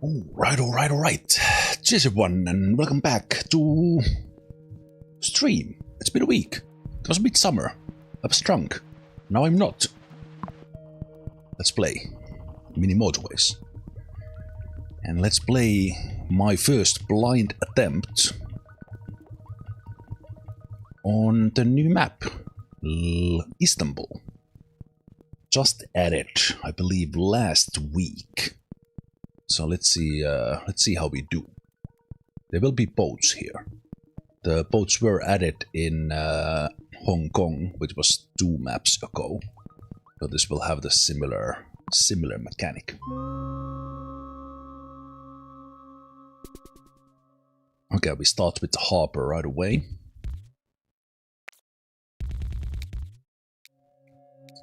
Alright. Cheers everyone and welcome back to stream. It's been a week. It was midsummer. I was drunk. Now I'm not. Let's play Mini Motorways. And let's play my first blind attempt on the new map, Istanbul. Just added, I believe, last week. So let's see how we do. There will be boats here. The boats were added in Hong Kong, which was 2 maps ago. So this will have the similar mechanic. Okay, we start with the harbor right away.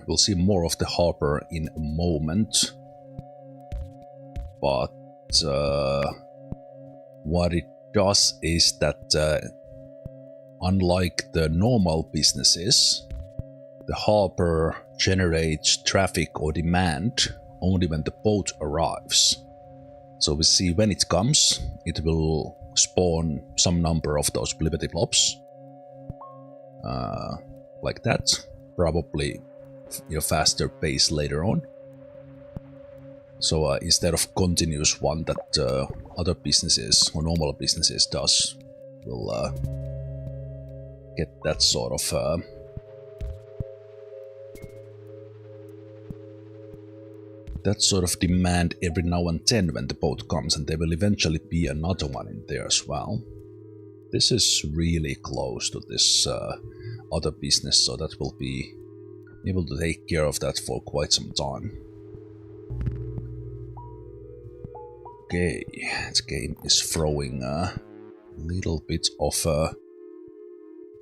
We'll see more of the harbor in a moment. But what it does is that unlike the normal businesses, the harbor generates traffic or demand only when the boat arrives. So we see when it comes, it will spawn some number of those Liberty blobs, like that, probably faster pace later on. So instead of continuous one that other businesses or normal businesses does, we'll get that sort of demand every now and then when the boat comes, and there will eventually be another one in there as well. This is really close to this other business, so that will be able to take care of that for quite some time. Okay, this game is throwing a little bit of a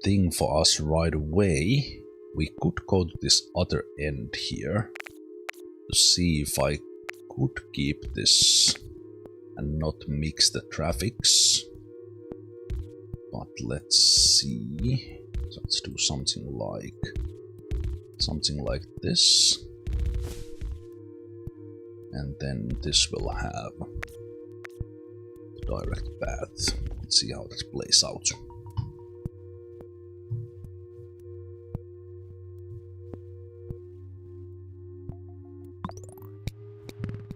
thing for us right away. We could go to this other end here to see if I could keep this and not mix the traffics. But let's see. Let's do something like this. And then this will have direct path. Let's see how that plays out.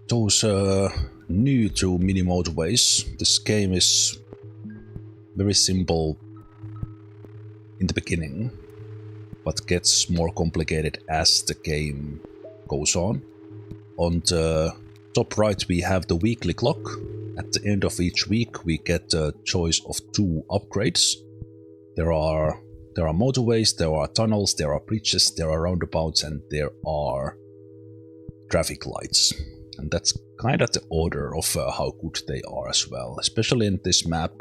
Those new to Mini Motorways, this game is very simple in the beginning, but gets more complicated as the game goes on. On the top right we have the weekly clock. At the end of each week we get a choice of 2 upgrades. There are motorways, there are tunnels, there are bridges, there are roundabouts, and there are traffic lights. And that's kind of the order of how good they are as well. Especially in this map,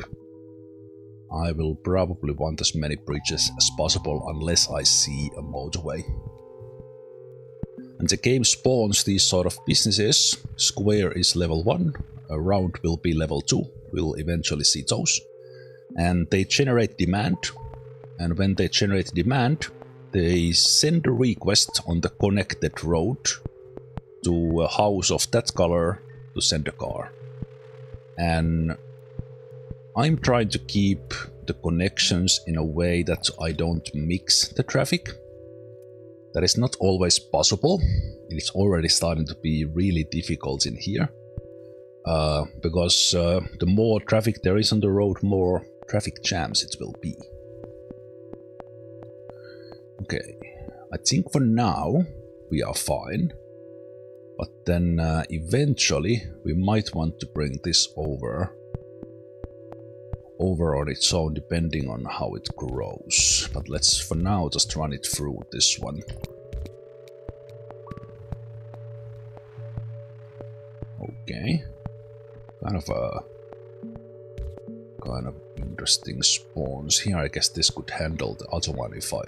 I will probably want as many bridges as possible unless I see a motorway. And the game spawns these sort of businesses. Square is level 1, a round will be level 2, we'll eventually see those. And they generate demand, and when they generate demand, they send a request on the connected road to a house of that color to send a car. And I'm trying to keep the connections in a way that I don't mix the traffic. That is not always possible. It's already starting to be really difficult in here. Because the more traffic there is on the road, more traffic jams it will be. Okay, I think for now we are fine. But then eventually we might want to bring this over on its own, depending on how it grows. But let's for now just run it through this one. Okay, kind of interesting spawns here. I guess this could handle the other one if I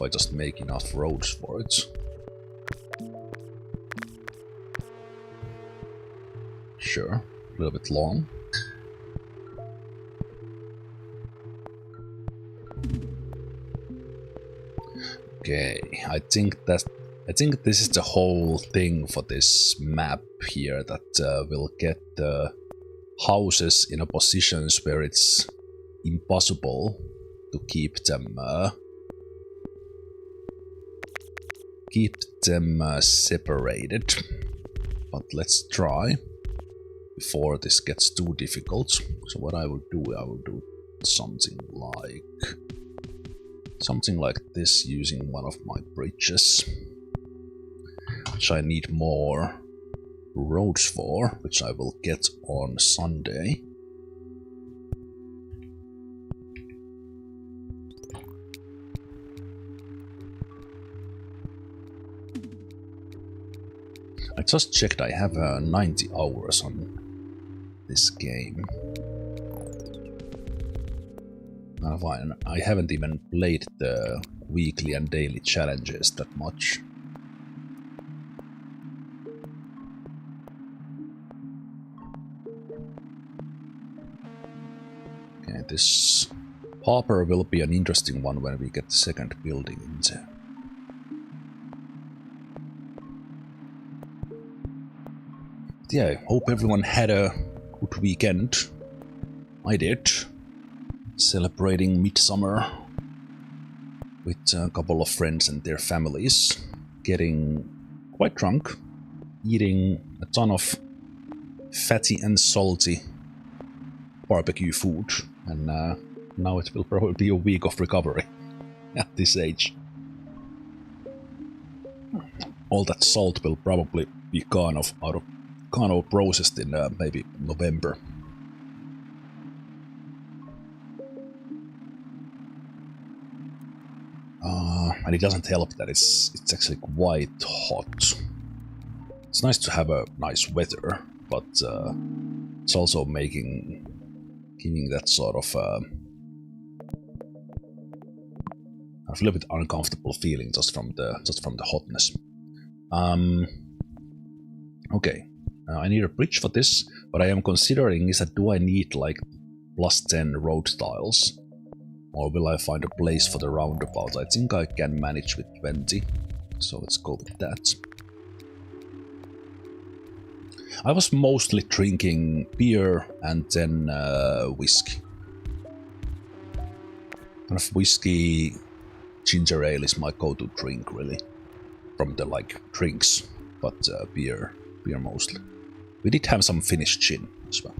just make enough roads for it. Sure, a little bit long. Okay, I think that I think this is the whole thing for this map here, that will get the houses in a positions where it's impossible to keep them separated. But let's try before this gets too difficult. So what I will do something like this using one of my bridges, which I need more roads for, which I will get on Sunday. I just checked, I have 90 hours on this game. Fine, I haven't even played the weekly and daily challenges that much. Okay, this harbor will be an interesting one when we get the second building into. Yeah, I hope everyone had a good weekend. I did. Celebrating midsummer with a couple of friends and their families. Getting quite drunk. Eating a ton of fatty and salty barbecue food. And now it will probably be a week of recovery at this age. All that salt will probably be gone processed in maybe November. And it doesn't help that it's actually quite hot. It's nice to have a nice weather, but it's also giving that sort of a little bit uncomfortable feeling just from the hotness. Okay. I need a bridge for this, but I am considering is that do I need like +10 road tiles, or will I find a place for the roundabout? I think I can manage with 20, so let's go with that. I was mostly drinking beer and then whiskey. Kind of whiskey, ginger ale is my go-to drink really, from the like drinks, but beer mostly. We did have some Finnish gin as well.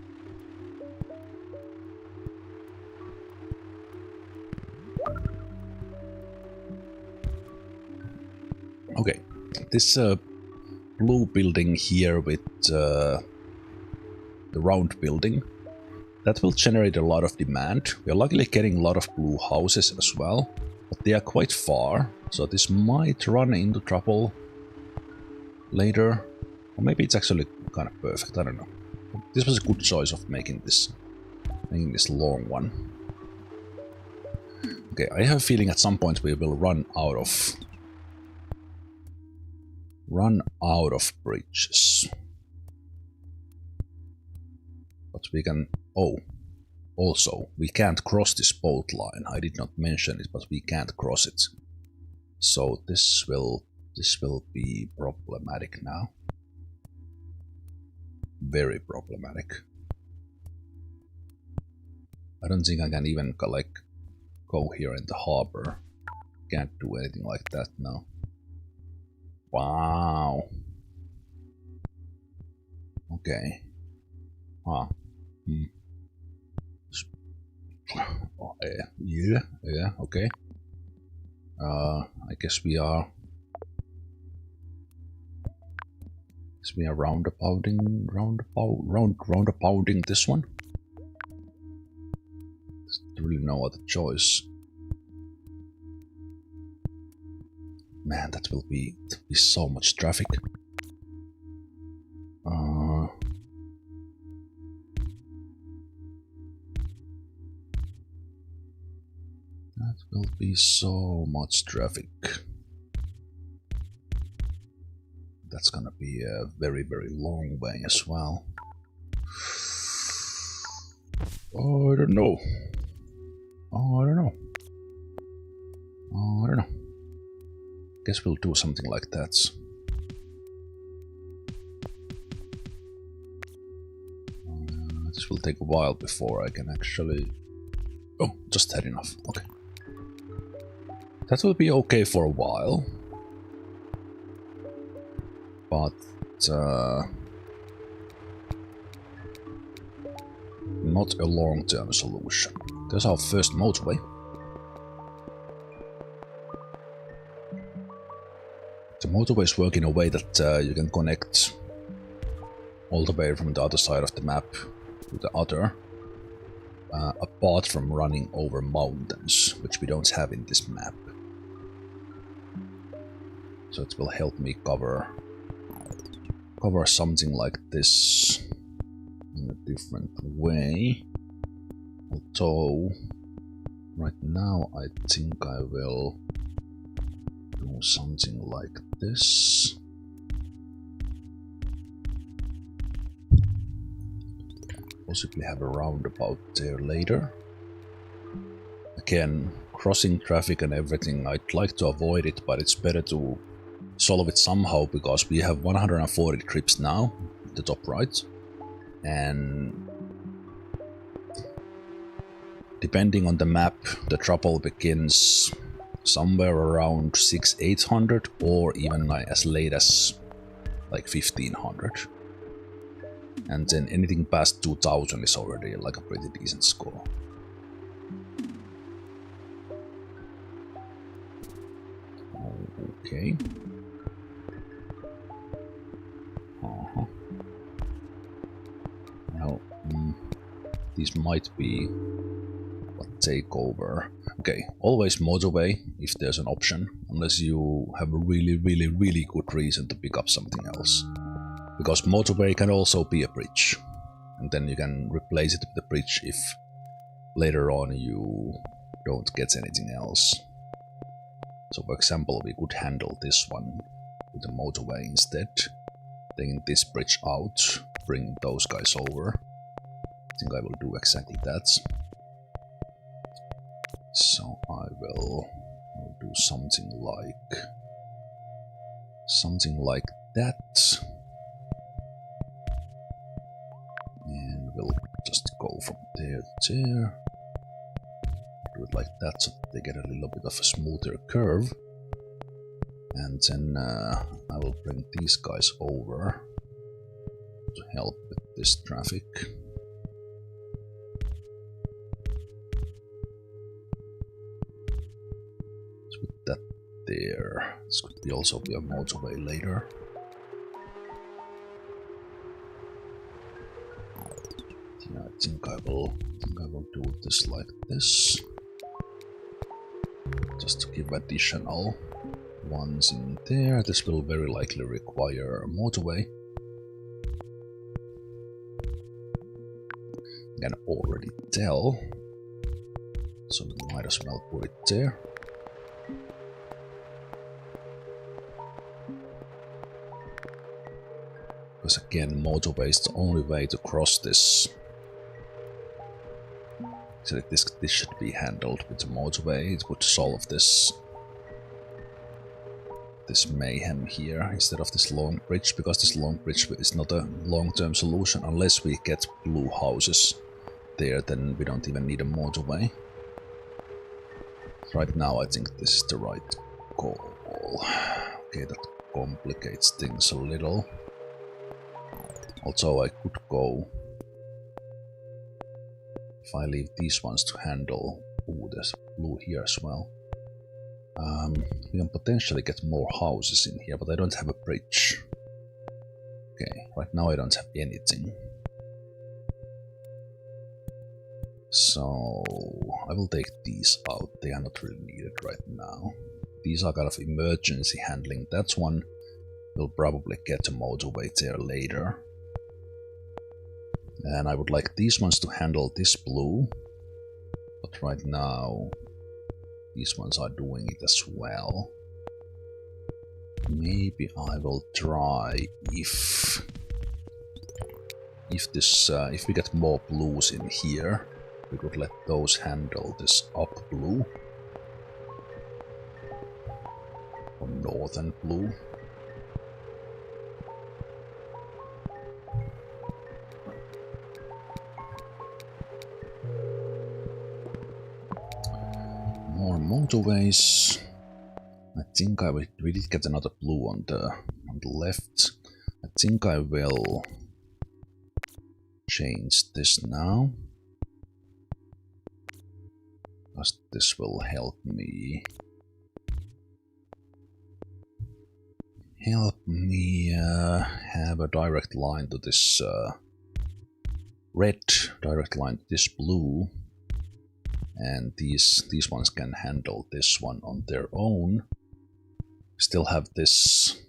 Okay, this blue building here with the round building, that will generate a lot of demand. We are luckily getting a lot of blue houses as well, but they are quite far, so this might run into trouble later. Or maybe it's actually kind of perfect, I don't know. This was a good choice of making this long one. Okay, I have a feeling at some point we will run out of bridges. But we can... Oh, also, we can't cross this boat line. I did not mention it, but we can't cross it. So this will be problematic now. Very problematic. I don't think I can even like go here in the harbor. Can't do anything like that now. Wow. Okay. Ah. Oh, yeah, okay. I guess we are roundabouting this one. There's really no other choice. Man, that will be so much traffic. That will be so much traffic. That's gonna be a very, very long way as well. Oh, I don't know. Oh, I don't know. Oh, I don't know. Guess we'll do something like that. This will take a while before I can actually... Oh, just had enough. Okay. That will be okay for a while. But... not a long-term solution. There's our first motorway. The motorways work in a way that you can connect all the way from the other side of the map to the other, apart from running over mountains, which we don't have in this map. So it will help me cover something like this in a different way. Although, right now I think I will do something like this. Possibly have a roundabout there later. Again, crossing traffic and everything, I'd like to avoid it, but it's better to solve it somehow, because we have 140 trips now, at the top right, and depending on the map, the trouble begins somewhere around 600-800, or even as late as like 1500. And then anything past 2000 is already like a pretty decent score. Okay. Well, these might be a takeover. Okay, always motorway if there's an option, unless you have a really good reason to pick up something else. Because motorway can also be a bridge, and then you can replace it with a bridge if later on you don't get anything else. So for example, we could handle this one with a motorway instead, taking this bridge out, bring those guys over. I think I will do exactly that. So I will do something like that. And we'll just go from there to there. Do it like that so they get a little bit of a smoother curve. And then I will bring these guys over to help with this traffic. Let's put that there. This could also be a motorway later. Yeah, I think I will do this like this, just to give additional ones in there. This will very likely require a motorway. I can already tell, so we might as well put it there. Because again, motorway is the only way to cross this. So this should be handled with the motorway. It would solve this mayhem here instead of this long bridge, because this long bridge is not a long-term solution unless we get blue houses there. Then we don't even need a motorway. Right now, I think this is the right call. Okay, that complicates things a little. Also, I could go. If I leave these ones to handle... Ooh, there's blue here as well. We can potentially get more houses in here, but I don't have a bridge. Okay, right now I don't have anything. So I will take these out. They are not really needed right now. These are kind of emergency handling. That's one we'll probably get a motorway there later. And I would like these ones to handle this blue, but right now these ones are doing it as well. Maybe I will try if we get more blues in here, we could let those handle this up blue. or northern blue. More motorways. I think we did get another blue on the left. I think I will change this now, because this will help me have a direct line to this red, direct line to this blue, and these ones can handle this one on their own. Still have this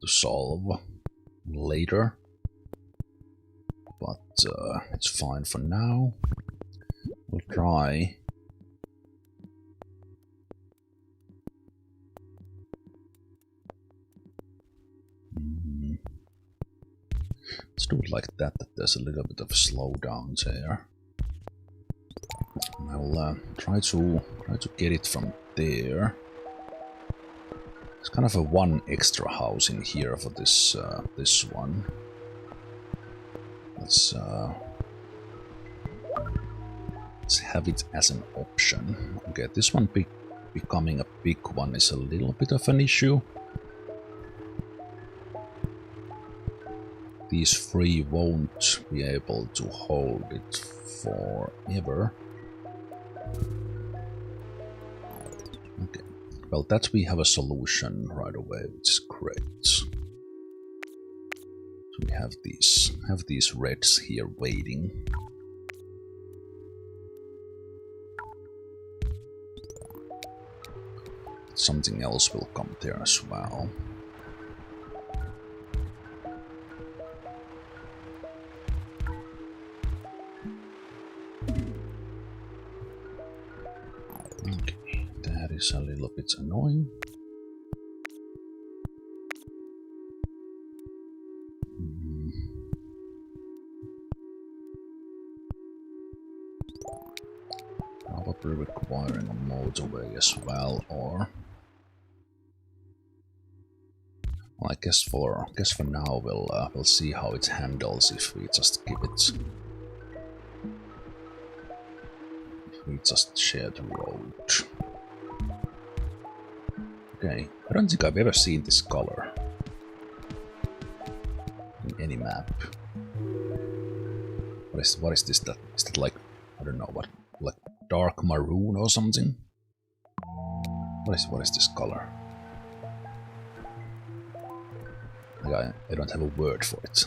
to solve later, but it's fine for now. We'll try. Let's do it like that there's a little bit of a slowdown there. I'll try to get it from there. It's kind of a one extra house in here for this this one. Let's have it as an option. Okay, this one becoming a big one is a little bit of an issue. These three won't be able to hold it forever. Okay, well, that we have a solution right away, which is great. So we have these reds here waiting. Something else will come there as well. Okay, that is a little bit annoying. Probably requiring a motorway as well, or well, I guess for now we'll see how it handles if we just give it. If we just share the road. Okay, I don't think I've ever seen this color in any map. What is this? Is that like, I don't know, what, like dark maroon or something? What is this color? Like I don't have a word for it.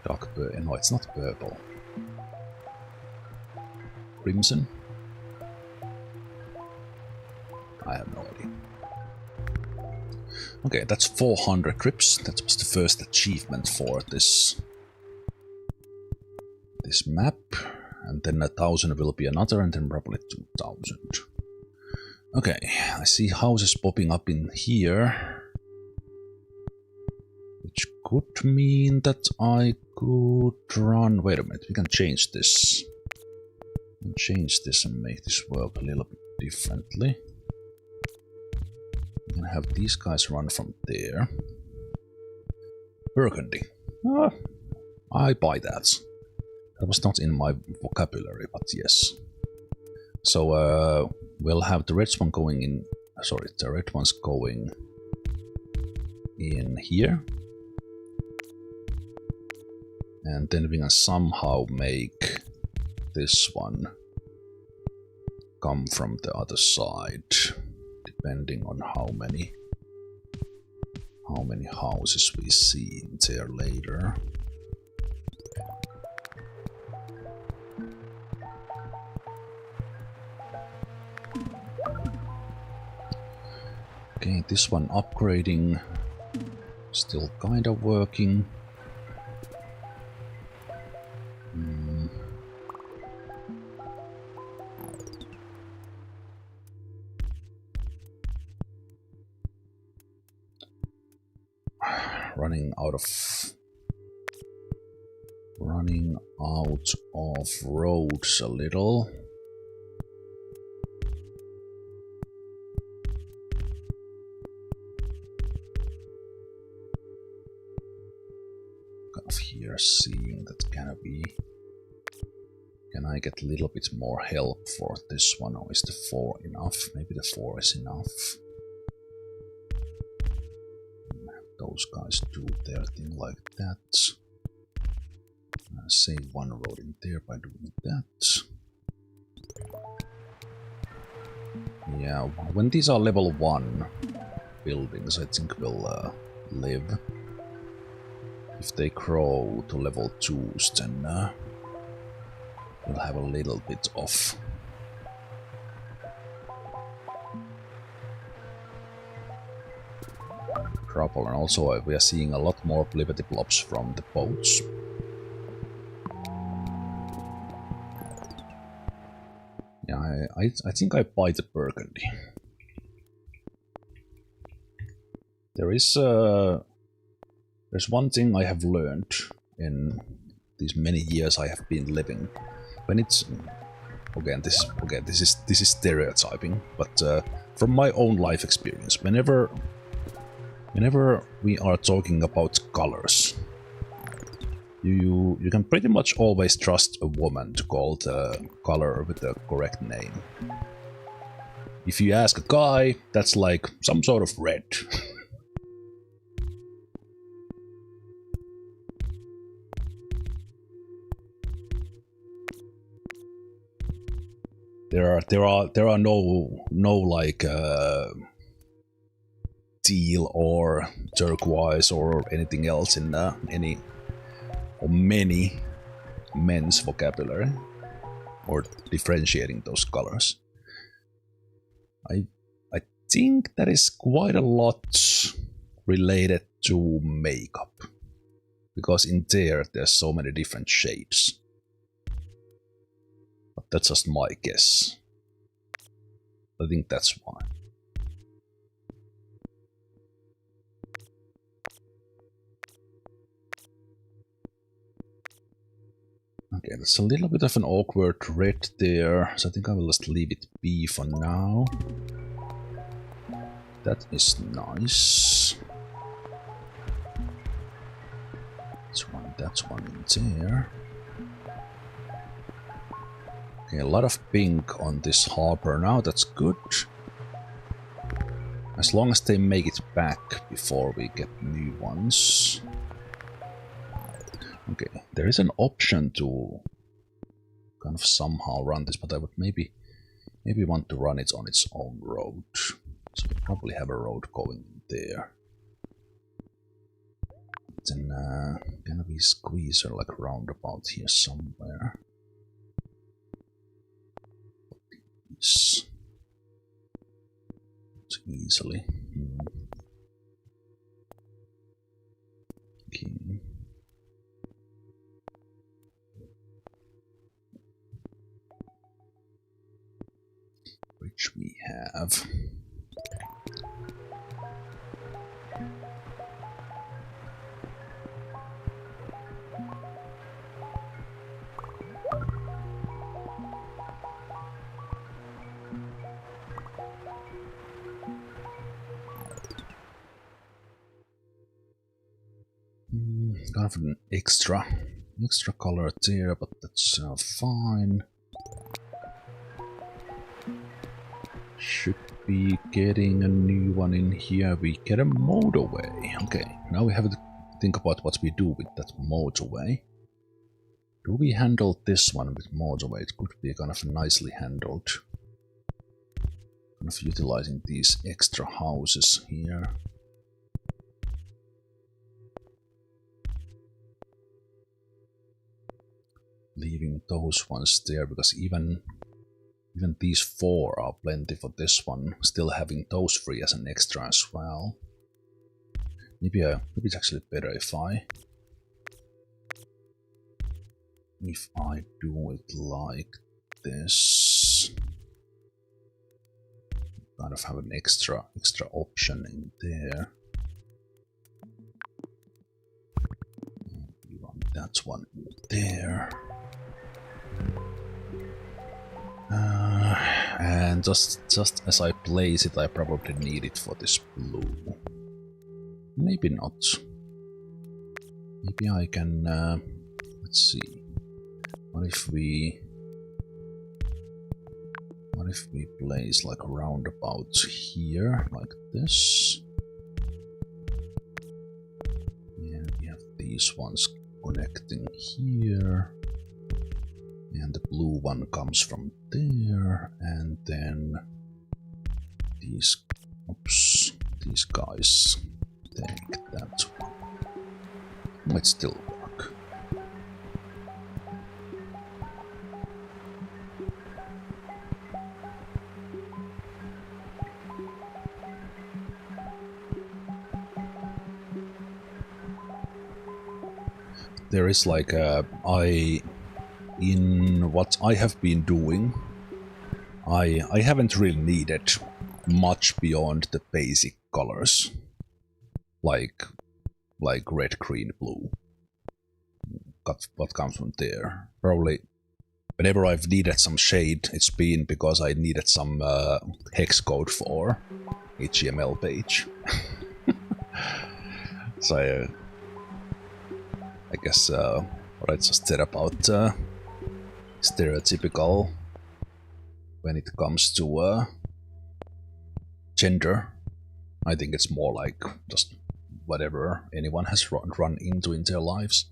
Dark purple. No, it's not purple. Crimson? I have no idea. Okay, that's 400 trips. That was the first achievement for this map. And then 1,000 will be another, and then probably 2,000. Okay, I see houses popping up in here. Which could mean that I could run... Wait a minute, we can change this. We can change this and make this work a little bit differently. We can have these guys run from there. Burgundy. Ah, I buy that. That was not in my vocabulary, but yes. So we'll have the red one going in. Sorry, the red one's going in here. And then we can somehow make this one come from the other side, depending on how many houses we see in there later. Okay, this one upgrading, still kind of working. Running out of roads a little. kind of here seeing that can I get a little bit more help for this one, or is the 4 enough? Maybe the 4 is enough. Those guys do their thing like that. Save one road in there by doing that. Yeah, when these are level 1 buildings, I think we'll live. If they grow to level 2s, then we'll have a little bit of trouble. And also we are seeing a lot more Liberty blobs from the boats. Yeah, I think I buy the Burgundy. There's one thing I have learned in these many years I have been living. When it's this is stereotyping, but from my own life experience, whenever we are talking about colors, you can pretty much always trust a woman to call the color with the correct name. If you ask a guy, that's like some sort of red. There are no like teal or turquoise or anything else in any or many men's vocabulary or differentiating those colors. I think that is quite a lot related to makeup, because in there's so many different shades. But that's just my guess. I think that's why. Okay, that's a little bit of an awkward red there, so I think I will just leave it be for now. That is nice. That's one in there. Okay, a lot of pink on this harbor now, that's good. As long as they make it back before we get new ones. Okay, there is an option to kind of somehow run this, but I would maybe want to run it on its own road. So we probably have a road going there. Then can we squeeze her like roundabout here somewhere? It's easily. Okay. Which we have. Kind of an extra color there, but that's fine. Should be getting a new one in here. We get a motorway. Okay, now we have to think about what we do with that motorway. Do we handle this one with motorway? It could be kind of nicely handled. Kind of utilizing these extra houses here. Leaving those ones there, because even these 4 are plenty for this one. Still having those 3 as an extra as well. Maybe it's actually better if I do it like this. Kind of have an extra option in there. We want that one there. And just as I place it, I probably need it for this blue. Maybe not. Maybe I can, let's see, what if we place like a roundabout here, like this? And we have these ones connecting here. And the blue one comes from there, and then these guys take that one. Might still work. There is like in what I have been doing, I haven't really needed much beyond the basic colors, like red, green, blue. What comes from there? Probably whenever I've needed some shade, it's been because I needed some hex code for HTML page. So I guess what I just said about stereotypical when it comes to gender, I think it's more like just whatever anyone has run into in their lives.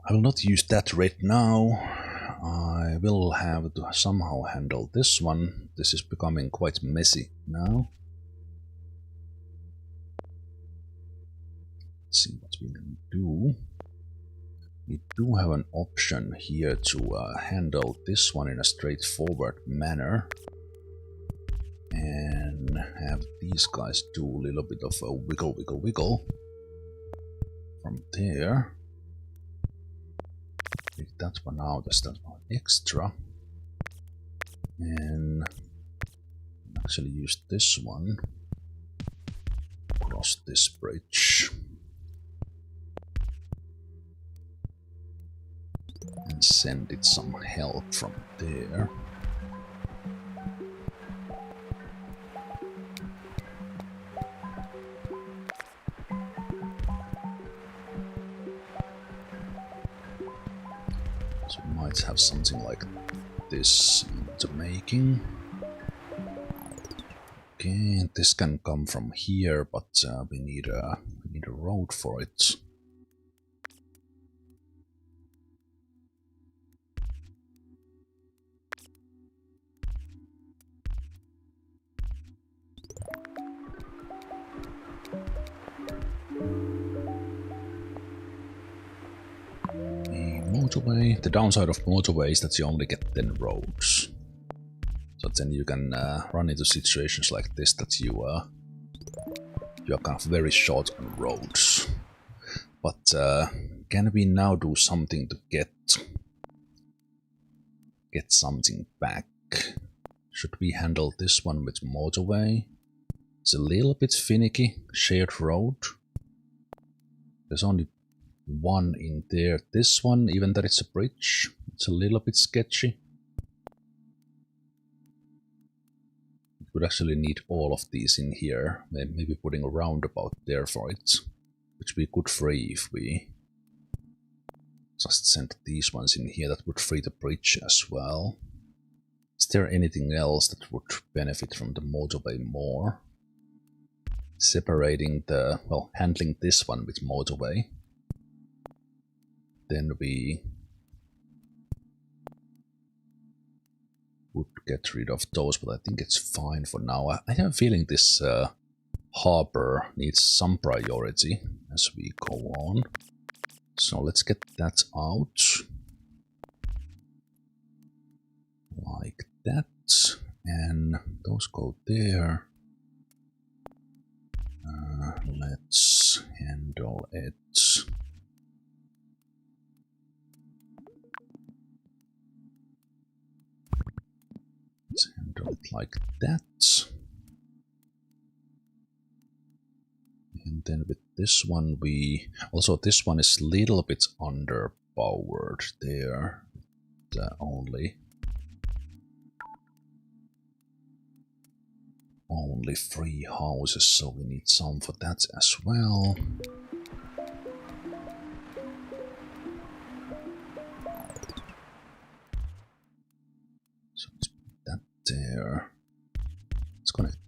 I will not use that right now. I will have to somehow handle this one. This is becoming quite messy now. Let's see what we can do. We do have an option here to handle this one in a straightforward manner and have these guys do a little bit of a wiggle from there. Take that one out as that one extra, and actually use this one across this bridge. And send it some help from there. So we might have something like this in the making. Okay, this can come from here, but we need a road for it. Motorway. The downside of motorway is that you only get 10 roads. So then you can run into situations like this that you are kind of very short on roads. But can we now do something to get something back? Should we handle this one with motorway? It's a little bit finicky. Shared road. There's only one in there. This one, even that it's a bridge, it's a little bit sketchy. We would actually need all of these in here, maybe putting a roundabout there for it, which we could free if we just sent these ones in here. That would free the bridge as well. Is there anything else that would benefit from the motorway more? Separating the, well, handling this one with motorway. Then we would get rid of those, but I think it's fine for now. I have a feeling this harbor needs some priority as we go on. So let's get that out. Like that. And those go there. Let's handle it. Let's handle it like that. And then with this one we... Also this one is a little bit underpowered there. Only 3 houses, so we need some for that as well.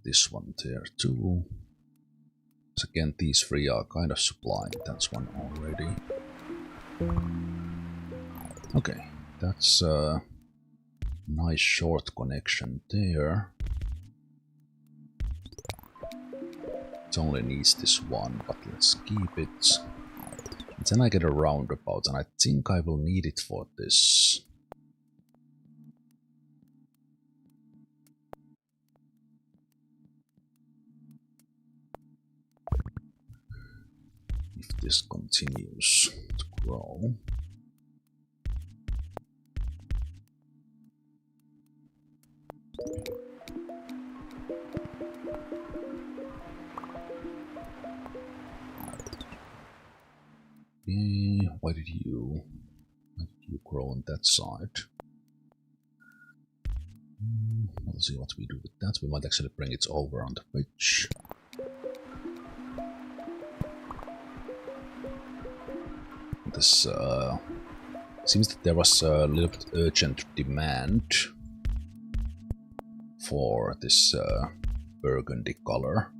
this one there too. So again, these three are kind of supplying that one already. Okay, that's a nice short connection there. It only needs this one, but let's keep it. And then I get a roundabout, and I think I will need it for this. If this continues to grow. Why did you grow on that side? We'll see what we do with that. We might actually bring it over on the bridge. This seems that there was a little bit urgent demand for this burgundy color.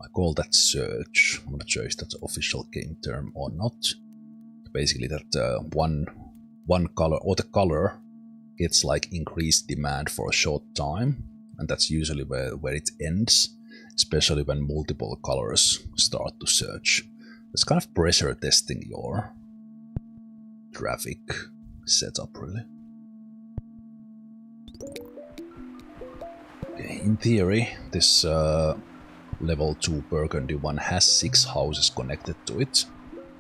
I call that search. I'm not sure if that's an official game term or not. Basically, that one color or the color gets like increased demand for a short time, and that's usually where it ends, especially when multiple colors start to search. It's kind of pressure testing your traffic setup, really. Okay, in theory, this level 2 burgundy one has 6 houses connected to it,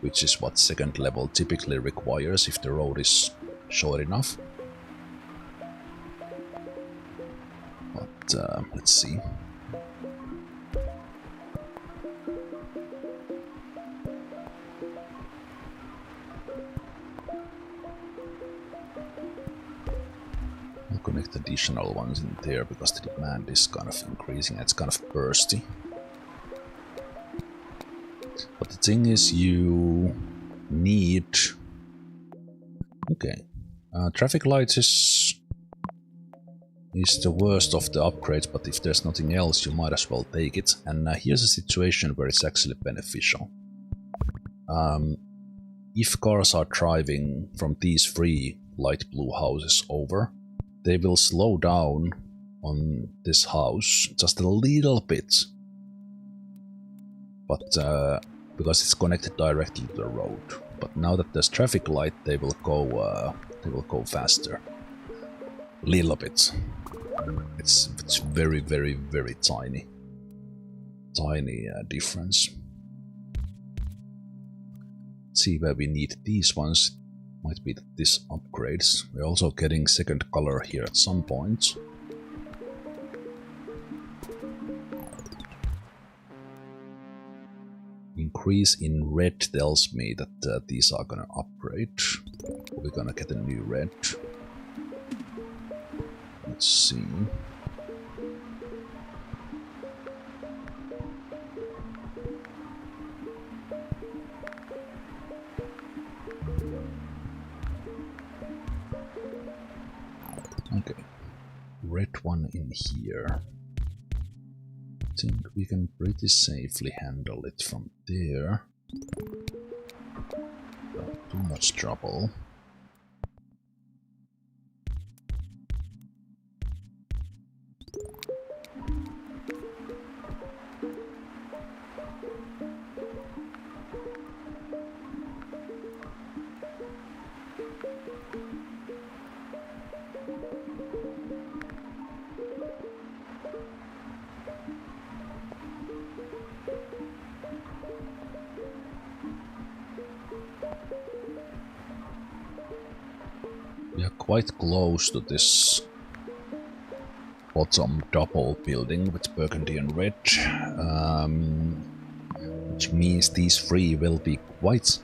which is what second level typically requires if the road is short enough. But let's see. I'll connect additional ones in there because the demand is kind of increasing. It's kind of bursty. But the thing is, you need... Okay. Traffic lights is the worst of the upgrades, but if there's nothing else, you might as well take it. And here's a situation where it's actually beneficial. If cars are driving from these 3 light blue houses over, they will slow down on this house just a little bit. But because it's connected directly to the road. But now that there's traffic light, they will go faster. Little bit. It's very, very, very tiny difference. Let's see where we need these ones. Might be that this upgrades. We're also getting second color here at some point. Increase in red tells me that these are gonna upgrade. We're gonna get a new red. Let's see. Okay, red one in here. I think we can pretty safely handle it from there. Not too much trouble. We are quite close to this bottom double building with burgundy and red, which means these 3 will be quite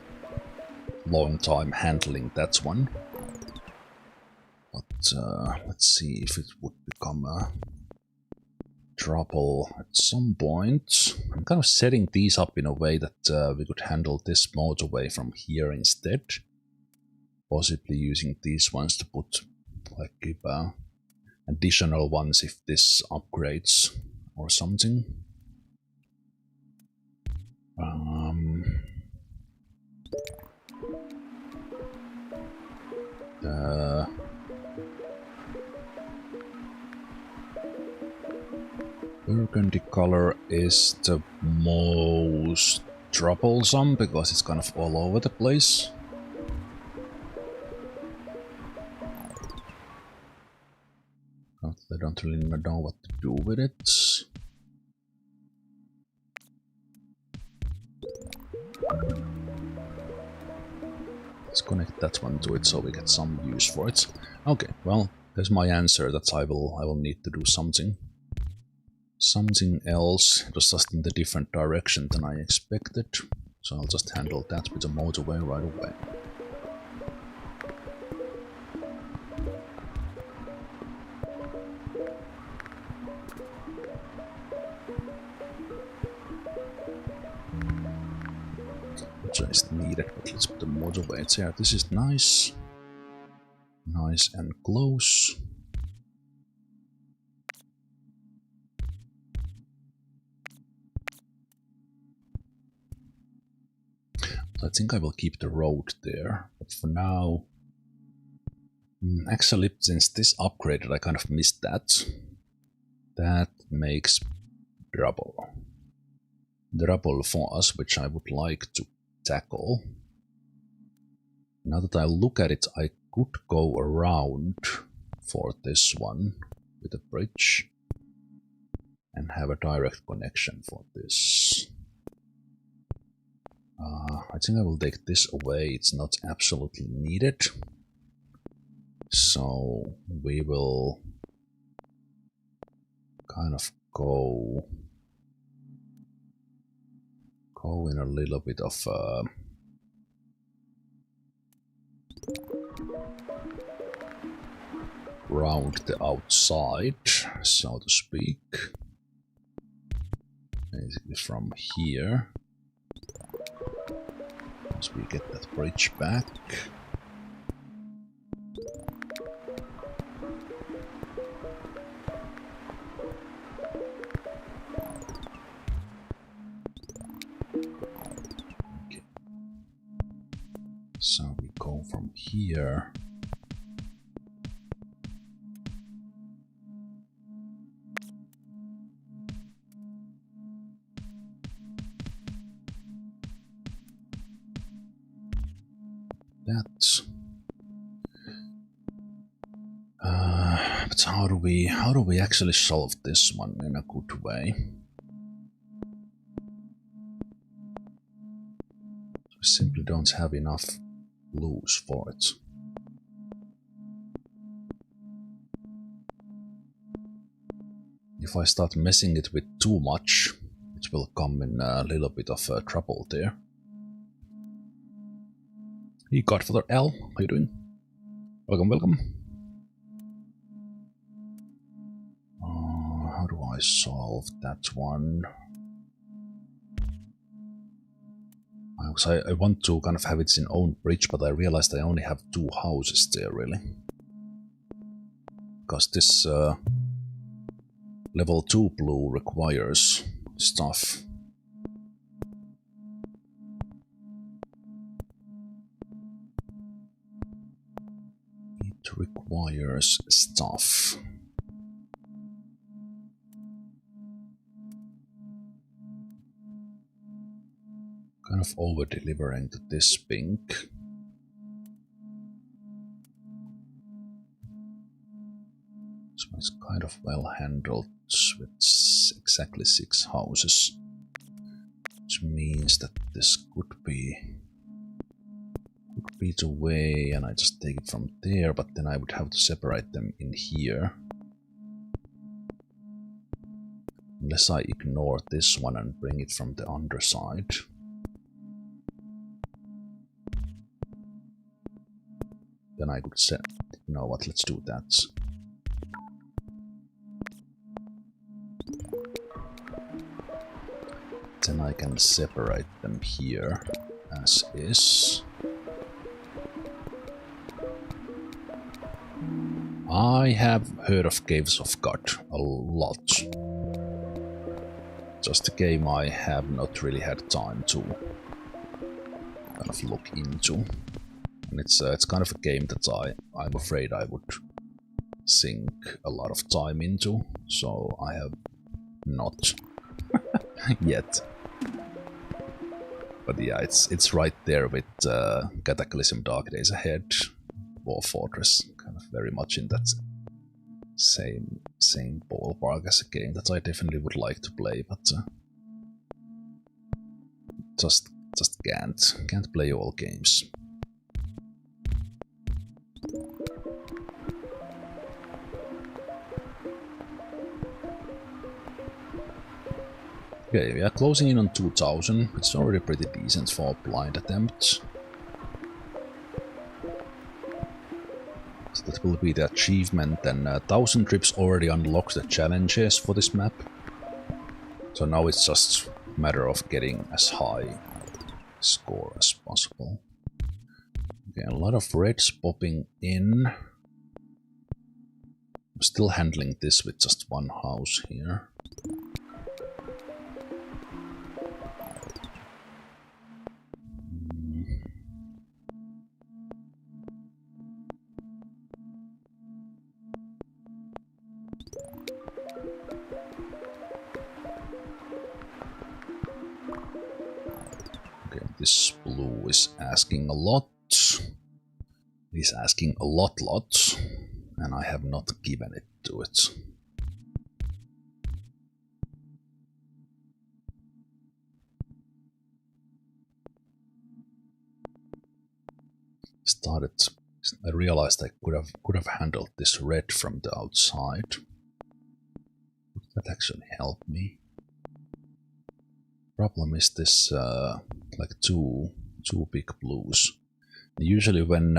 long time handling that one. But let's see if it would become a trouble at some point. I'm kind of setting these up in a way that we could handle this motorway from here instead. Possibly using these ones to put like additional ones if this upgrades or something. The burgundy color is the most troublesome because it's kind of all over the place. I don't really know what to do with it. Let's connect that one to it so we get some use for it. Okay, well, there's my answer that I will need to do something. Something else. It was just in the different direction than I expected. So I'll just handle that with a motorway right away. Just needed, but let's put the motorway there. This is nice. Nice and close. I think I will keep the road there, but for now... Actually, since this upgraded, I kind of missed that. That makes trouble. Trouble for us, which I would like to tackle. Now that I look at it, I could go around for this one with a bridge and have a direct connection for this. I think I will take this away, it's not absolutely needed. So we will kind of go in a little bit of round the outside, so to speak. Basically from here. As we get that bridge back. Okay. So we go from here. But how do we actually solve this one in a good way? We simply don't have enough blues for it. If I start messing it with too much, it will come in a little bit of trouble there. Hey, Godfather L, how you doing? Welcome, welcome. How do I solve that one? I want to kind of have its own bridge, but I realized I only have 2 houses there, really. Because this level 2 blue requires stuff. It requires stuff. Kind of over-delivering to this pink. So it's kind of well handled with exactly 6 houses. Which means that this could be the way, and I just take it from there, but then I would have to separate them in here. Unless I ignore this one and bring it from the underside. Then I could say, you know what, let's do that. Then I can separate them here as is. I have heard of Caves of God a lot. just a game I have not really had time to kind of look into. And it's kind of a game that I'm afraid I would sink a lot of time into, so I have not yet. But yeah, it's right there with Cataclysm, Dark Days Ahead, War Fortress, kind of very much in that same ballpark as a game that I definitely would like to play, but just can't play all games. Okay, we are closing in on 2000. It's already pretty decent for a blind attempt. So that will be the achievement, and 1000 trips already unlocks the challenges for this map. So now it's just a matter of getting as high a score as possible. Okay, a lot of reds popping in. I'm still handling this with just one house here. This blue is asking a lot. He's asking a lot, and I have not given it to it. I realized I could have handled this red from the outside. Would that actually help me? Problem is this like two big blues. Usually when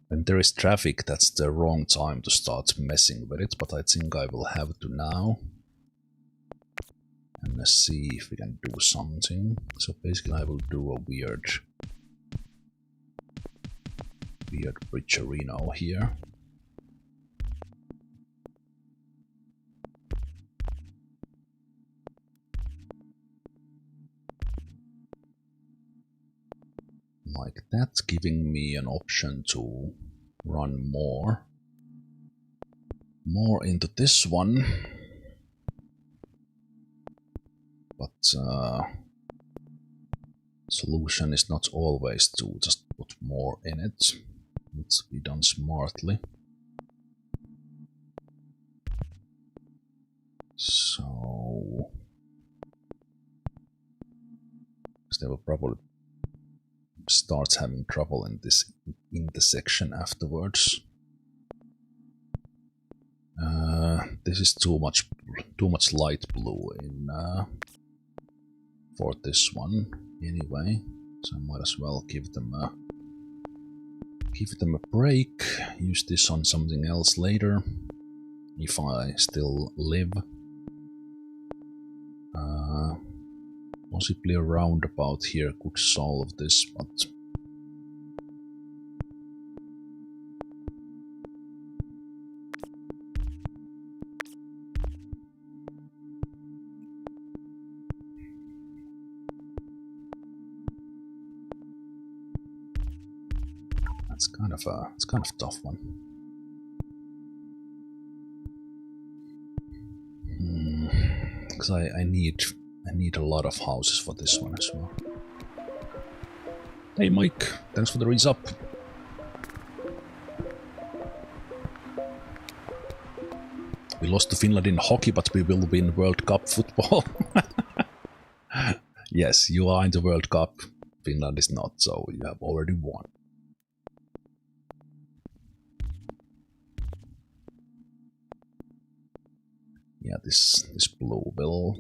there is traffic, that's the wrong time to start messing with it, but I think I will have to now. And let's see if we can do something. So basically I will do a weird bridgerino here. Like that, giving me an option to run more into this one. But solution is not always to just put more in it. Needs to be done smartly. So they will probably start having trouble in this intersection afterwards. This is too much light blue in for this one anyway, so I might as well give them a break. Use this on something else later if I still live. Possibly a roundabout here could solve this, but it's kind of a tough one. Because I need a lot of houses for this one as well. Hey Mike, thanks for the resub. We lost to Finland in hockey, but we will win World Cup football. Yes, you are in the World Cup. Finland is not, so you have already won. Yeah, this blue will,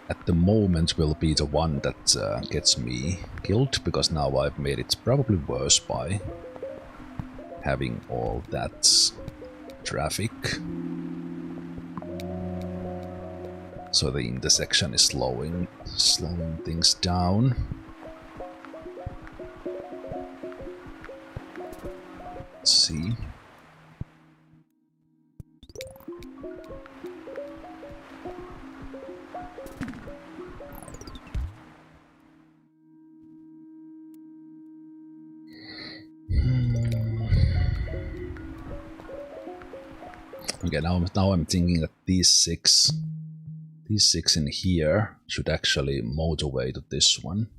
at the moment, will be the one that gets me killed, because now I've made it probably worse by having all that traffic. So the intersection is slowing things down. Let's see. Okay, now I'm thinking that these six in here should actually motorway to this one.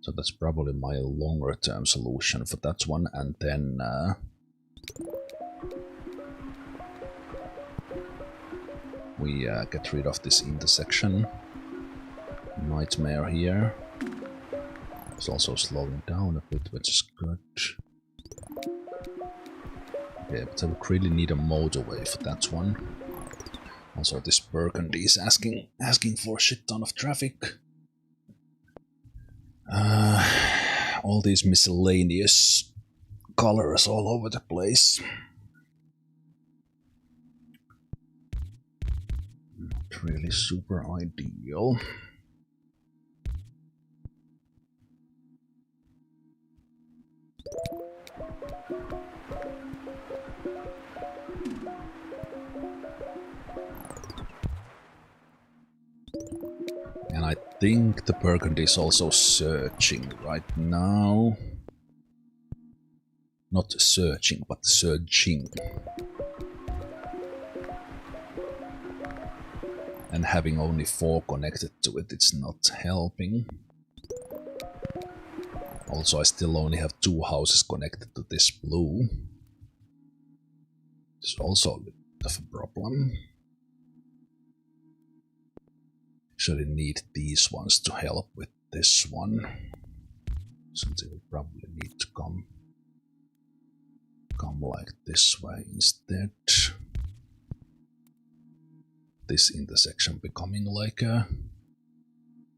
So that's probably my longer term solution for that one, and then we get rid of this intersection nightmare here. It's also slowing down a bit, which is good. Okay, but I would really need a motorway for that one. Also, this Burgundy is asking for a shit ton of traffic. All these miscellaneous colors all over the place. Not really super ideal. And I think the Burgundy is also searching right now. Not searching, but surging. And having only 4 connected to it, it's not helping. Also, I still only have 2 houses connected to this blue. It's also a bit of a problem. Actually need these ones to help with this one. So they will probably need to come like this way instead. This intersection becoming like a...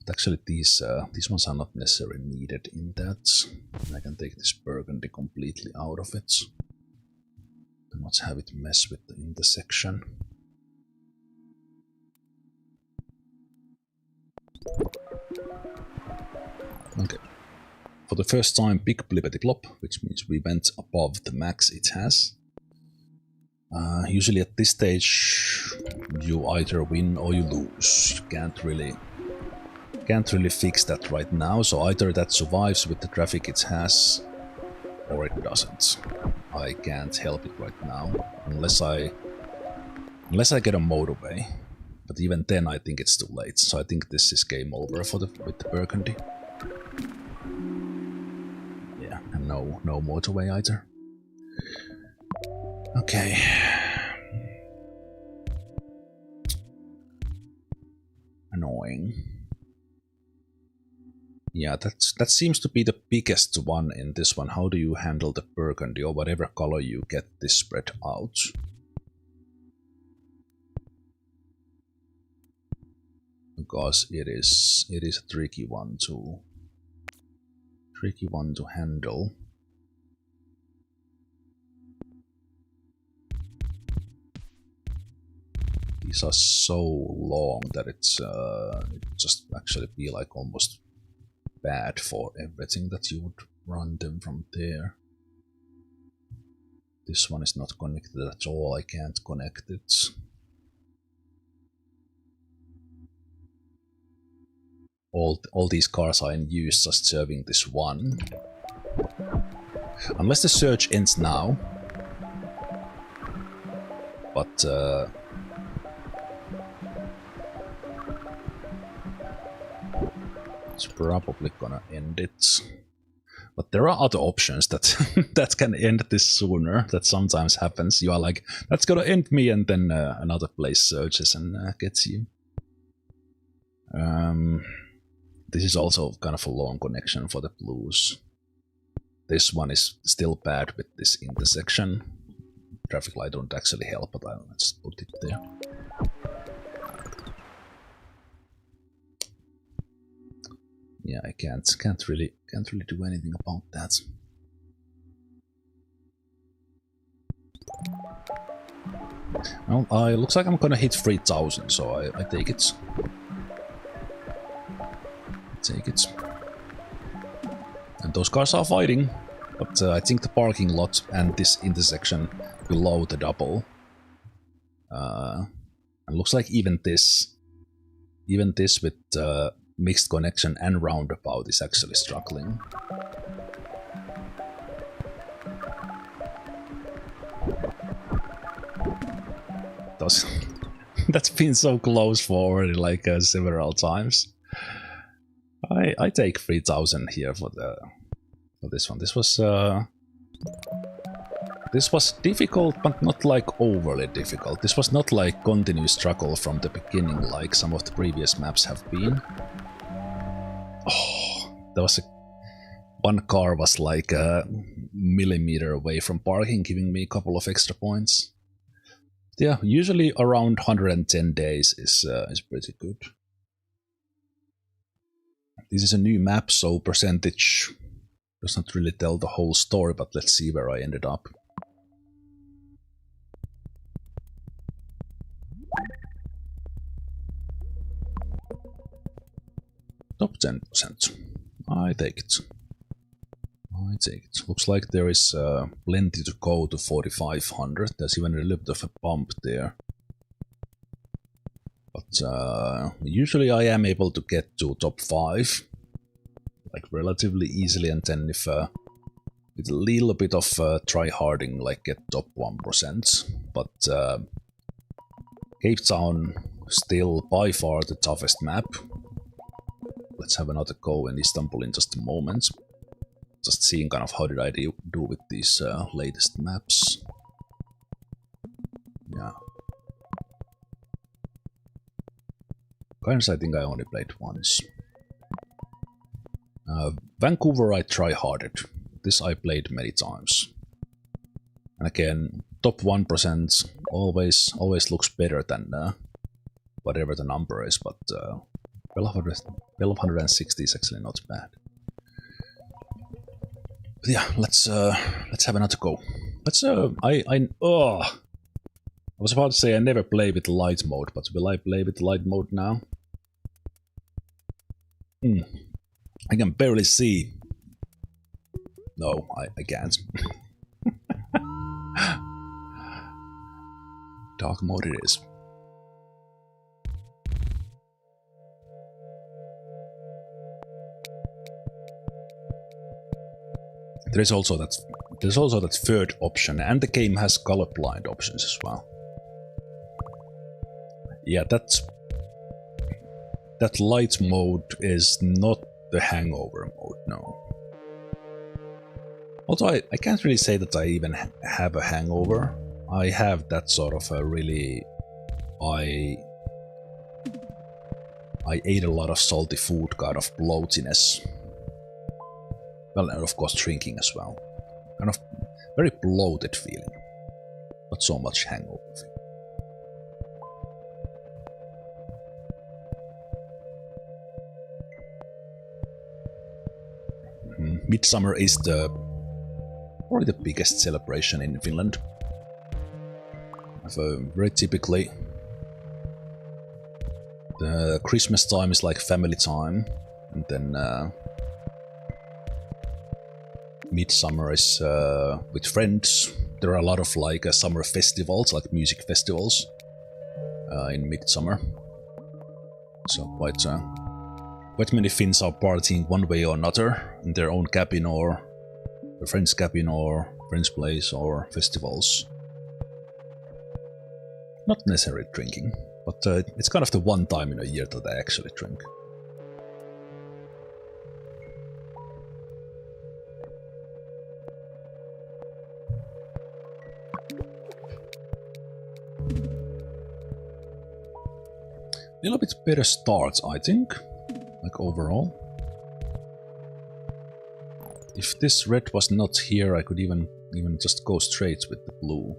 But actually these ones are not necessarily needed in that. And I can take this Burgundy completely out of it. Do not have it mess with the intersection. Okay. For the first time, big blippity plop, which means we went above the max it has. Usually at this stage, you either win or you lose. You can't really fix that right now. So either that survives with the traffic it has, or it doesn't. I can't help it right now unless I get a motorway. But even then, I think it's too late. So I think this is game over for with the Burgundy. Yeah, and no motorway either. Okay. Annoying. Yeah, that seems to be the biggest one in this one. How do you handle the Burgundy or whatever color you get this spread out? Because it is a tricky one to handle. These are so long that it's it just actually be like almost bad for everything that you would run them from there. This one is not connected at all. I can't connect it. All these cars are in use just serving this one. Unless the search ends now. But it's probably gonna end it. But there are other options that that can end this sooner. That sometimes happens. You are like, that's gonna end me, and then another place searches and gets you. This is also kind of a long connection for the blues. This one is still bad with this intersection. Traffic light don't actually help, but I'll just put it there. Yeah, I can't really do anything about that. Well, it looks like I'm gonna hit 3000, so I take it. Take it. And those cars are fighting, but I think the parking lot and this intersection below the double. And looks like even this with mixed connection and roundabout is actually struggling. because that's been so close for already like several times. I take 3000 here for this one. This was difficult, but not like overly difficult. This was not like continuous struggle from the beginning like some of the previous maps have been. Oh, there was one car was like a millimeter away from parking, giving me a couple of extra points. Yeah, usually around 110 days is pretty good. This is a new map, so percentage does not really tell the whole story, but let's see where I ended up. Top 10%. I take it. I take it. Looks like there is plenty to go to 4500. There's even a little bit of a bump there. But usually I am able to get to top 5. Like relatively easily, and then if with a little bit of try-harding, like get top 1%. But Cape Town still by far the toughest map. Let's have another go in Istanbul in just a moment. Just seeing kind of how did I do with these latest maps. Yeah. Kinds I think I only played once. Vancouver I try-harded. This I played many times. And again, top 1% always looks better than whatever the number is, but 1260 is actually not bad. But yeah, let's have another go. I was about to say I never play with light mode, but will I play with light mode now? I can barely see. No, I can't. Dark mode it is. There's also that third option, and the game has colorblind options as well. Yeah, that light mode is not the hangover mode, no. Although I can't really say that I even have a hangover. I have that sort of a really... I ate a lot of salty food, kind of bloatiness. Well, and of course drinking as well. Kind of very bloated feeling. Not so much hangover feeling. Midsummer is probably the biggest celebration in Finland. Very typically, the Christmas time is like family time, and then Midsummer is with friends. There are a lot of like summer festivals, like music festivals, in Midsummer. So quite many Finns are partying one way or another in their own cabin or a friend's cabin or friend's place or festivals. Not necessarily drinking, but it's kind of the one time in a year that I actually drink. A little bit better starts, I think, like overall. If this red was not here, I could even just go straight with the blue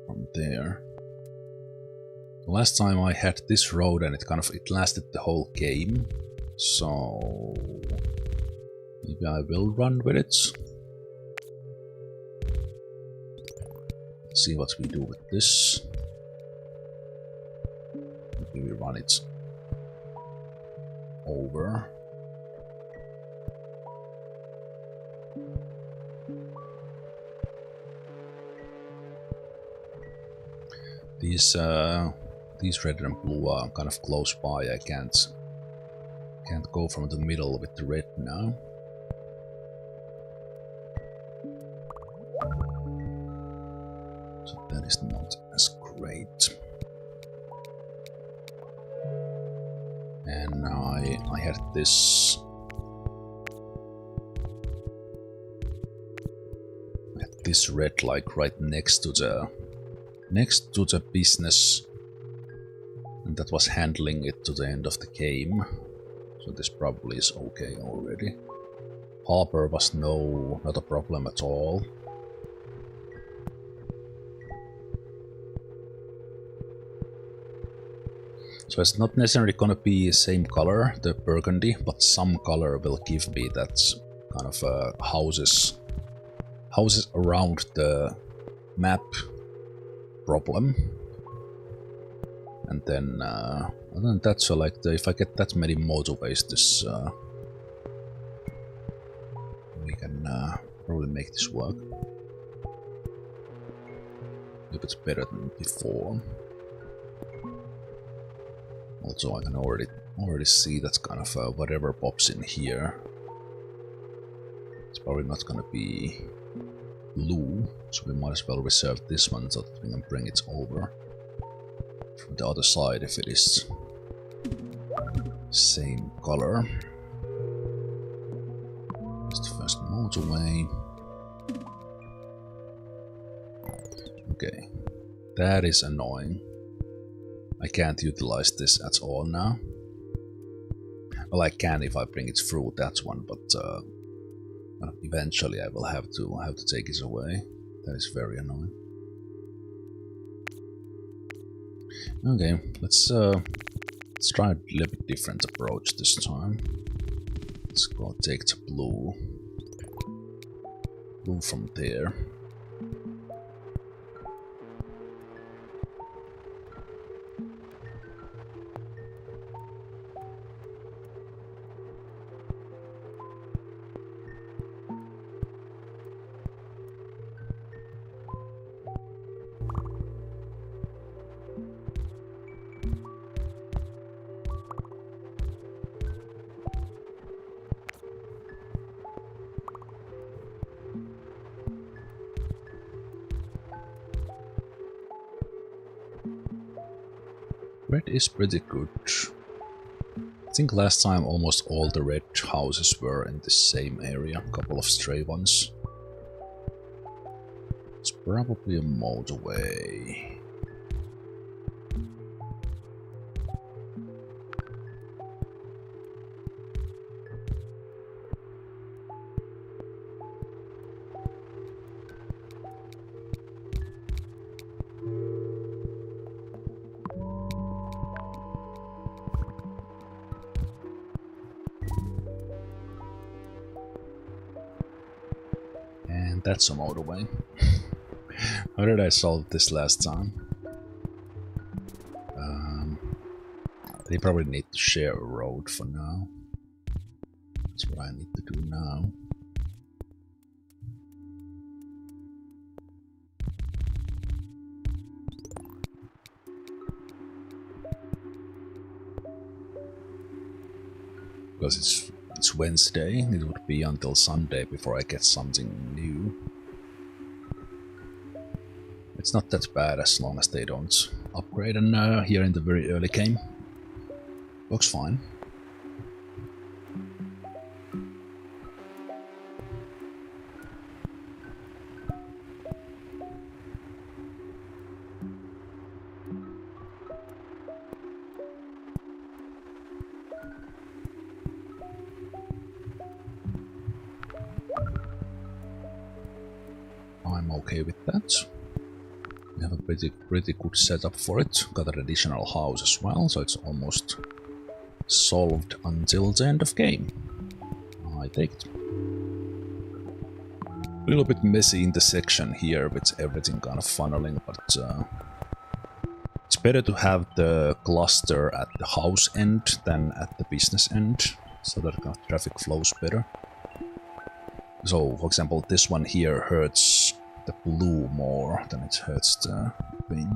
from there. Last time I had this road and it lasted the whole game, so maybe I will run with it. Let's see what we do with this. Maybe we run it over. These red and blue are kind of close by. I can't go from the middle with the red now. So that is not as Great. And I had this. This red like right next to the business, and that was handling it to the end of the game. So this probably is okay already. Harbor was not a problem at all. So it's not necessarily gonna be the same color, the burgundy, but some color will give me that kind of houses around the map problem. And then other than that, so like if I get that many motorways, this we can probably make this work a bit better than before. Also, I can already see that kind of whatever pops in here, it's probably not gonna be blue, so we might as well reserve this one so that we can bring it over from the other side if it is same color. Just the first motorway. Okay, that is annoying. I can't utilize this at all now. Well, I can if I bring it through that one, but eventually I will have to take it away. That is very annoying. Okay, let's try a little bit different approach this time. Let's go take the blue from there. Red is pretty good. I think last time almost all the red houses were in the same area, a couple of stray ones. It's probably a motorway. That's a motorway. How did I solve this last time? They probably need to share a road for now. That's what I need to do now. Because it's Wednesday, it would be until Sunday before I get something new. It's not that bad as long as they don't upgrade, and here in the very early game, looks fine. I'm okay with that. We have a pretty good setup for it. Got an additional house as well, so it's almost solved until the end of game. I take it. A little bit messy intersection here with everything kind of funneling, but it's better to have the cluster at the house end than at the business end, so that kind of traffic flows better. So, for example, this one here hurts the blue more than it hurts the pink.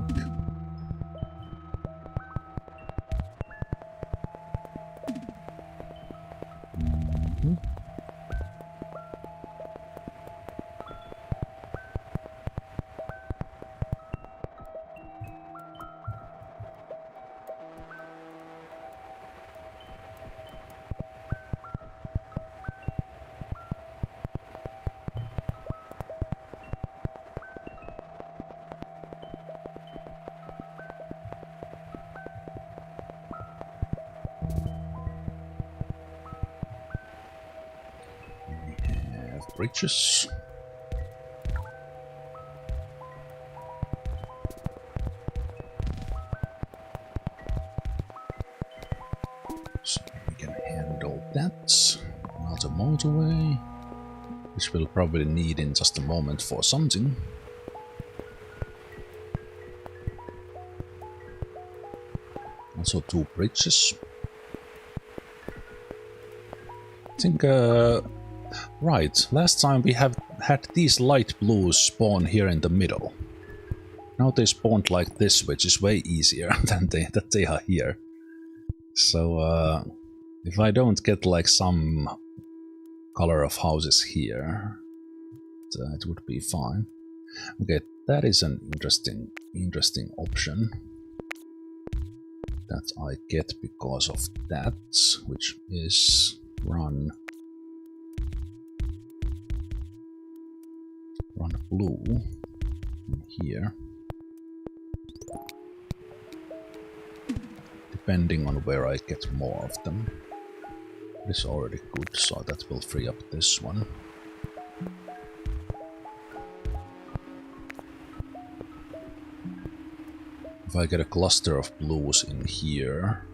bridges. So we can handle that. Another motorway, which we'll probably need in just a moment for something. Also 2 bridges. I think, right, last time we have had these light blues spawn here in the middle. Now they spawned like this, which is way easier than that they are here. So, if I don't get like some color of houses here, it would be fine. Okay, that is an interesting option that I get because of that, which is run blue in here, depending on where I get more of them. It's already good, so that will free up this one. If I get a cluster of blues in here,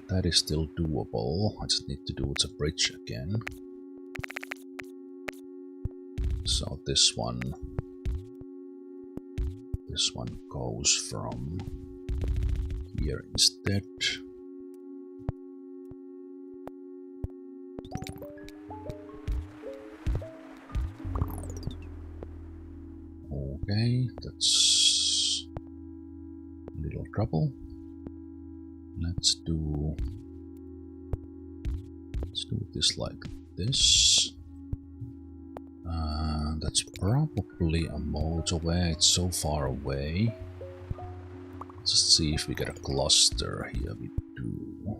that is still doable. I just need to do the bridge again. So this one goes from here instead. Okay, that's a little trouble. Let's do this like this. That's probably a motorway. It's so far away. Let's just see if we get a cluster here. We do.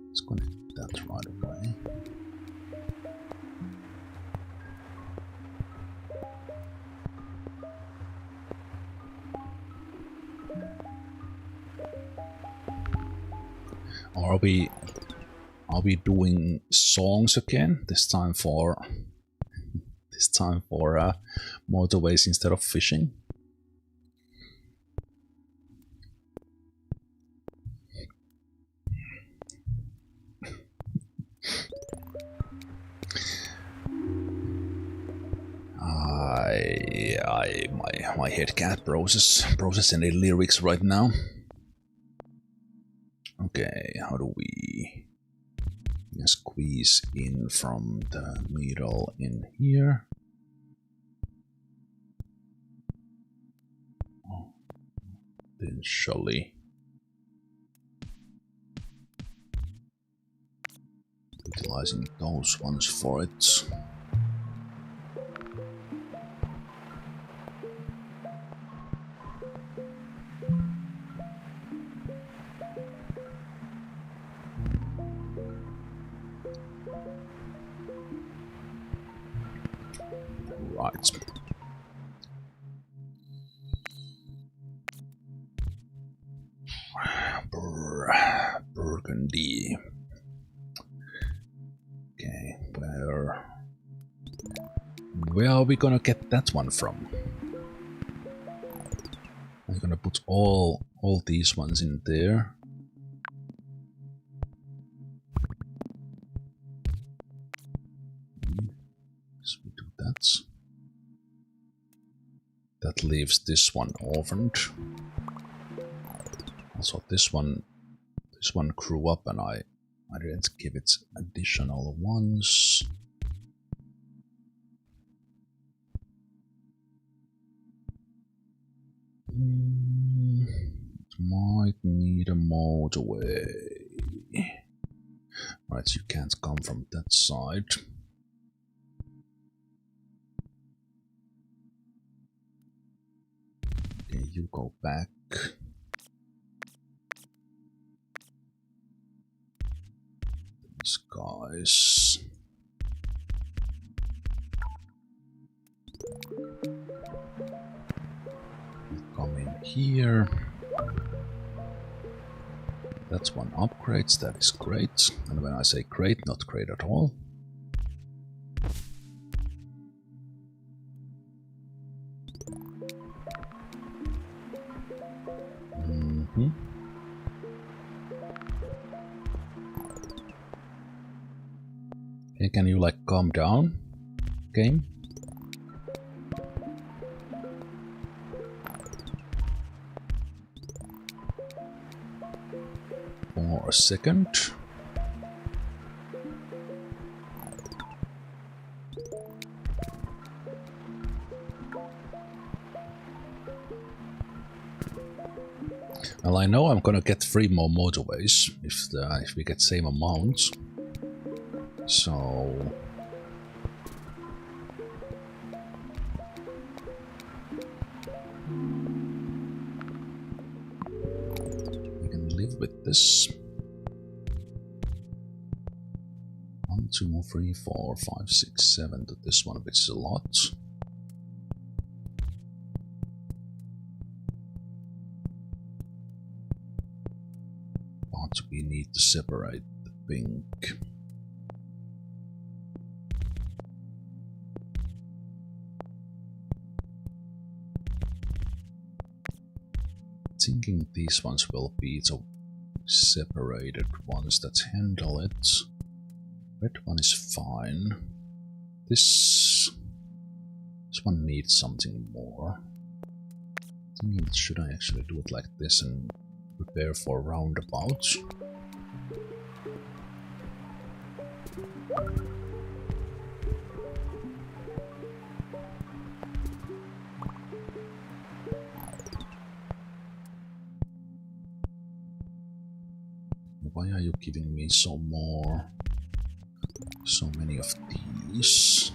Let's connect that right away. Are we doing songs again? This time for motorways instead of fishing. My head can't process any lyrics right now. Okay, how do we squeeze in from the middle in here? Potentially utilizing those ones for it. Right. Burgundy. Okay, where are we gonna get that one from? I'm gonna put all these ones in there. So we do that. That leaves this one orphaned. Also this one grew up and I didn't give it additional ones. It might need a motorway. Right, you can't come from that side. Okay, you go back. These guys. Come in here. That's one upgrades, that is great. And when I say great, not great at all. Hey, can you like calm down, game? For a second. Well, I know I'm gonna get 3 more motorways if we get same amount. So we can live with this. 1, 2, 3, 4, 5, 6, 7 to this one, which is a lot. But we need to separate the pink. Thinking these ones will be the separated ones that handle it. Red one is fine. This one needs something more. Thinking, should I actually do it like this and prepare for roundabout? Why are you giving me so many of these?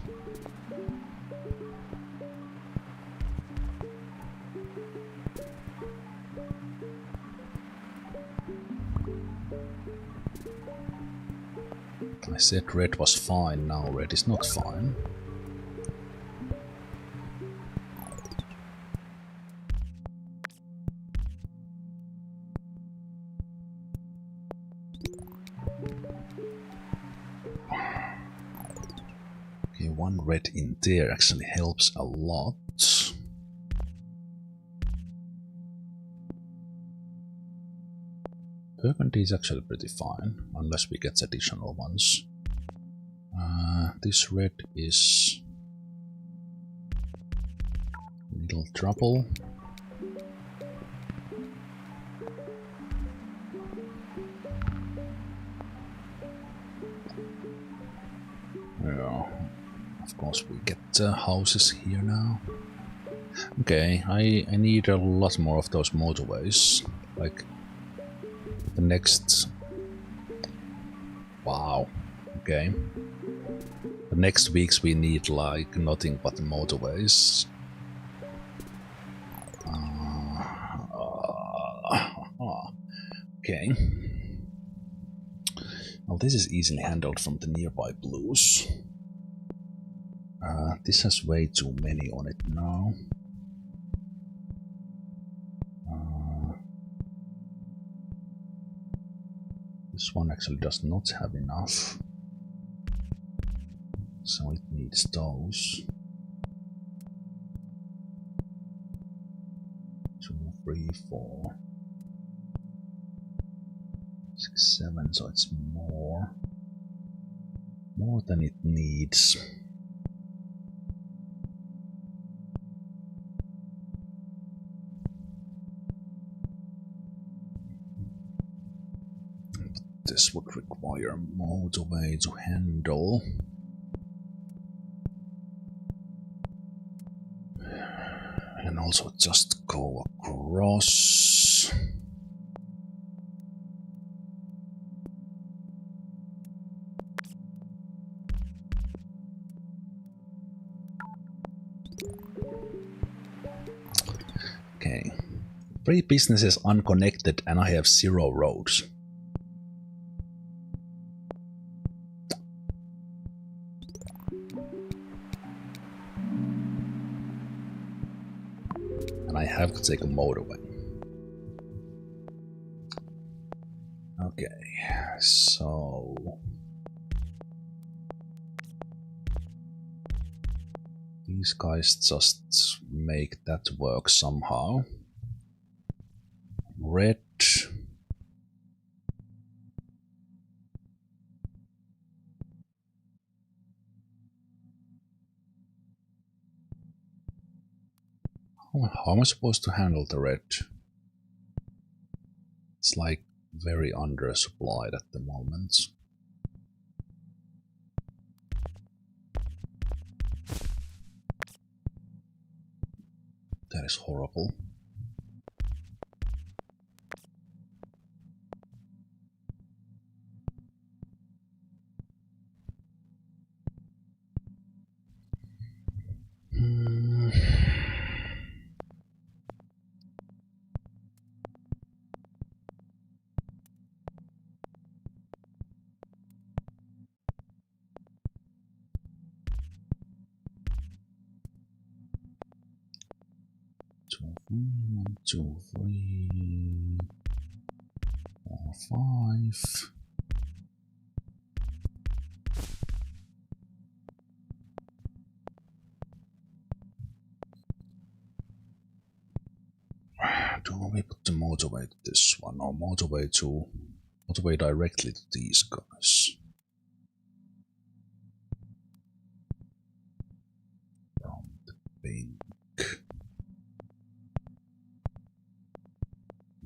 I said red was fine, now red is not fine. Okay, one red in there actually helps a lot. Burgundy is actually pretty fine, unless we get additional ones. This red is little trouble. Yeah, of course we get houses here now. Okay, I need a lot more of those motorways. Like the next... Wow, okay. The next weeks we need like nothing but motorways. Okay. Well, this is easily handled from the nearby blues. This has way too many on it now. This one actually does not have enough. So it needs those. 2, 3, 4, 6, 7, so it's more than it needs. But this would require a motorway to handle. And also just go across. Okay. 3 businesses unconnected and I have 0 roads. I have to take a motorway. Okay, so these guys just make that work somehow. Red. How am I supposed to handle the red? It's like very undersupplied at the moment. That is horrible. One, two, three, 4, 5. Do we put the motorway to this one or motorway directly to these guys? From the pink.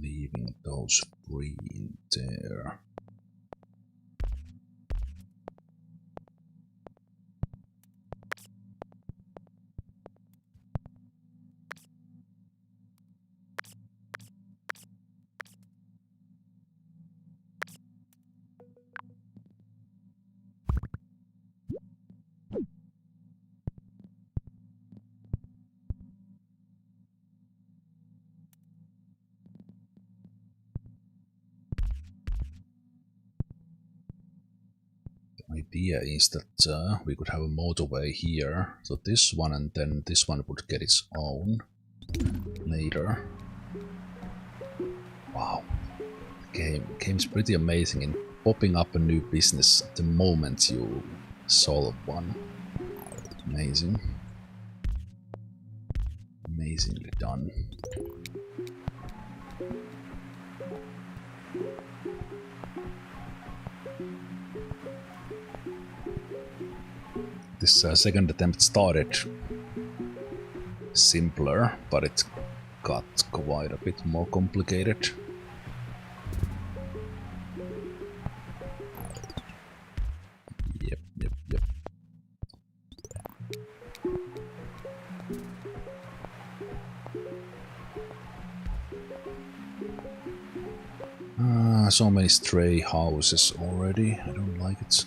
Leaving those green there. Idea is that we could have a motorway here, so this one and then this one would get its own later. Wow, the game's pretty amazing in popping up a new business the moment you solve one. Amazing. Amazingly done. This second attempt started simpler, but it got quite a bit more complicated. Yep. So many stray houses already. I don't like it.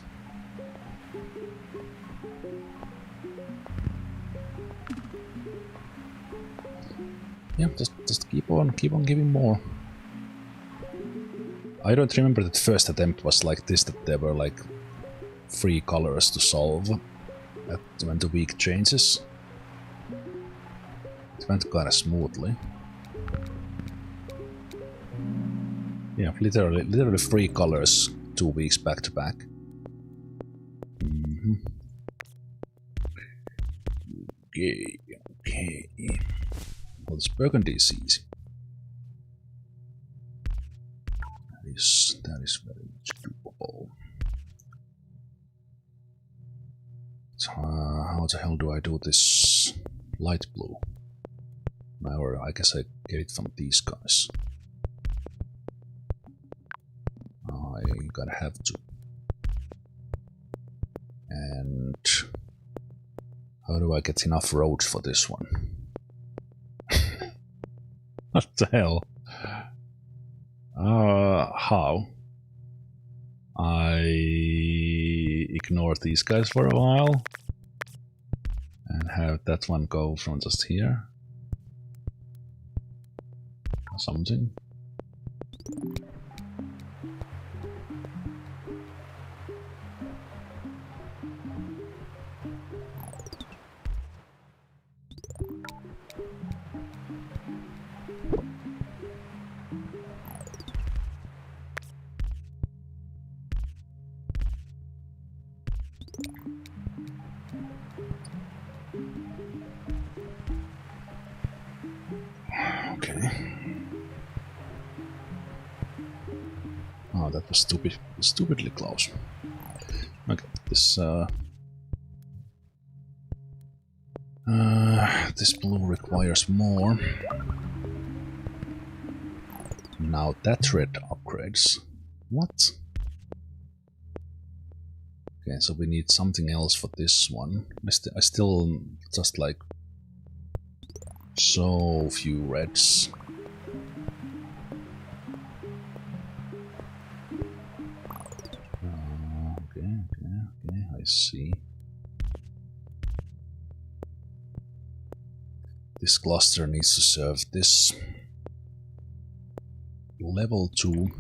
Yeah, just keep on giving more. I don't remember that first attempt was like this, that there were like 3 colors to solve when the week changes. It went kinda smoothly. Yeah, literally 3 colors, 2 weeks back to back. Okay. Well, this burgundy is easy. That is very much doable. So, how the hell do I do this light blue? Or I guess I get it from these guys. I'm gonna have to. And how do I get enough roads for this one? What the hell? How? I ignore these guys for a while and have that one go from just here or something. Oh, that was stupidly close. Okay, this blue requires more. Now that red upgrades. What? Okay, so we need something else for this one. I still just like so few reds. Okay, I see. This cluster needs to serve this. Level 2.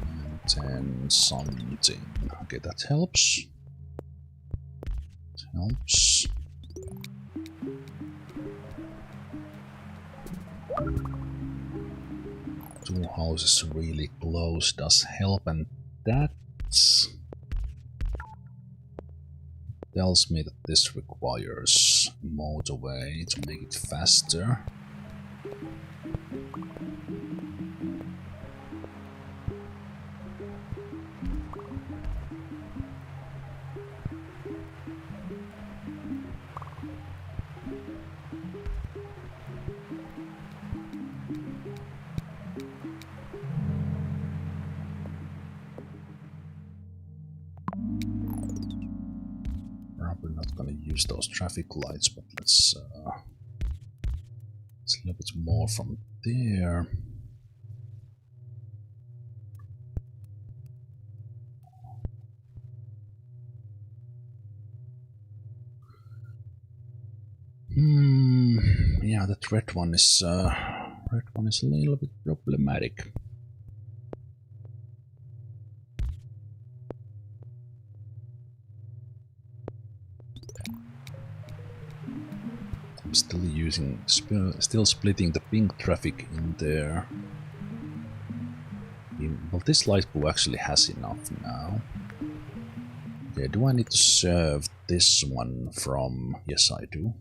And 10 something. Okay, that helps. It helps. Two houses really close does help, and that tells me that this requires a motorway to make it faster. Probably not gonna use those traffic lights, but let's a little bit more from there. Yeah, that red one is a little bit problematic. I'm still splitting the pink traffic in there. Well, this light blue actually has enough now. Okay, do I need to serve this one from... Yes, I do.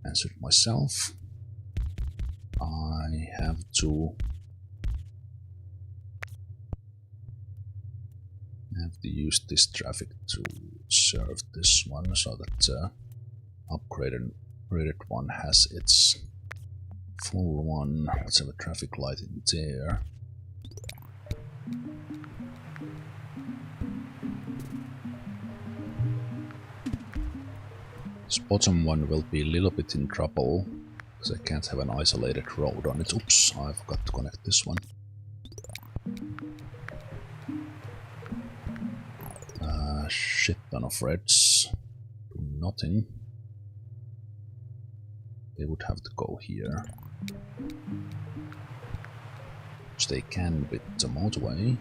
Answer it myself. I have to use this traffic to serve this one, so that upgraded one has its full one. Let's have a traffic light in there. This bottom one will be a little bit in trouble, because I can't have an isolated road on it. Oops, I forgot to connect this one. Shit ton of reds. Do nothing. They would have to go here. Which they can with the motorway.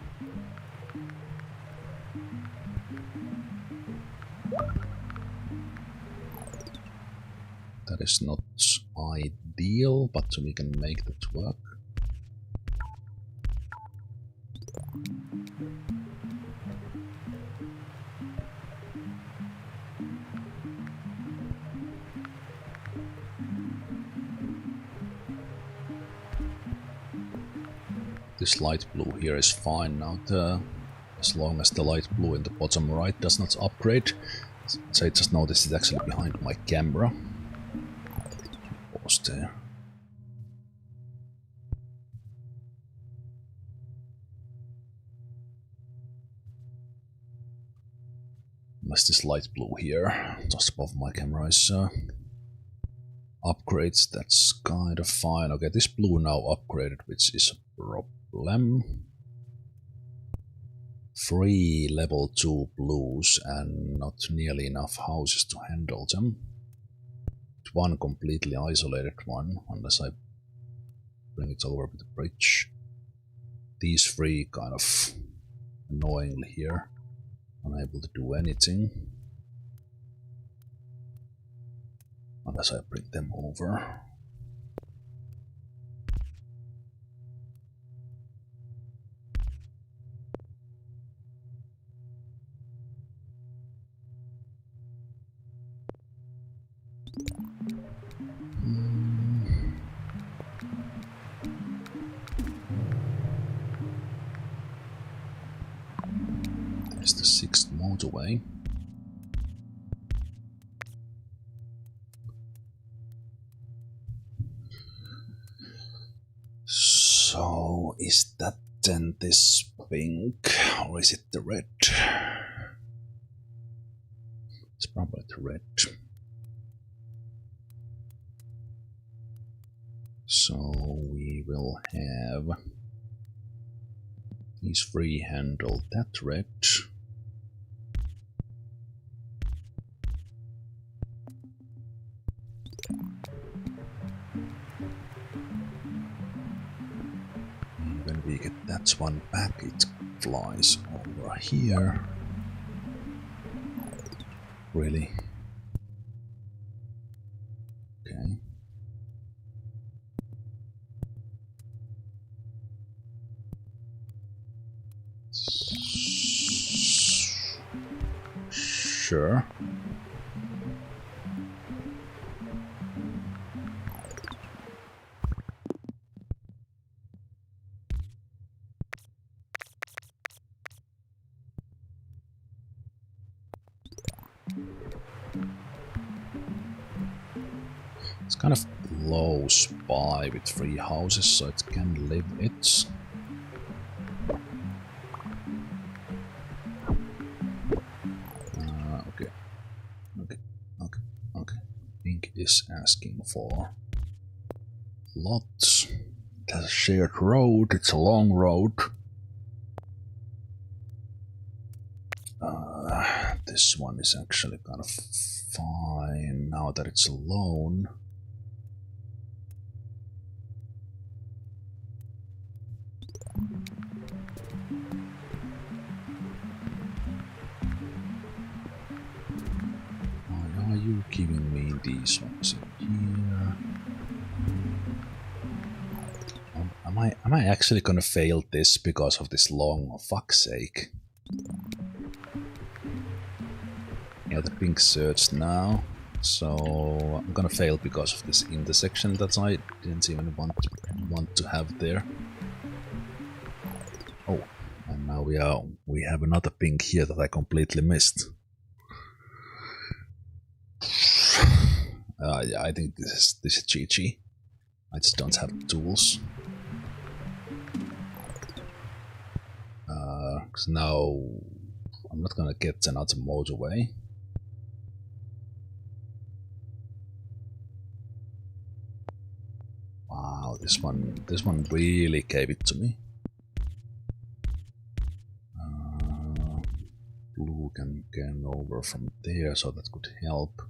That is not ideal, but we can make that work. This light blue here is fine now, as long as the light blue in the bottom right does not upgrade. So I just noticed it's actually behind my camera. Pause there. Unless this light blue here, just above my camera, is upgrades, that's kind of fine. Okay, this blue now upgraded, which is a problem. 3 level 2 blues and not nearly enough houses to handle them. One completely isolated one, unless I bring it over with the bridge. These 3 kind of annoyingly here, unable to do anything. Unless I bring them over. It's the 6th motorway. So, is that then this pink, or is it the red? It's probably the red. So, we will have these free handle that red. When we get that one back, it flies over here. Really? Okay. Sure. It's kind of close by with 3 houses, so it can live it. Okay. Pink is asking for lots. It has a shared road, it's a long road. This one is actually kind of fine now that it's alone. Why are you giving me these ones in here? Am I actually gonna fail this because of this long? Fuck's sake. Yeah, the pink searched now, so I'm gonna fail because of this intersection that I didn't even want to have there. Oh, and now we have another pink here that I completely missed. Yeah, I think this is GG. I just don't have the tools. Because now I'm not gonna get another motorway. Wow, this one really gave it to me. Blue can get over from there, so that could help.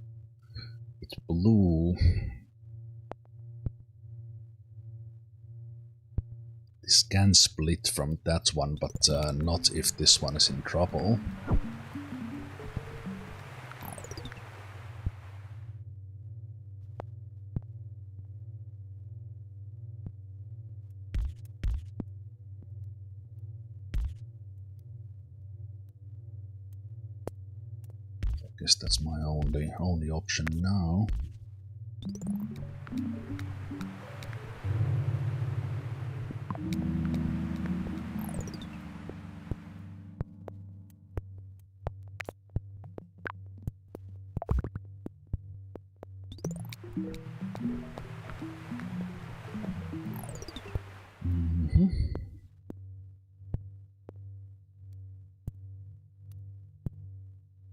It's blue. This can split from that one, but not if this one is in trouble. I guess that's my only option now.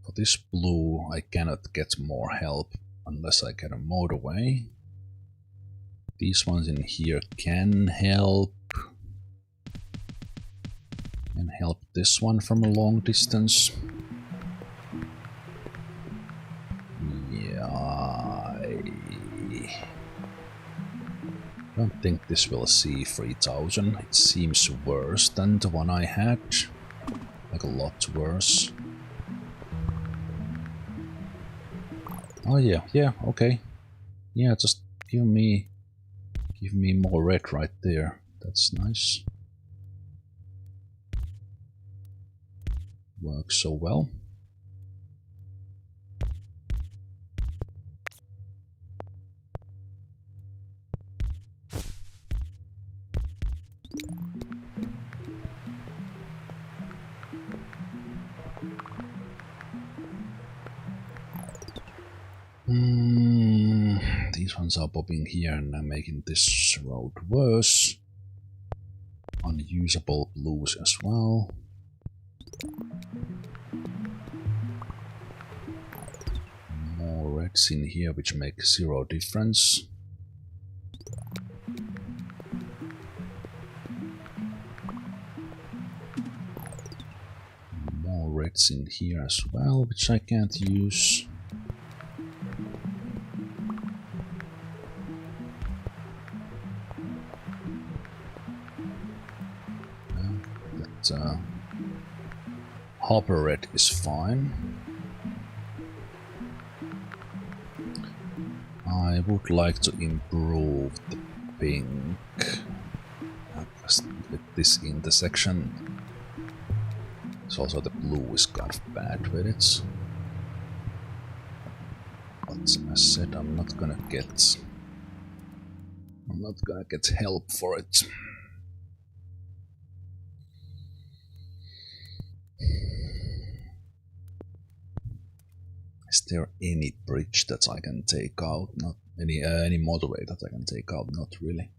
For this blue, I cannot get more help unless I get a motorway. These ones in here can help. Can help this one from a long distance. Yeah, I don't think this will see 3000. It seems worse than the one I had. Like a lot worse. Oh yeah, okay. Yeah, just give me more red right there. That's nice. Works so well. These ones are popping here and making this road worse. Unusable blues as well. More reds in here which make zero difference. More reds in here as well, which I can't use. Hopper red is fine. I would like to improve the pink. Just with this intersection. So also the blue is kind of bad with it. But as I said, I'm not gonna get help for it. Is there any bridge that I can take out? Not any motorway that I can take out? Not really.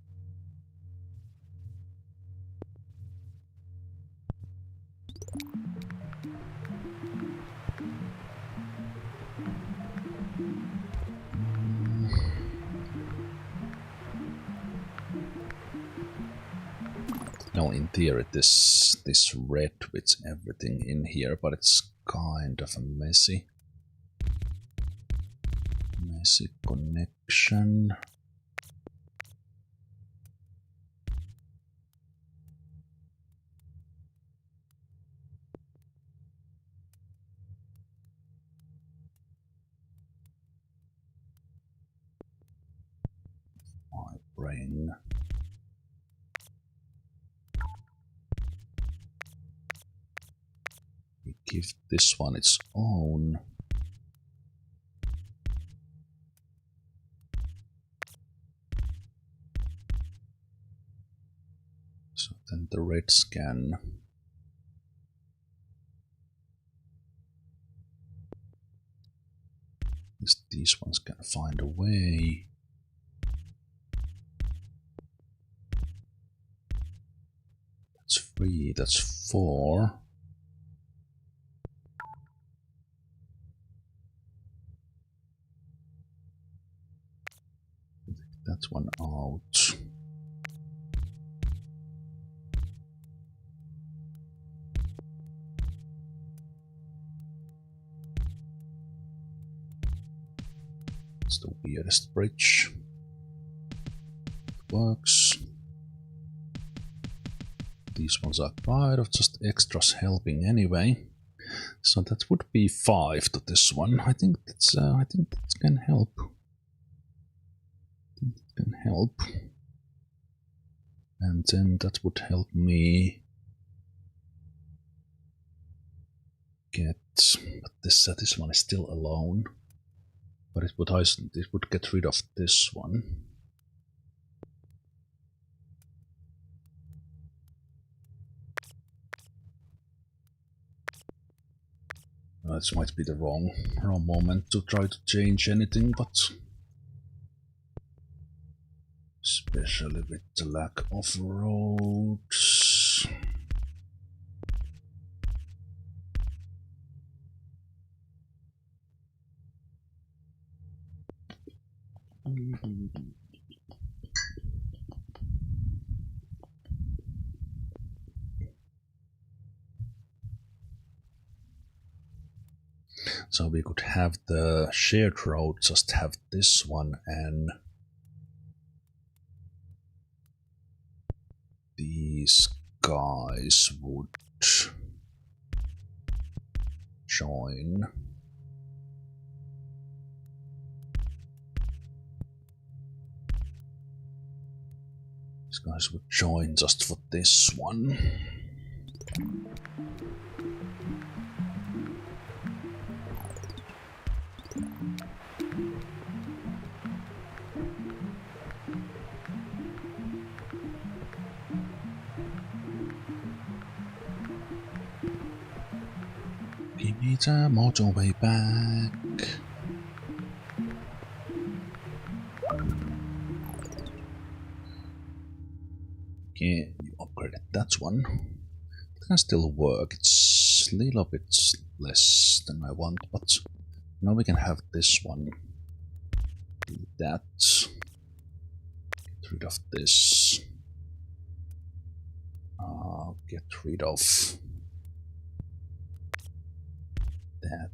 No, in theory this red with everything in here, but it's kind of a messy connection. My brain. We give this one its own. So then the reds can these ones can find a way. That's 3, that's 4. That one out. It's the weirdest bridge. It works. These ones are kind of just extras helping anyway. So that would be 5 to this one. I think that's I think that can help. And then that would help me get, but this one is still alone. But it would get rid of this one. This might be the wrong moment to try to change anything, but especially with the lack of roads. So we could have the shared road, just have this one, and these guys would join. These guys would join just for this one. Give me the motorway back. Okay, you upgraded that one. It can still work. It's a little bit less than I want, but now we can have this one. Do that. Get rid of this. Get rid of that.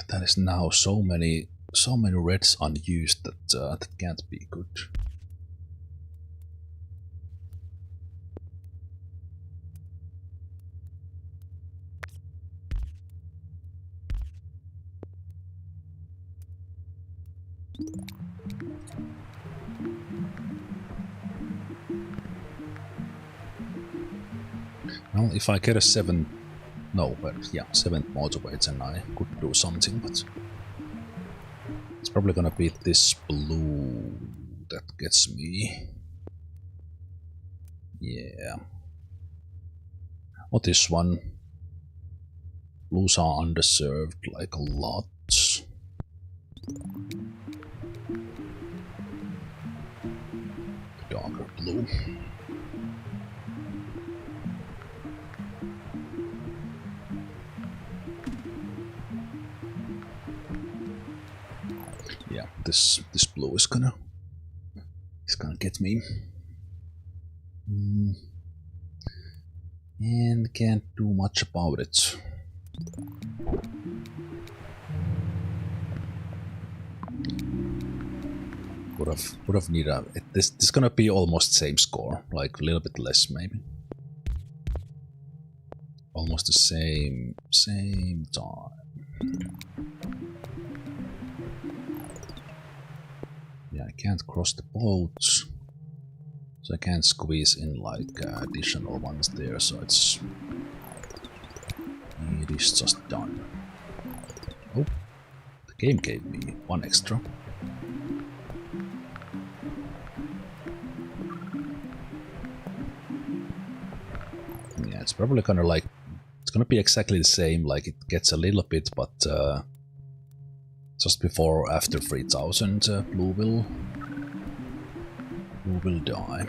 That is now so many reds unused that that can't be good. Well, if I get a 7th motorway, then I could do something, but it's probably gonna be this blue that gets me. Yeah. Or this one. Blues are underserved like a lot. Darker blue. Yeah, this blue is gonna get me. And can't do much about it. Would have needed this is gonna be almost same score, like a little bit less maybe. Almost the same time. Yeah, I can't cross the boats, so I can't squeeze in like additional ones there, so it is just done. Oh, the game gave me one extra. Yeah, it's probably gonna like, it's gonna be exactly the same, like it gets a little bit, but just before or after 3000 blue will die.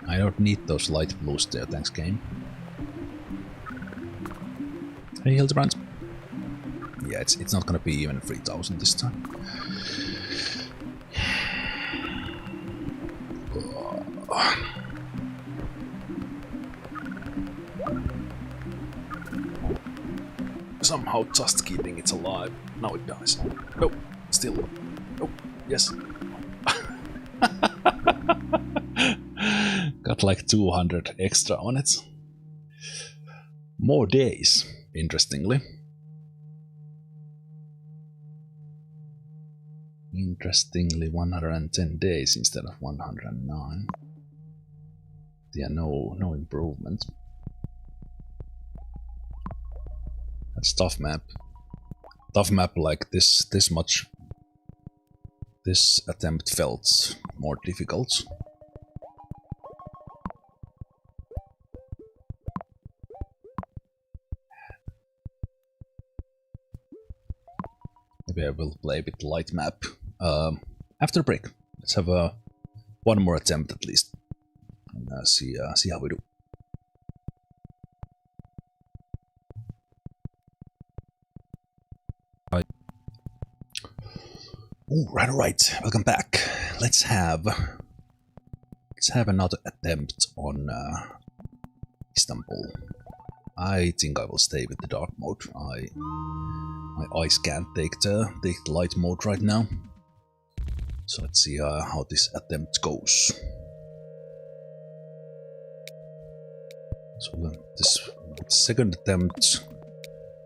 I don't need those light blues there, thanks game. Hey Hildebrand. Yeah, it's not gonna be even 3000 this time. Somehow just keeping it alive. Now it dies. No, still. Oh, yes. Got like 200 extra on it. More days, interestingly. Interestingly, 110 days instead of 109. Yeah, no improvement. That's tough map. Tough map like this much. This attempt felt more difficult. Maybe I will play a bit light map after the break. Let's have one more attempt at least, and see how we do. Right. Welcome back. Let's have another attempt on Istanbul. I think I will stay with the dark mode. My eyes can't take the light mode right now. So let's see how this attempt goes. So this second attempt,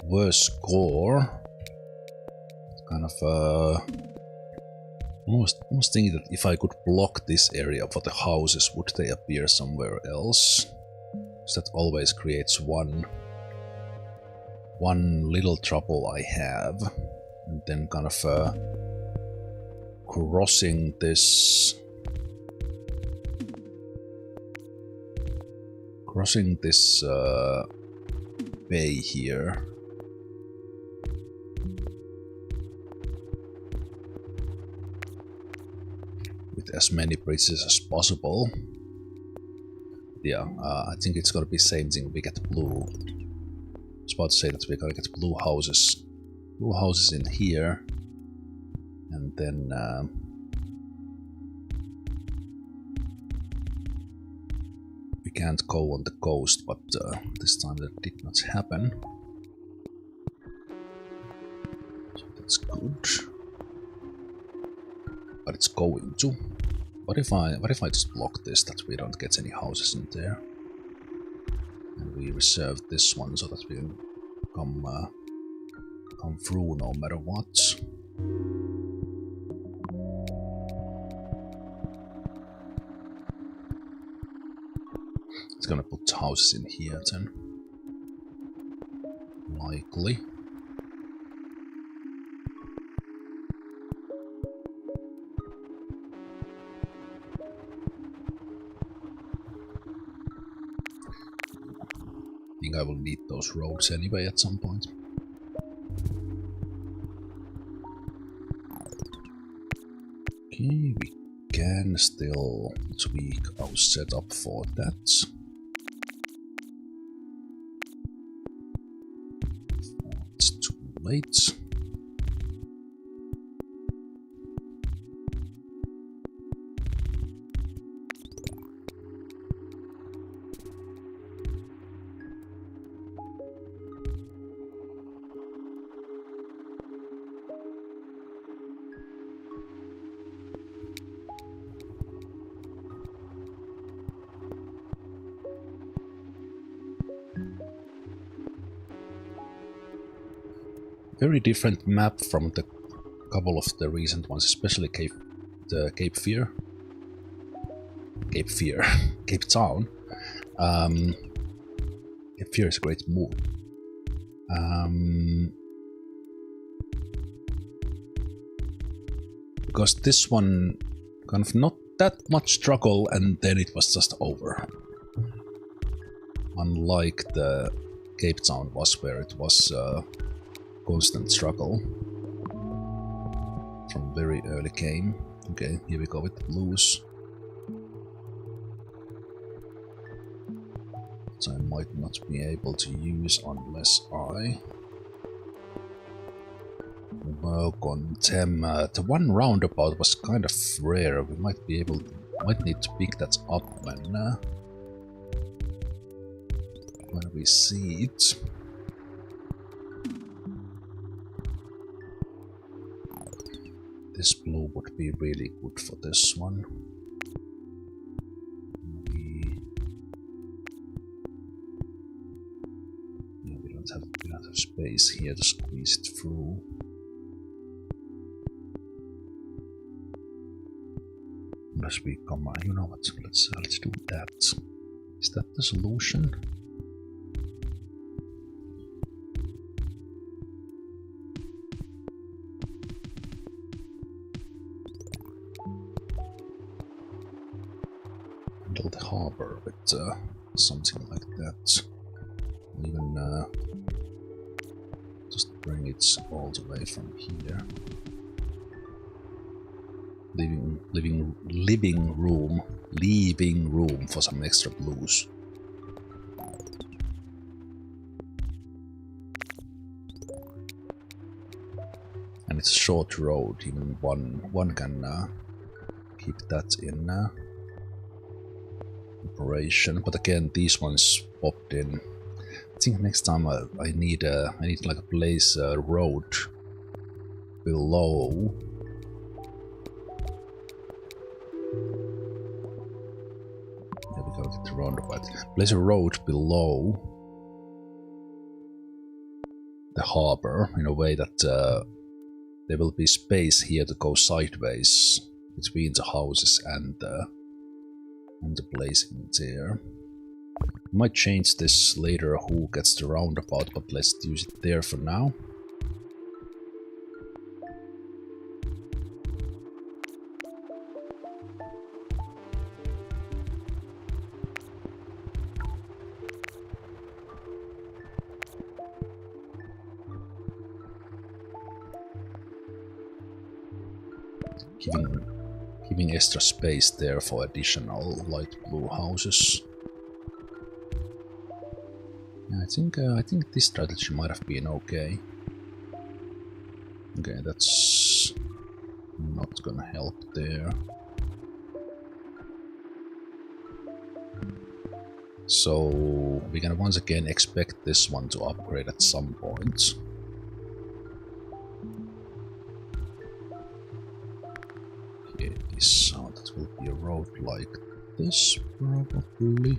worse score. Kind of almost thinking that if I could block this area for the houses, would they appear somewhere else? Because that always creates one one little trouble I have, and then kind of crossing this bay here. With as many bridges as possible. Yeah, I think it's gonna be same thing. We get blue. I was about to say that we're gonna get blue houses. Blue houses in here. And then we can't go on the coast, but this time that did not happen. So that's good. But it's going to. What if I just block this, that we don't get any houses in there? And we reserve this one so that we can come through no matter what. It's gonna put houses in here then. Likely. I think I will need those roads anyway at some point. Okay, we can still tweak our setup for that. It's too late. Very different map from the couple of the recent ones, especially Cape Fear. Cape Town. Cape Fear is a great move. Because this one kind of not that much struggle and then it was just over. Unlike the Cape Town was, where it was constant struggle from very early game. Okay, here we go with the blues. So I might not be able to use unless I work on them. The one roundabout was kind of rare. We might need to pick that up when we see it. This blue would be really good for this one. We don't have space here to squeeze it through. Unless we come, you know what? Let's do that. Is that the solution? The harbor with something like that. Even just bring it all the way from here. Leaving room for some extra blues. And it's a short road. Even one can keep that in. Operation, but again, these ones popped in. I think next time I need like a place road below. There we go, get the roundabout. Place a road below the harbor in a way that there will be space here to go sideways between the houses and the place in there. Might change this later who gets the roundabout, but let's use it there for now. Giving extra space there for additional light blue houses. Yeah, I think this strategy might have been okay. Okay, that's not gonna help there. So we can once again expect this one to upgrade at some point. Okay, so that will be a road like this, probably.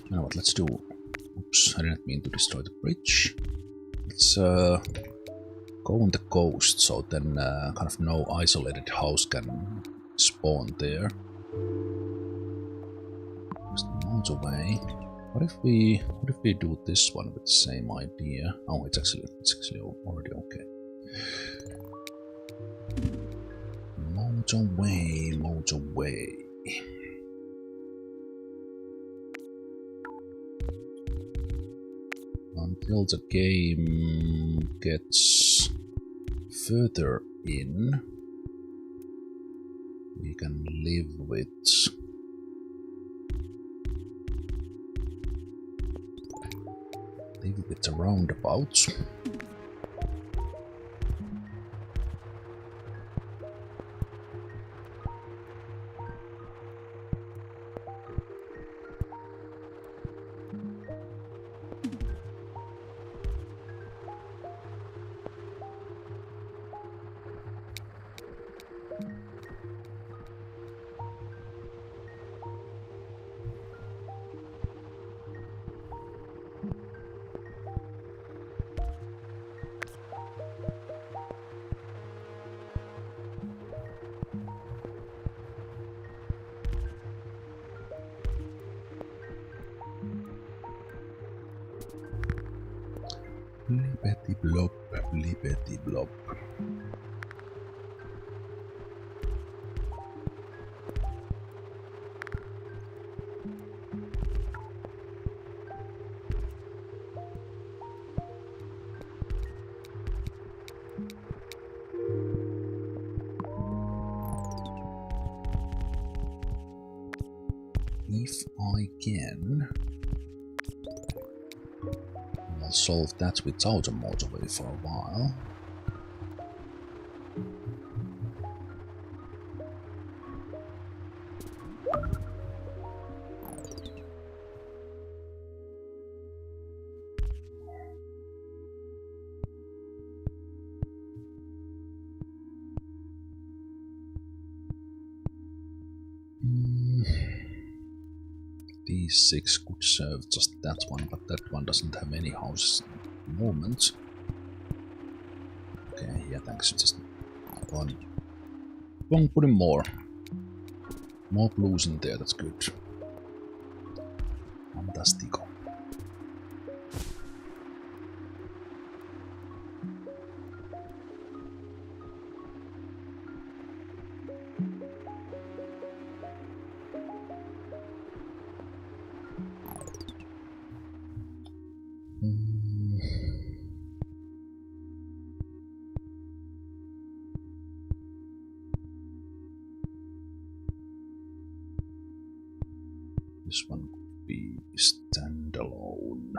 You know what, let's do... Oops, I didn't mean to destroy the bridge. Let's go on the coast, so then kind of no isolated house can spawn there. Just the motorway. What if we do this one with the same idea? Oh, it's actually already okay. Motorway. Until the game gets further in, we can live with the roundabouts. Libbety blob. If I can, I'll solve that without a motorway for a while. These 6 could serve just that one, but that one doesn't have any houses at the moment. Okay, yeah, thanks. Just one. Put in more. More blues in there, that's good. Fantastico. This one could be standalone.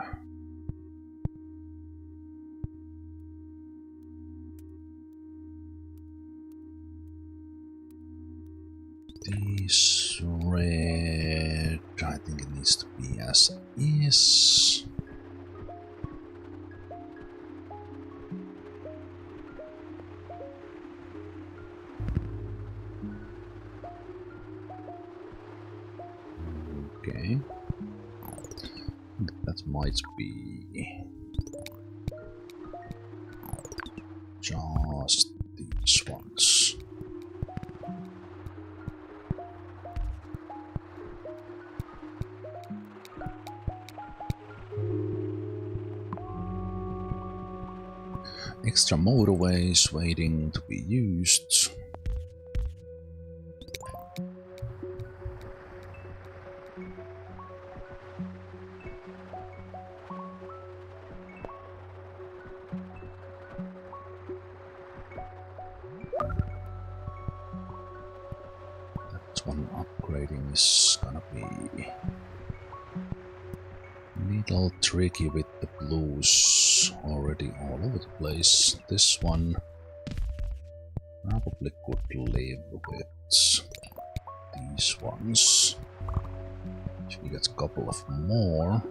This red, I think it needs to be as is. Okay, that might be just these ones. Extra motorways waiting to be used. That one upgrading is gonna be little tricky with the blues already all over the place. This one probably could live with these ones. If we get a couple of more.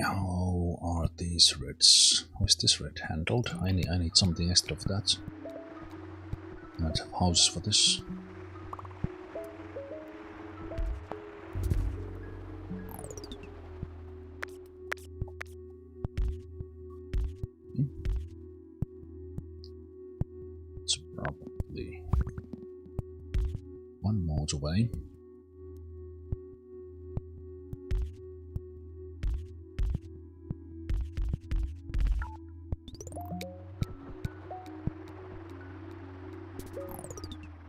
How are these reds? How is this red handled? I need something extra for that. I might have houses for this. It's probably one motorway.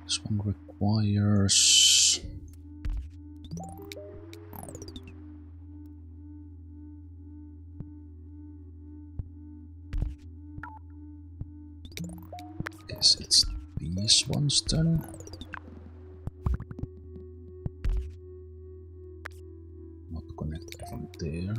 This one requires guess it's these ones then. Not connected from there.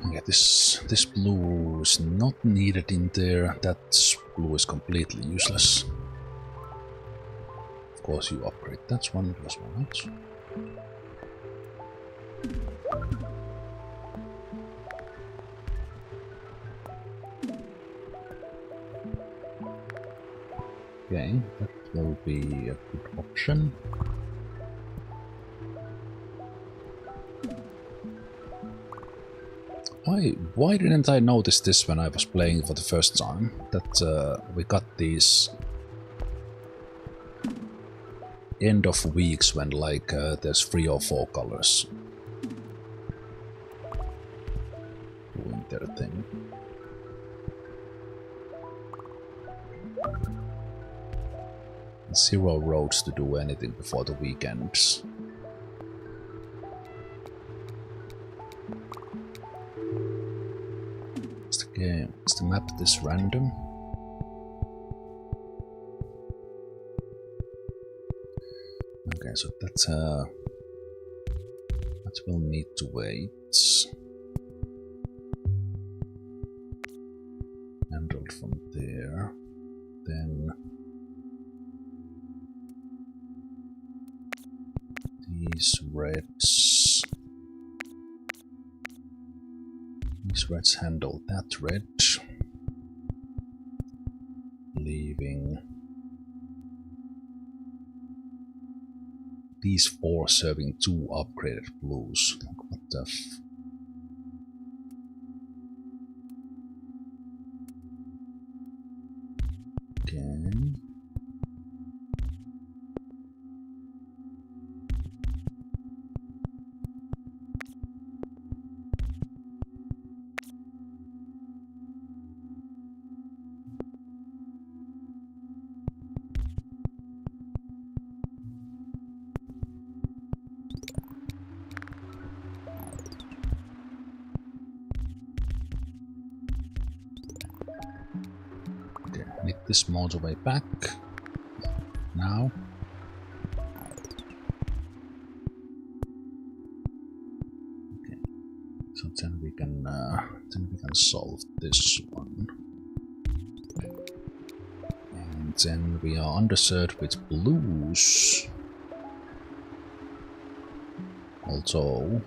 Yeah, this blue is not needed in there. That blue is completely useless. Of course, you upgrade that one plus one much. Okay, that will be a good option. Why didn't I notice this when I was playing for the first time? That we got these end of weeks when like there's 3 or 4 colors doing their thing. Zero roads to do anything before the weekends. Is the map this random? Okay, so that's that will need to wait. Handled from there, then these reds. These reds handle that red, leaving these 4 serving 2 upgraded blues. Like, what the f... Okay. Need this motorway back now. we can solve this one. And then we are underserved with blues. Although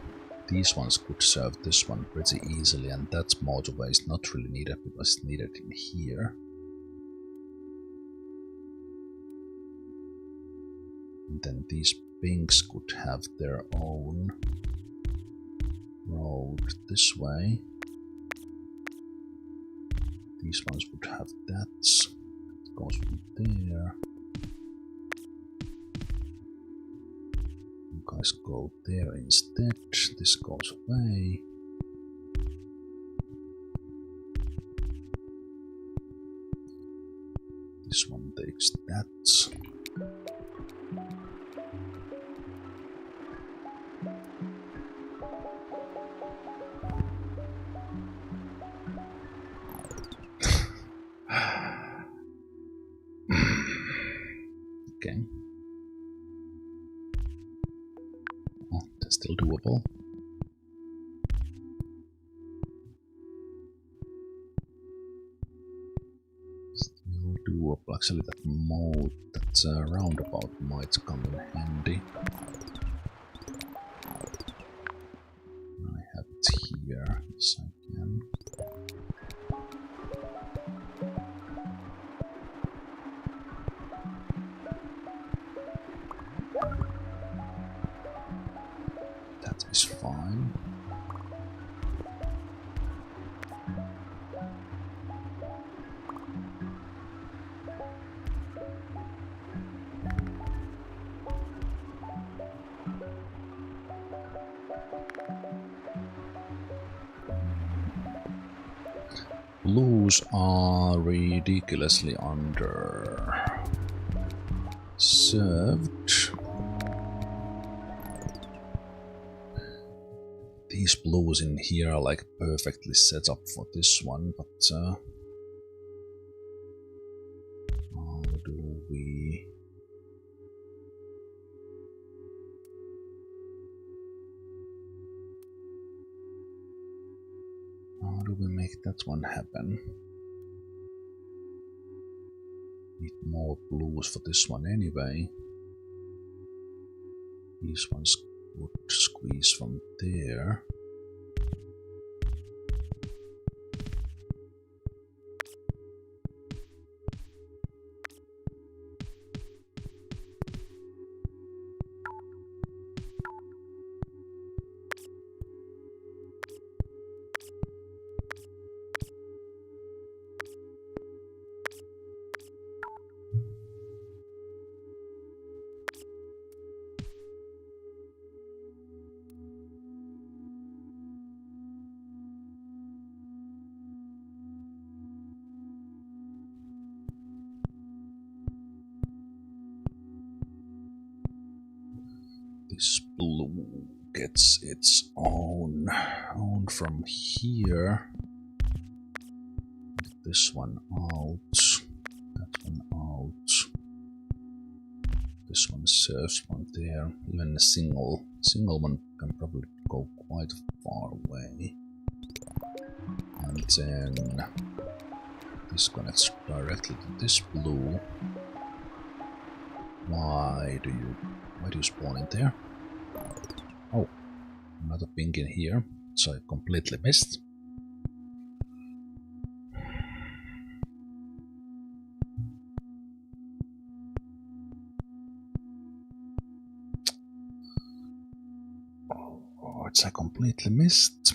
these ones could serve this one pretty easily, and that motorway is not really needed because it's needed in here. And then these pinks could have their own road this way. These ones would have that. It goes from there. You guys go there instead. This goes away. This one takes that. Okay. Oh, that's still doable. Still doable. Actually, that mode, that roundabout might come in handy. I have it here. Yes, I can. That is fine. Blues are ridiculously under served. These blues in here are like perfectly set up for this one, but how do we... How do we make that one happen? Need more blues for this one anyway. These ones would squeeze from there. This blue gets its own from here. Get this one out, that one out. This one serves one there. Even a single one can probably go quite far away. And then this connects directly to this blue. Why do you spawn in there? Oh, another pink in here, so I completely missed. Oh, it's I completely missed.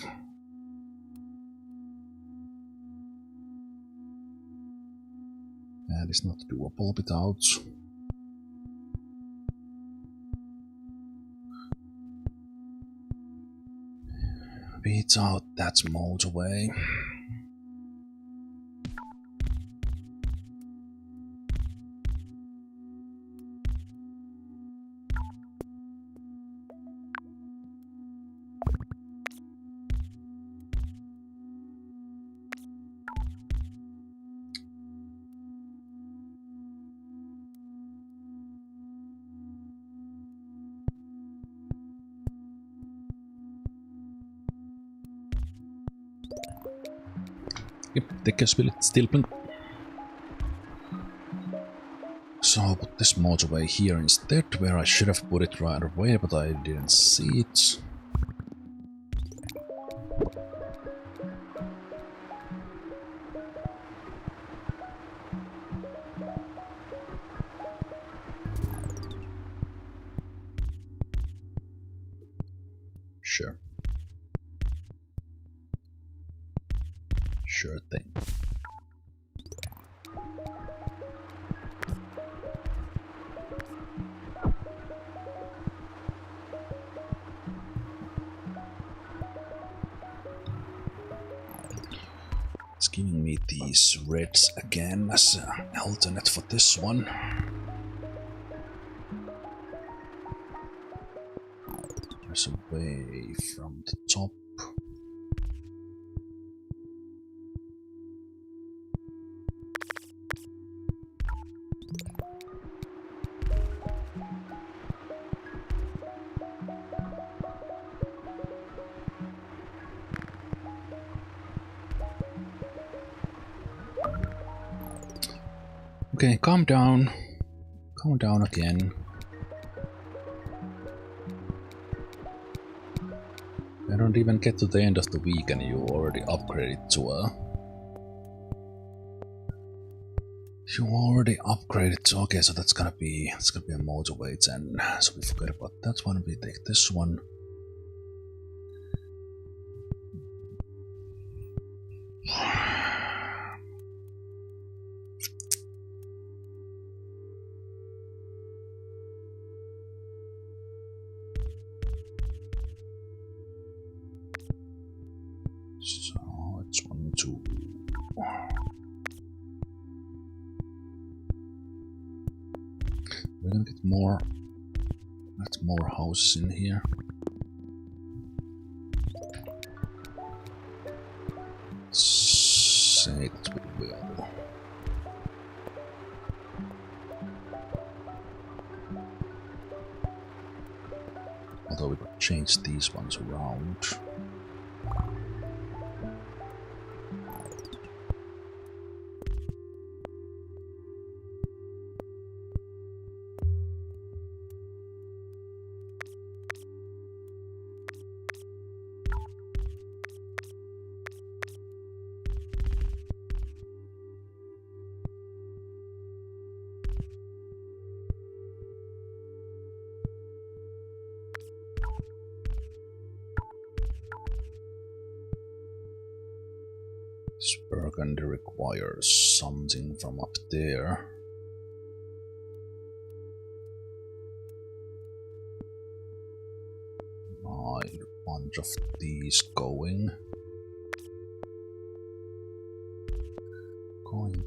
That is not doable without. Without that motorway. Yep, take a steel plink. So I'll put this motorway here instead, where I should have put it right away, but I didn't see it. Sure. Sure thing. It's giving me these reds again as an alternate for this one. There's a way from the top. Okay, calm down. Calm down again. I don't even get to the end of the week and you already upgraded to a... You already upgraded to... Okay, so that's gonna be a motorway then. So we forget about that one, we take this one. So it's 1, 2. We're gonna get more houses in here. Say that we will. Although we could change these ones around. This burgundy requires something from up there. A bunch of these going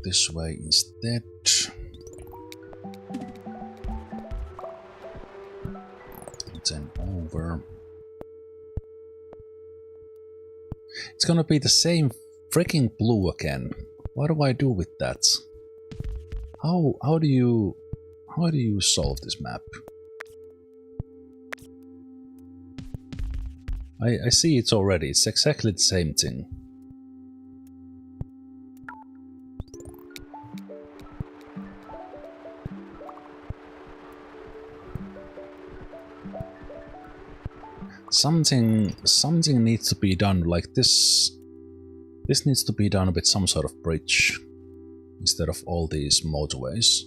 this way instead. And then over. It's gonna be the same freaking blue again. What do I do with that? How do you solve this map? I see it already. It's exactly the same thing. Something needs to be done like this. This needs to be done with some sort of bridge instead of all these motorways.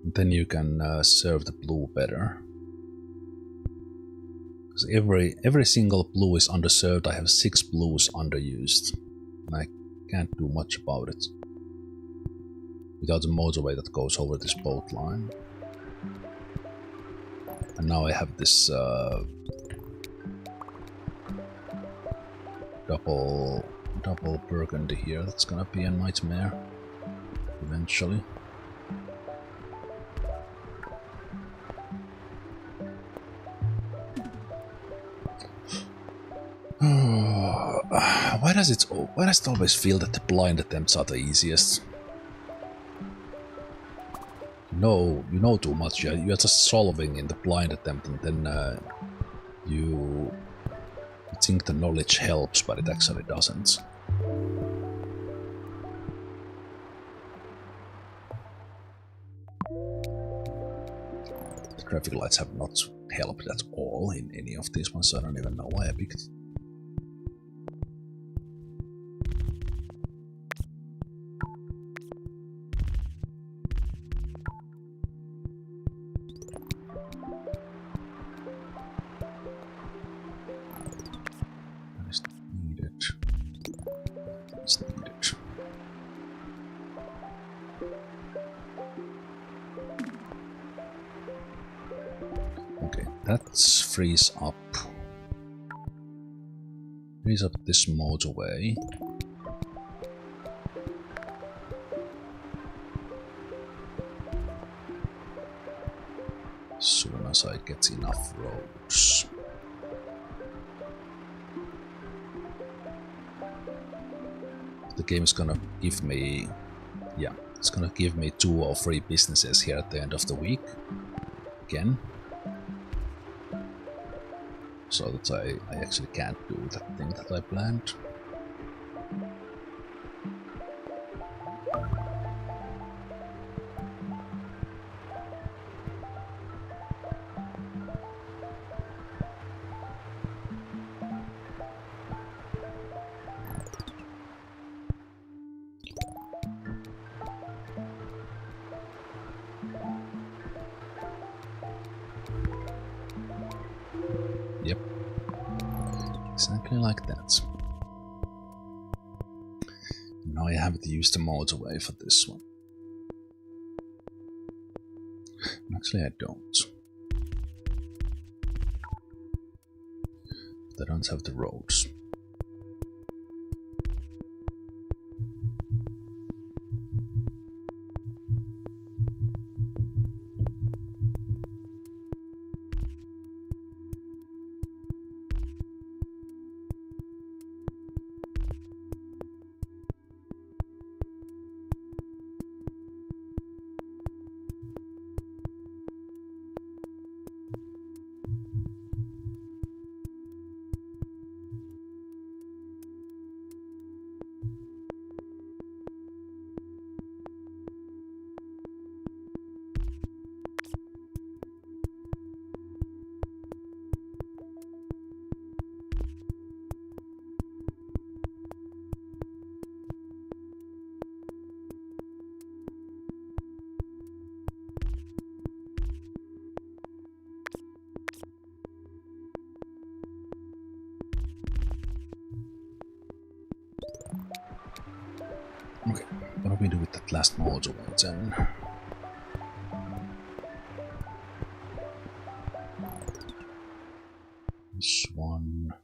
And then you can serve the blue better. Because every single blue is underserved. I have 6 blues underused. And I can't do much about it without a motorway that goes over this boat line. And now I have this double burgundy here. That's gonna be a nightmare eventually. Why does it always feel that the blind attempts are the easiest? No, you know too much. You're just solving in the blind attempt, and then you think the knowledge helps, but it actually doesn't. The traffic lights have not helped at all in any of these ones, so I don't even know why I picked. Let's freeze up this motorway. As soon as I get enough roads. The game is gonna give me, yeah, it's gonna give me 2 or 3 businesses here at the end of the week. Again. So that I actually can't do that thing that I planned. Yep. Exactly like that. Now I have to use the motorway for this one. Actually, I don't. I don't have the roads. Okay, what do we do with that last motorway then? This one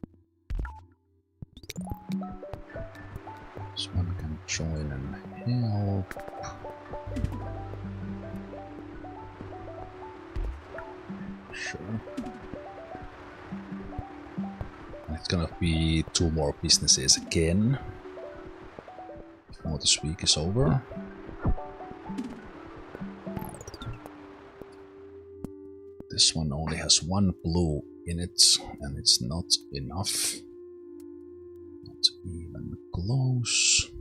can join and help. Sure. It's gonna be 2 more businesses again. This week is over. This one only has 1 blue in it, and it's not enough. Not even close.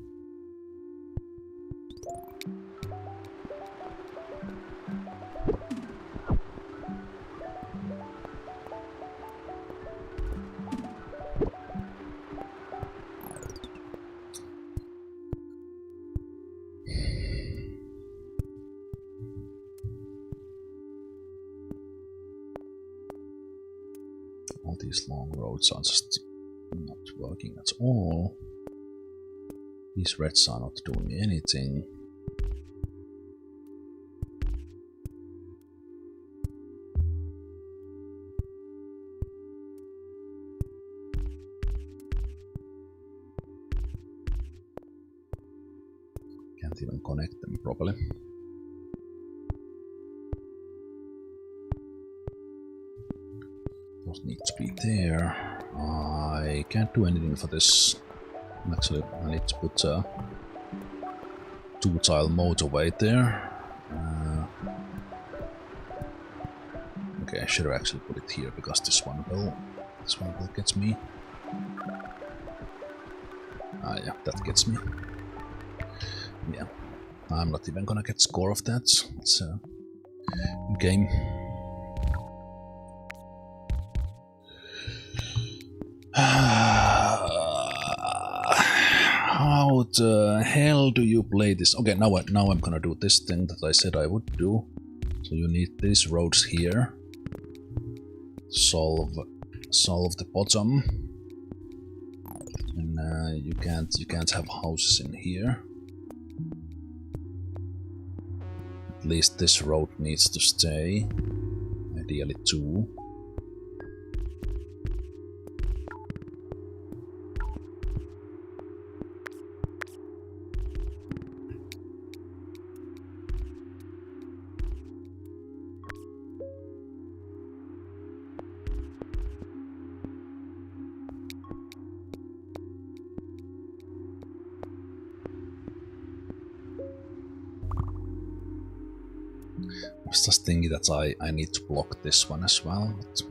All these long roads are just not working at all. These reds are not doing anything. Can't even connect them properly. Need to be there. I can't do anything for this. Actually, I need to put a 2-tile motorway there. Okay, I should have actually put it here because this one will get me. Ah, yeah, that gets me. Yeah, I'm not even gonna get score of that. It's a game. How the hell do you play this? Okay, now I'm gonna do this thing that I said I would do. So you need these roads here. Solve the bottom. And you can't have houses in here. At least this road needs to stay. Ideally 2. I was just thinking that I need to block this one as well. But...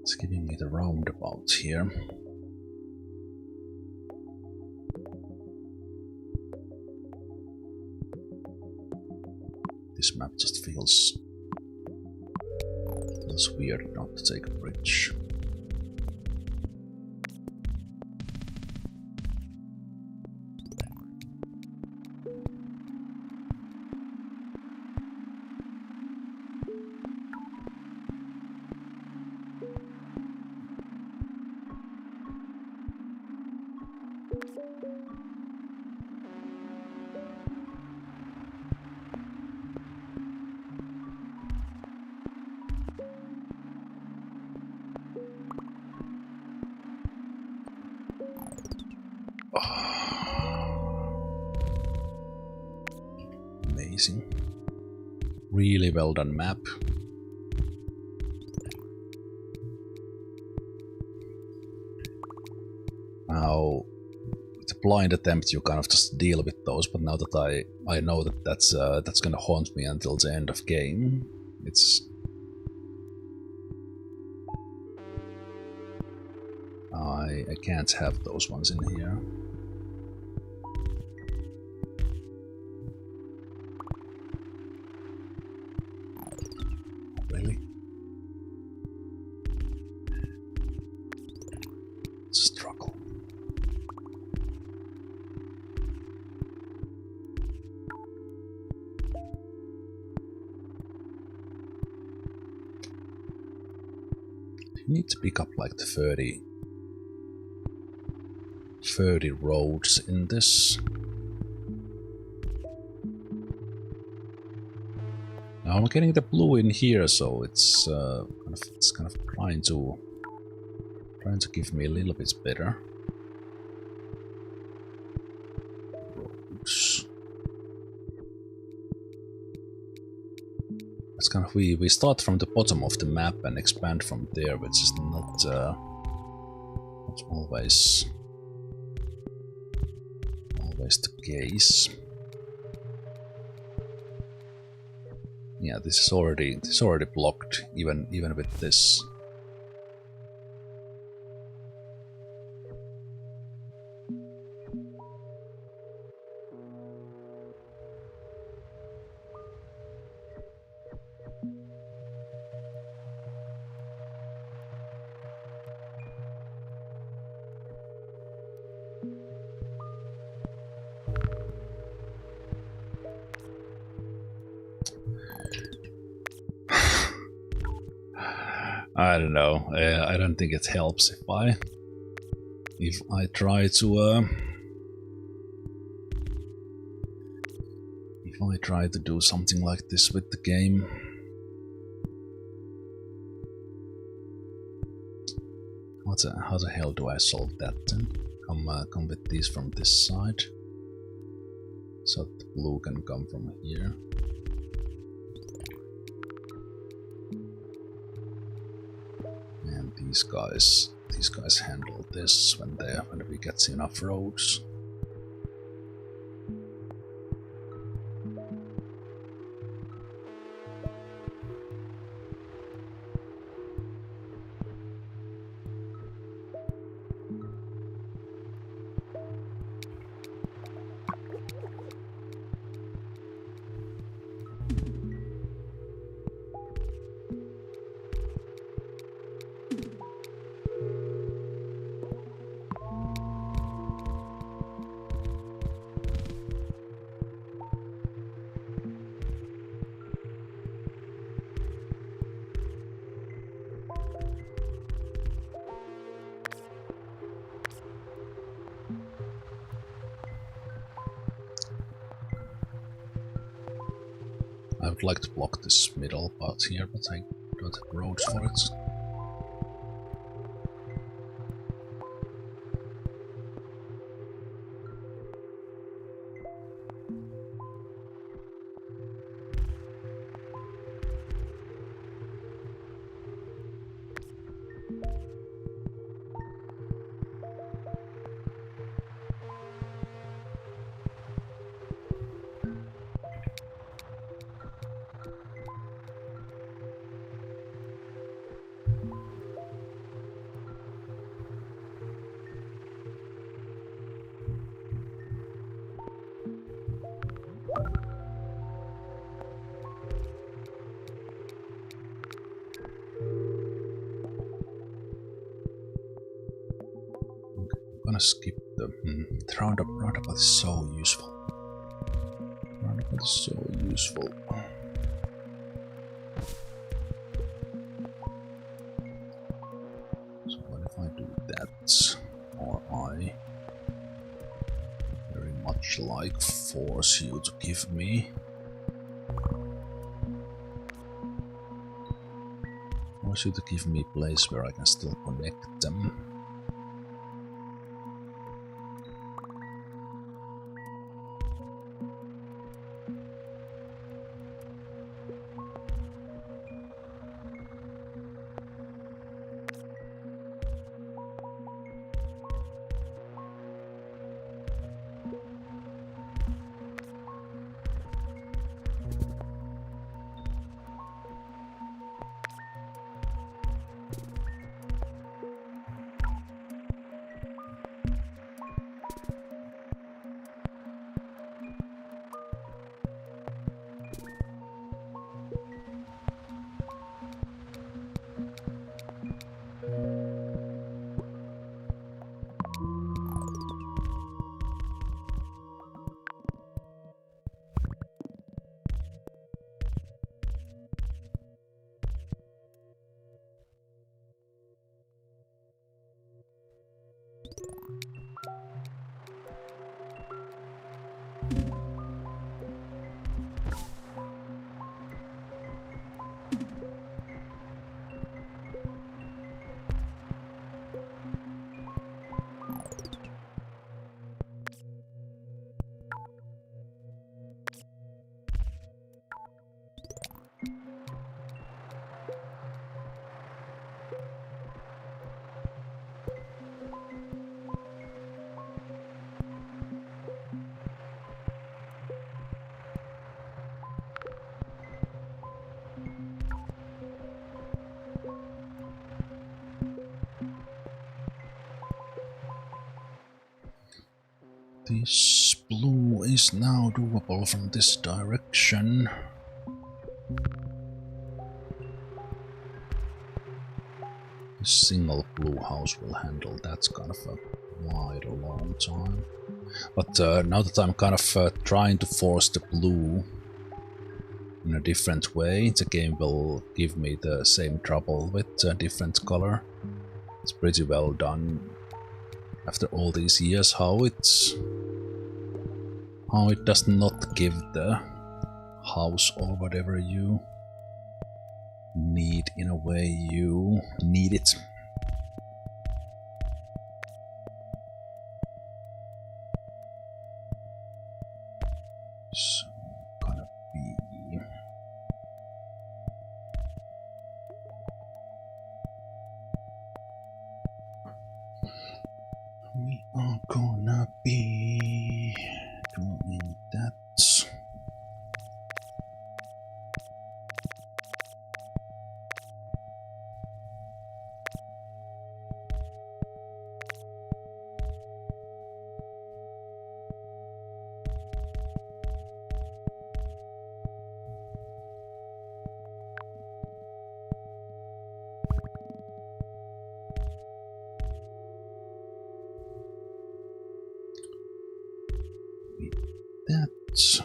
it's giving me the roundabout here. This map just feels weird not to take a bridge. Amazing. Really well done map. Now, with the blind attempt, you kind of just deal with those. But now that I know that that's gonna haunt me until the end of game, it's I can't have those ones in here. Really? It's a struggle. You need to pick up like the 30 roads in this. Now I'm getting the blue in here, so it's kind of trying to give me a little bit better roads. It's kind of we start from the bottom of the map and expand from there, which is not always the case. Yeah, this is already blocked even with this. I don't know. I don't think it helps if I try to do something like this with the game. How the hell do I solve that then? Come with these from this side, so the blue can come from here. these guys handle this when we get enough roads. I would like to block this middle part here, but I don't have roads for it. I'm gonna skip the roundabout is so useful. Roundabout is so useful. So what if I do that, or I very much like force you to give me a place where I can still connect them. This blue is now doable from this direction. A single blue house will handle that kind of a long time. But now that I'm kind of trying to force the blue in a different way, the game will give me the same trouble with a different color. It's pretty well done. After all these years, how it does not give the house or whatever you need in a way you need it. So gonna be are gonna be doing that.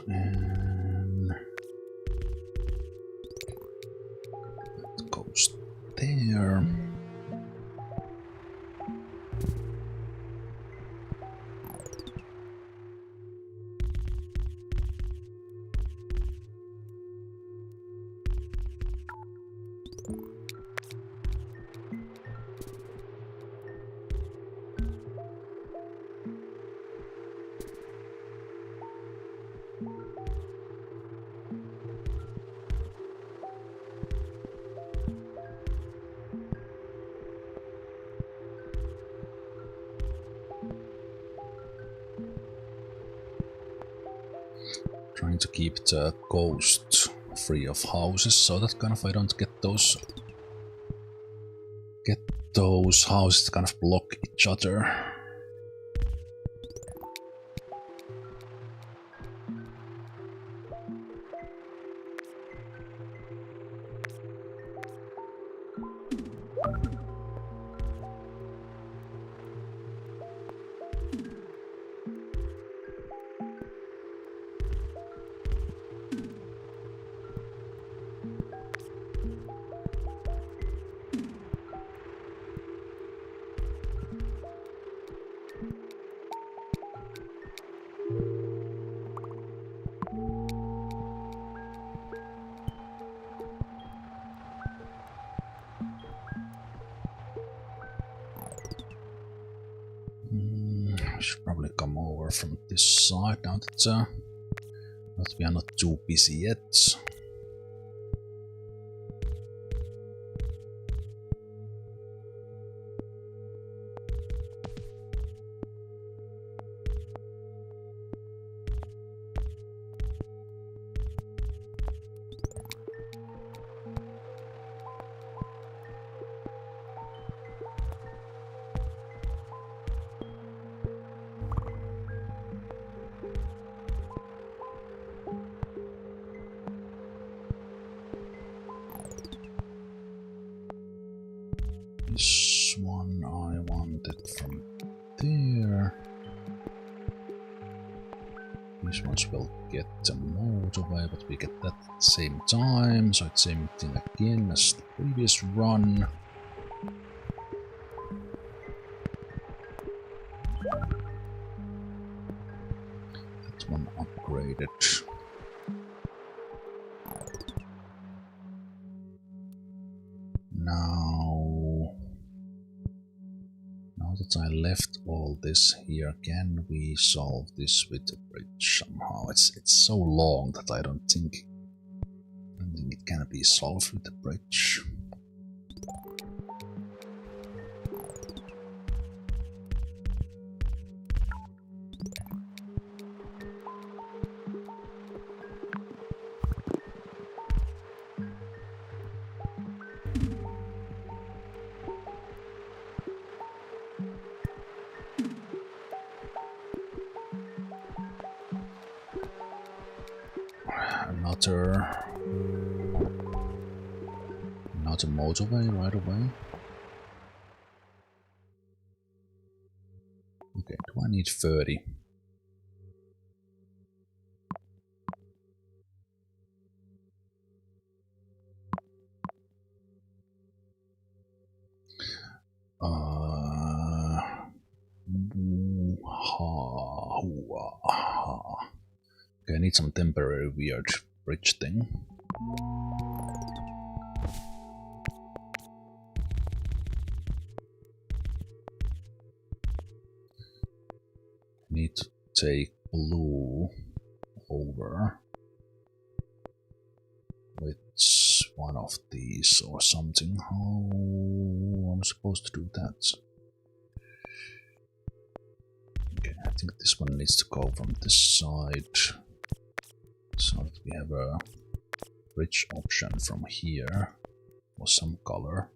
And that goes there. Trying to keep the coast free of houses so that kind of I don't get those houses to kind of block each other. I should probably come over from this side now that we are not too busy yet. This one I wanted from there. These ones will get the motorway, but we get that at the same time, so it's same thing again as the previous run. That one upgraded. Now that I left all this here, can we solve this with the bridge somehow? It's so long that I don't think it can be solved with the bridge. Another motorway right away. Okay, do I need 30? Okay, I need some temporary weird bridge thing. Need to take blue over with one of these or something. How I'm supposed to do that? I think this one needs to go from this side, so that we have a bridge option from here for some color.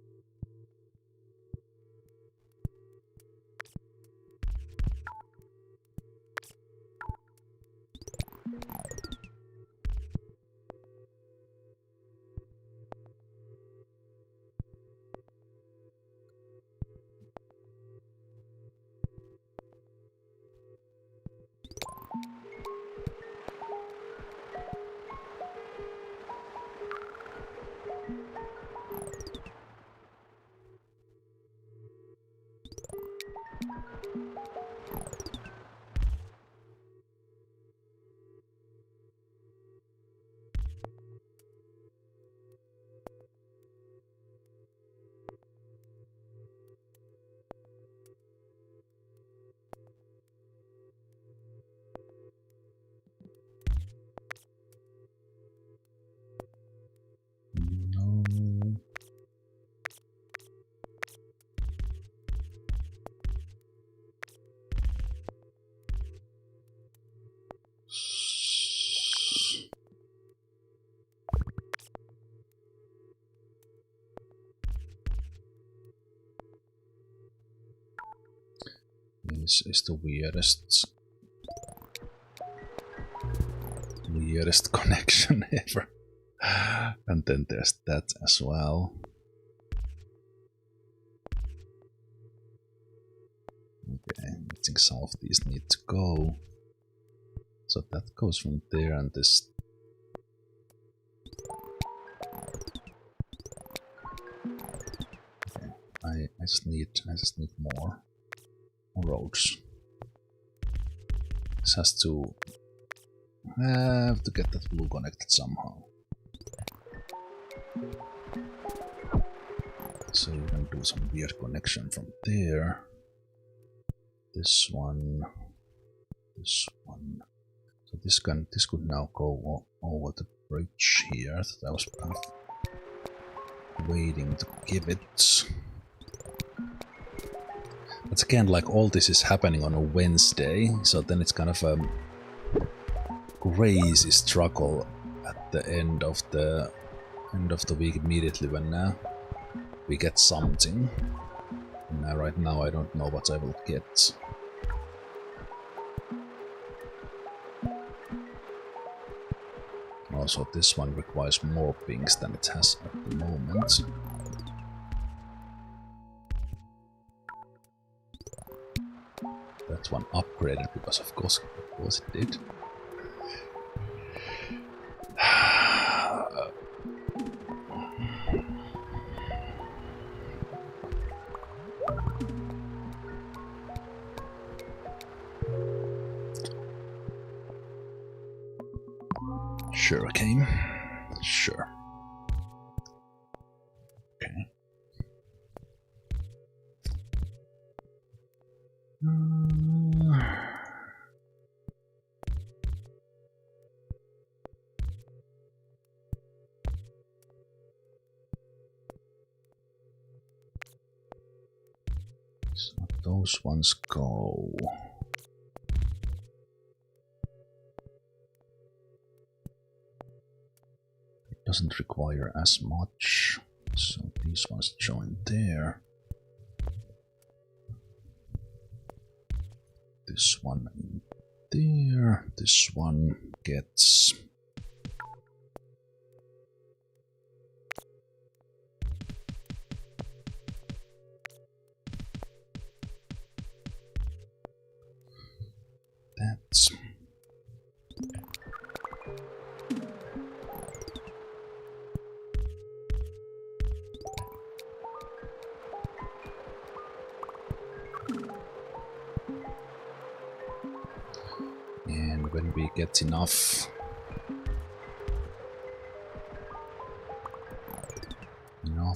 This is the weirdest connection ever. And then there's that as well. Okay, I think some of these need to go. So that goes from there, and this. Okay, I just need more roads. This has to have to get that blue connected somehow. So you can do some weird connection from there. This one. So this could now go over the bridge here that I was kind of waiting to give it. But again, like, all this is happening on a Wednesday, so then it's kind of a crazy struggle at the end of the week immediately when we get something. And right now I don't know what I will get. Also, this one requires more pings than it has at the moment. That one upgraded because of course it did. Sure, okay. Sure. Okay. So those ones go. It doesn't require as much, so these ones join there. This one in there. This one gets. That's. And when we get enough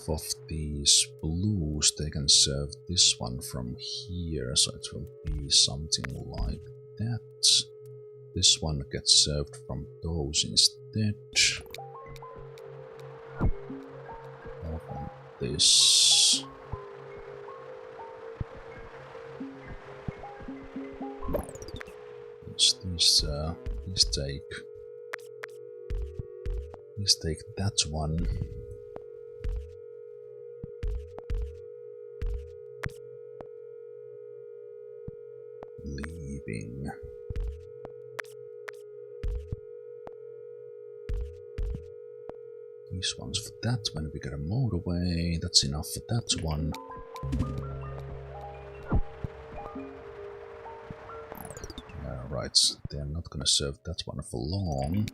of these blues, they can serve this one from here, so it will be something like that. This one gets served from those instead. Or from this. Let's take that one. Leaving. These ones for that one. We got a motorway. That's enough for that one. Right, they're not gonna serve that one for long.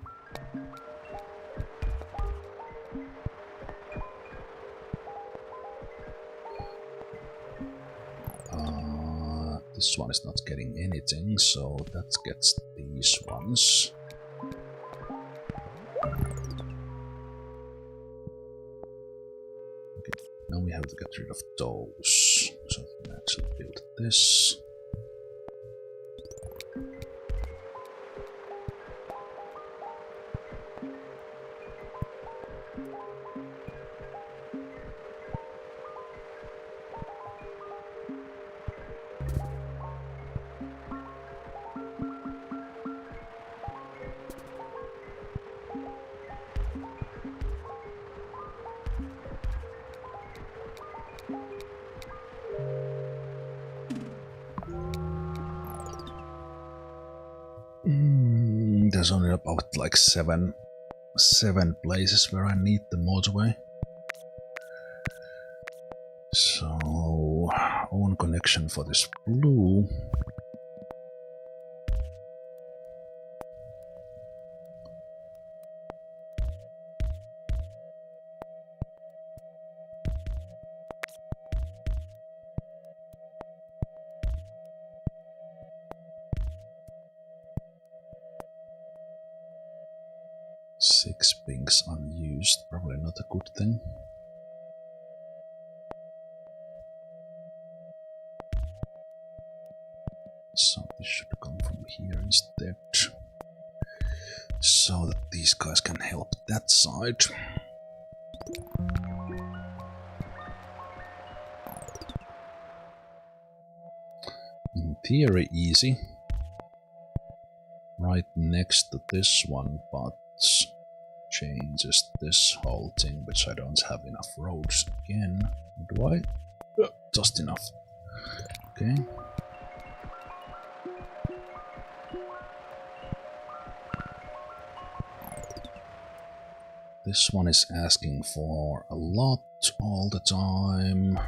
This one is not getting anything, so that gets these ones. Okay, now we have to get rid of those. So we can actually build this. There's only about like seven places where I need the motorway. So own connection for this blue. Six pinks unused, probably not a good thing. So this should come from here instead, so that these guys can help that side. In theory easy, right next to this one, but changes this whole thing, which I don't have enough roads again. Do I? Just enough. Okay. This one is asking for a lot all the time.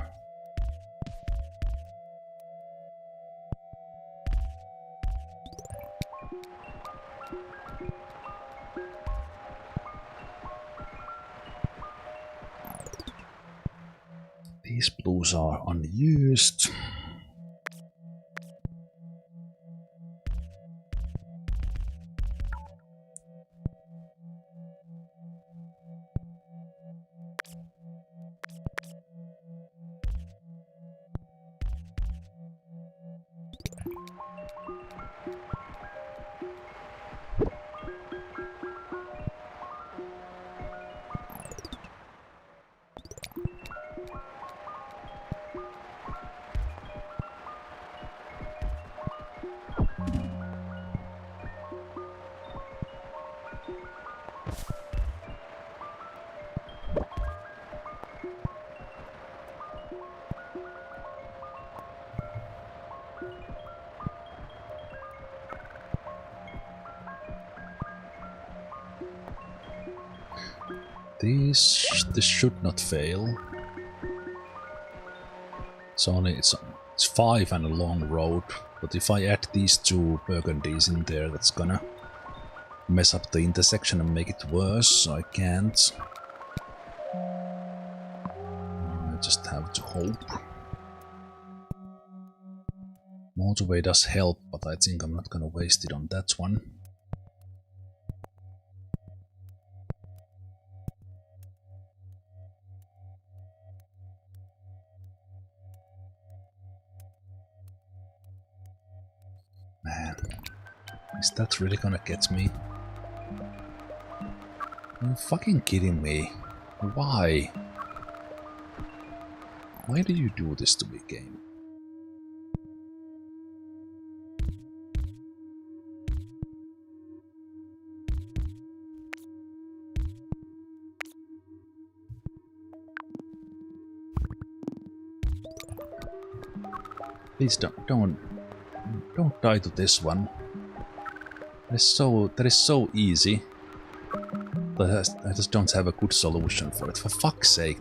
These blues are unused. This should not fail. It's 5 and a long road, but if I add these two burgundies in there, that's gonna mess up the intersection and make it worse, so I can't. I just have to hope. Motorway does help, but I think I'm not gonna waste it on that one. Man, is that really gonna get me? Are you fucking kidding me? Why? Why do you do this to me, game? Please don't die to this one. That is so easy. But I just don't have a good solution for it. For fuck's sake,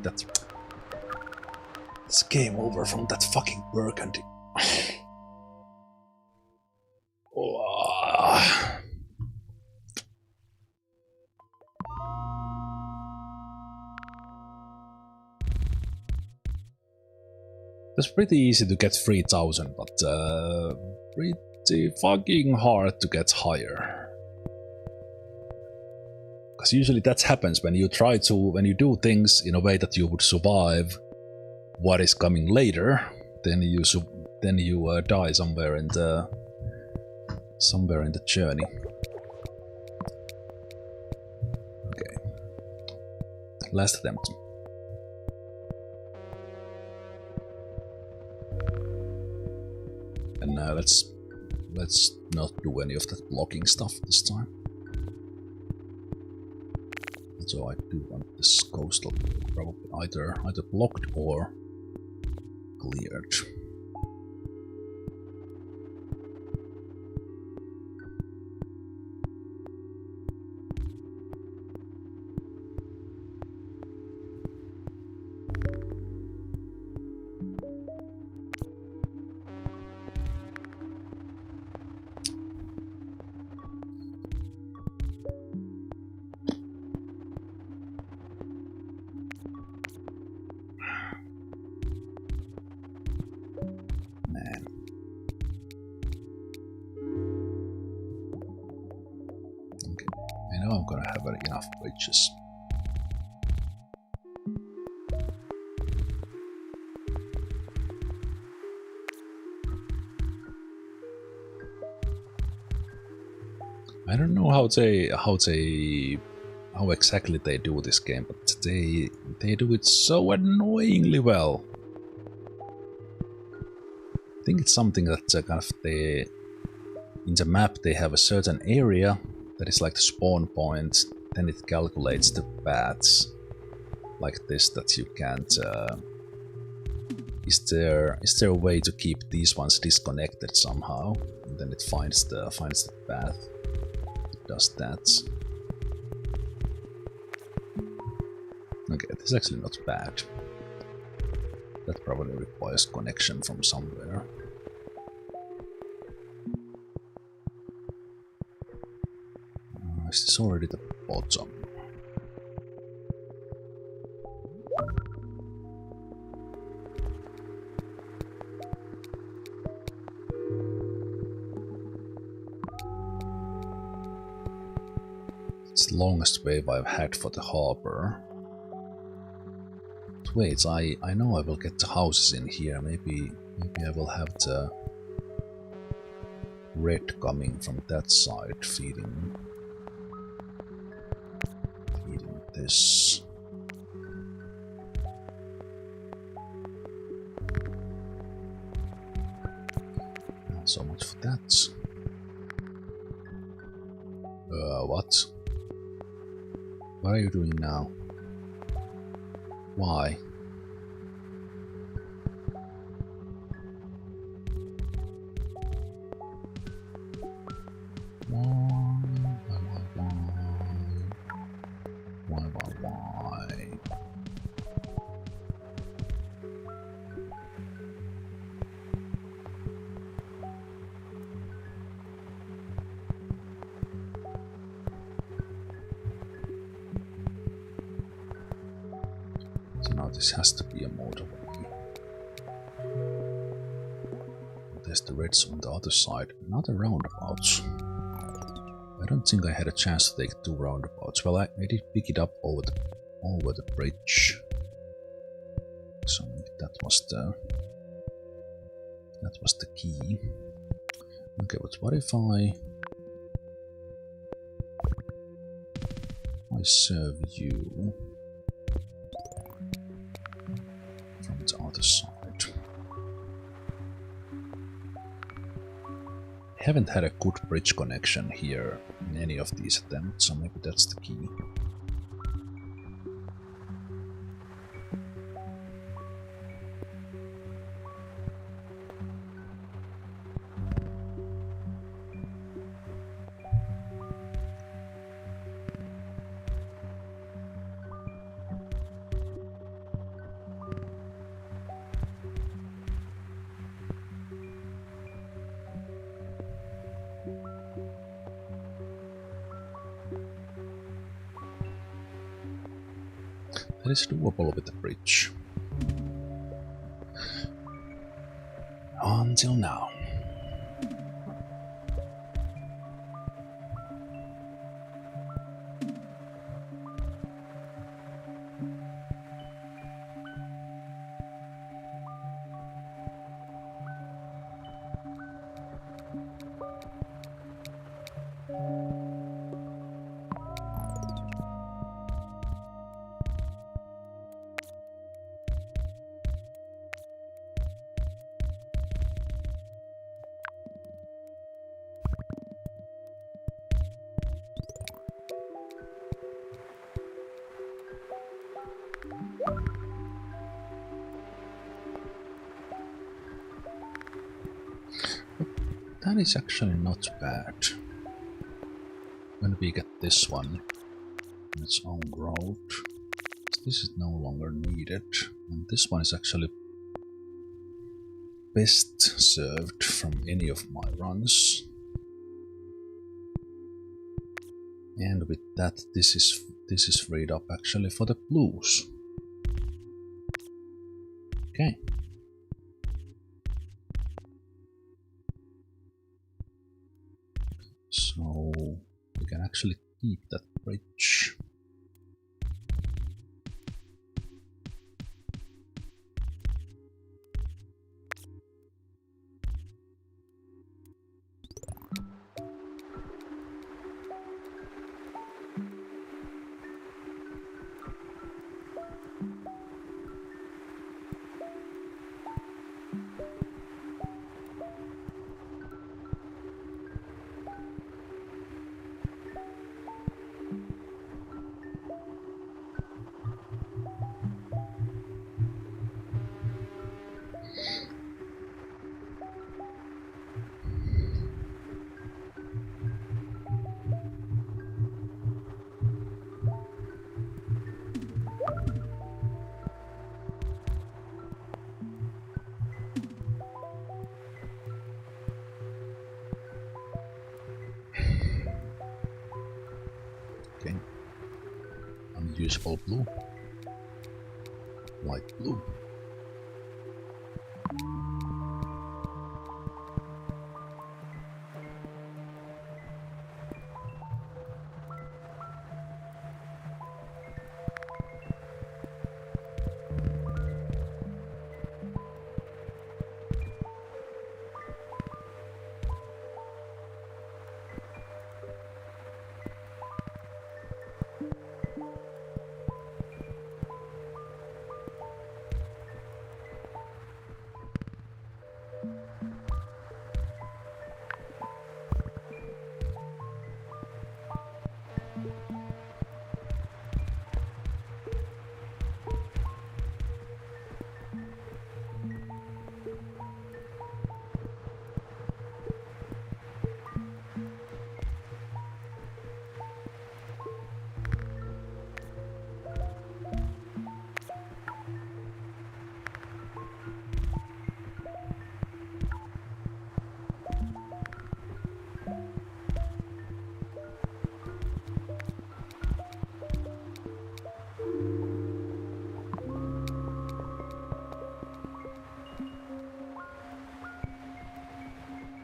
it's game over from that fucking burgundy. It's pretty easy to get 3000, but pretty fucking hard to get higher. Because usually that happens when you do things in a way that you would survive what is coming later, then you die somewhere in the journey. Okay, last attempt. And let's not do any of that blocking stuff this time. So I do want this coastal probably either blocked or cleared. I'm gonna have enough bridges. I don't know how exactly they do this game, but they do it so annoyingly well. I think it's something that kind of in the map they have a certain area that is like the spawn point, then it calculates the paths like this that you can't... Is there a way to keep these ones disconnected somehow? And then it finds the path. It does that. Okay, this is actually not bad. That probably requires connection from somewhere. Is this already the bottom? It's the longest wave I've had for the harbor. But wait, I know I will get the houses in here. Maybe I will have the red coming from that side feeding this. Not so much for that. What? What are you doing now? Why? This has to be a motorway. There's the reds on the other side. Another roundabout. I don't think I had a chance to take two roundabouts. Well, I did pick it up over the bridge. So that was the key. Okay, but what if I serve you from the other side? I haven't had a good bridge connection here in any of these attempts, so maybe that's the key. That is doable with the bridge. Until now. That is actually not bad. When we get this one on its own road, this is no longer needed, and this one is actually best served from any of my runs. And with that, this is freed up actually for the blues. Okay. So we can actually keep that bridge. Okay. Unusable blue. Light blue.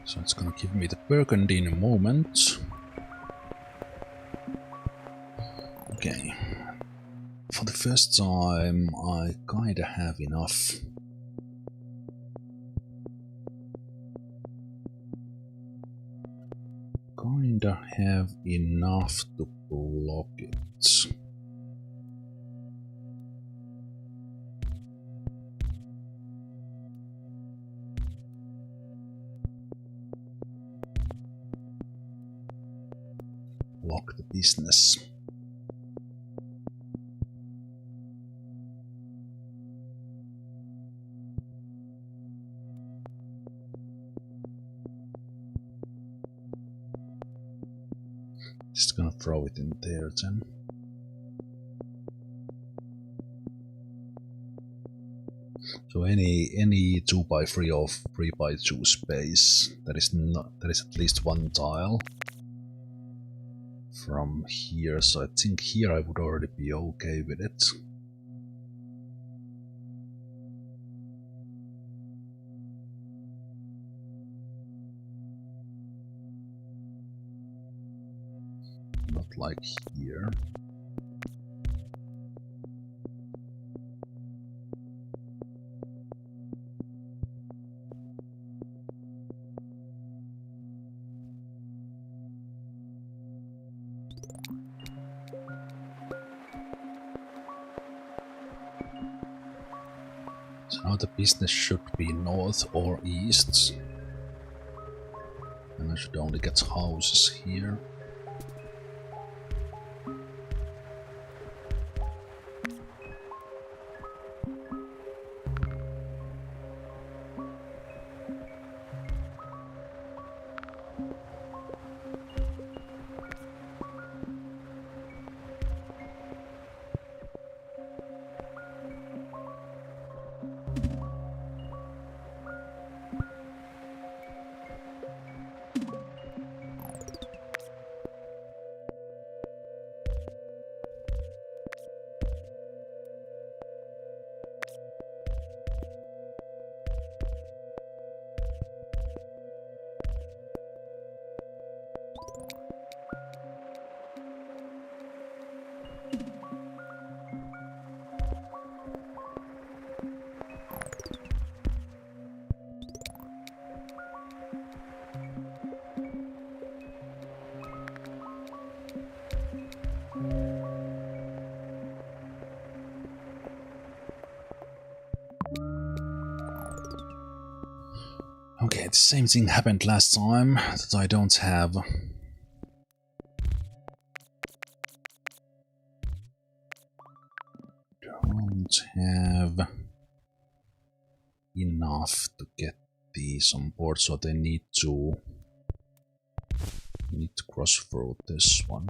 So it's gonna give me the burgundy in a moment. Okay. For the first time, I kinda have enough. Kinda have enough to block it. Block the business. Just gonna throw it in there then. So any 2x3 or 3x2 space, there is at least one tile from here, so I think here I would already be okay with it. not like here. So now the business should be north or east. And I should only get houses here. Okay, the same thing happened last time, that I don't have enough to get these on board, so they need to cross through this one.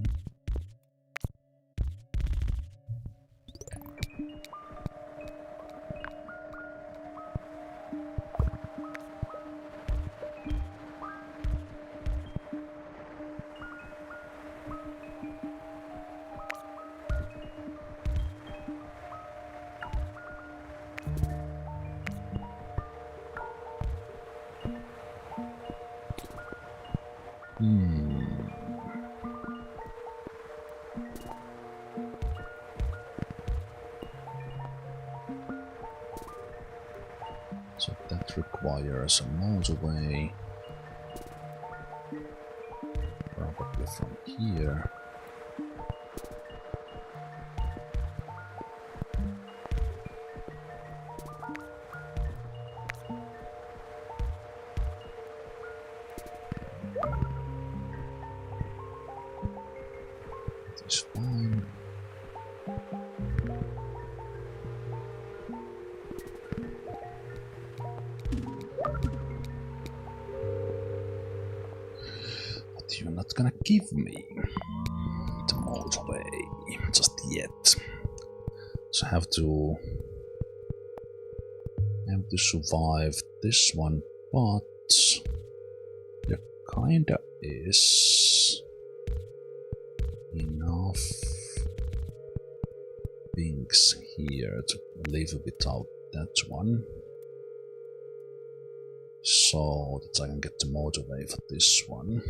So that requires a motorway, probably from here. That is fine. You're not gonna give me the motorway just yet. So I have to survive this one, but there kinda is enough things here to live without that one, so that I can get the motorway for this one.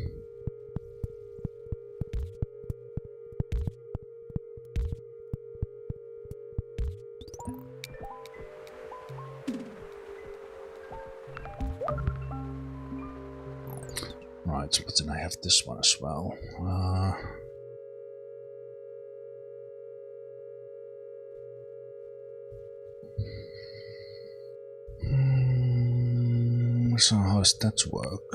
Right, but then I have this one as well. So how does that work?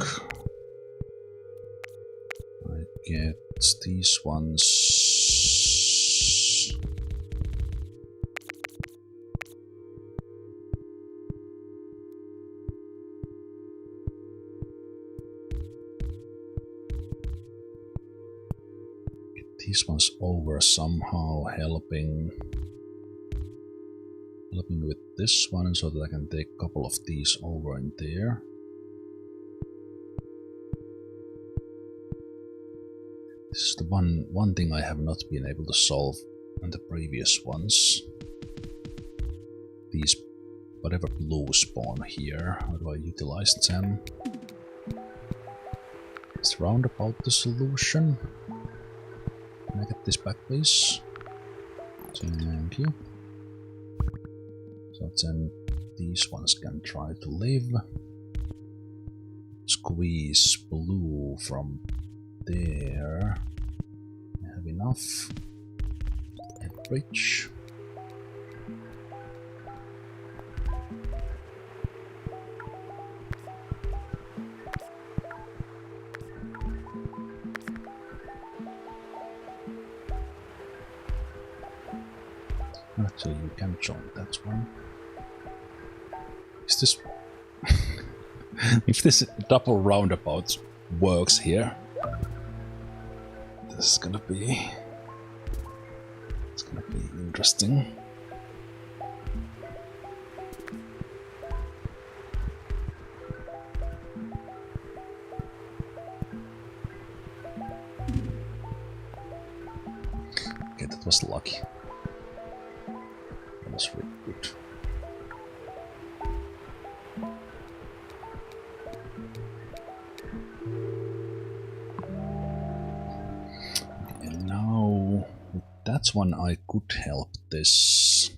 I get these ones. These ones over somehow, helping with this one, so that I can take a couple of these over in there. This is the one thing I have not been able to solve in the previous ones. These whatever blue spawn here, how do I utilize them? Is roundabout the solution? Can I get this back, please? Thank you. So then these ones can try to live. Squeeze blue from there. I have enough. A bridge. Actually, you can join that one. Is this... if this double roundabout works here, this is gonna be... it's gonna be interesting. Okay, that was lucky. That was really good. And now, with that one I could help this.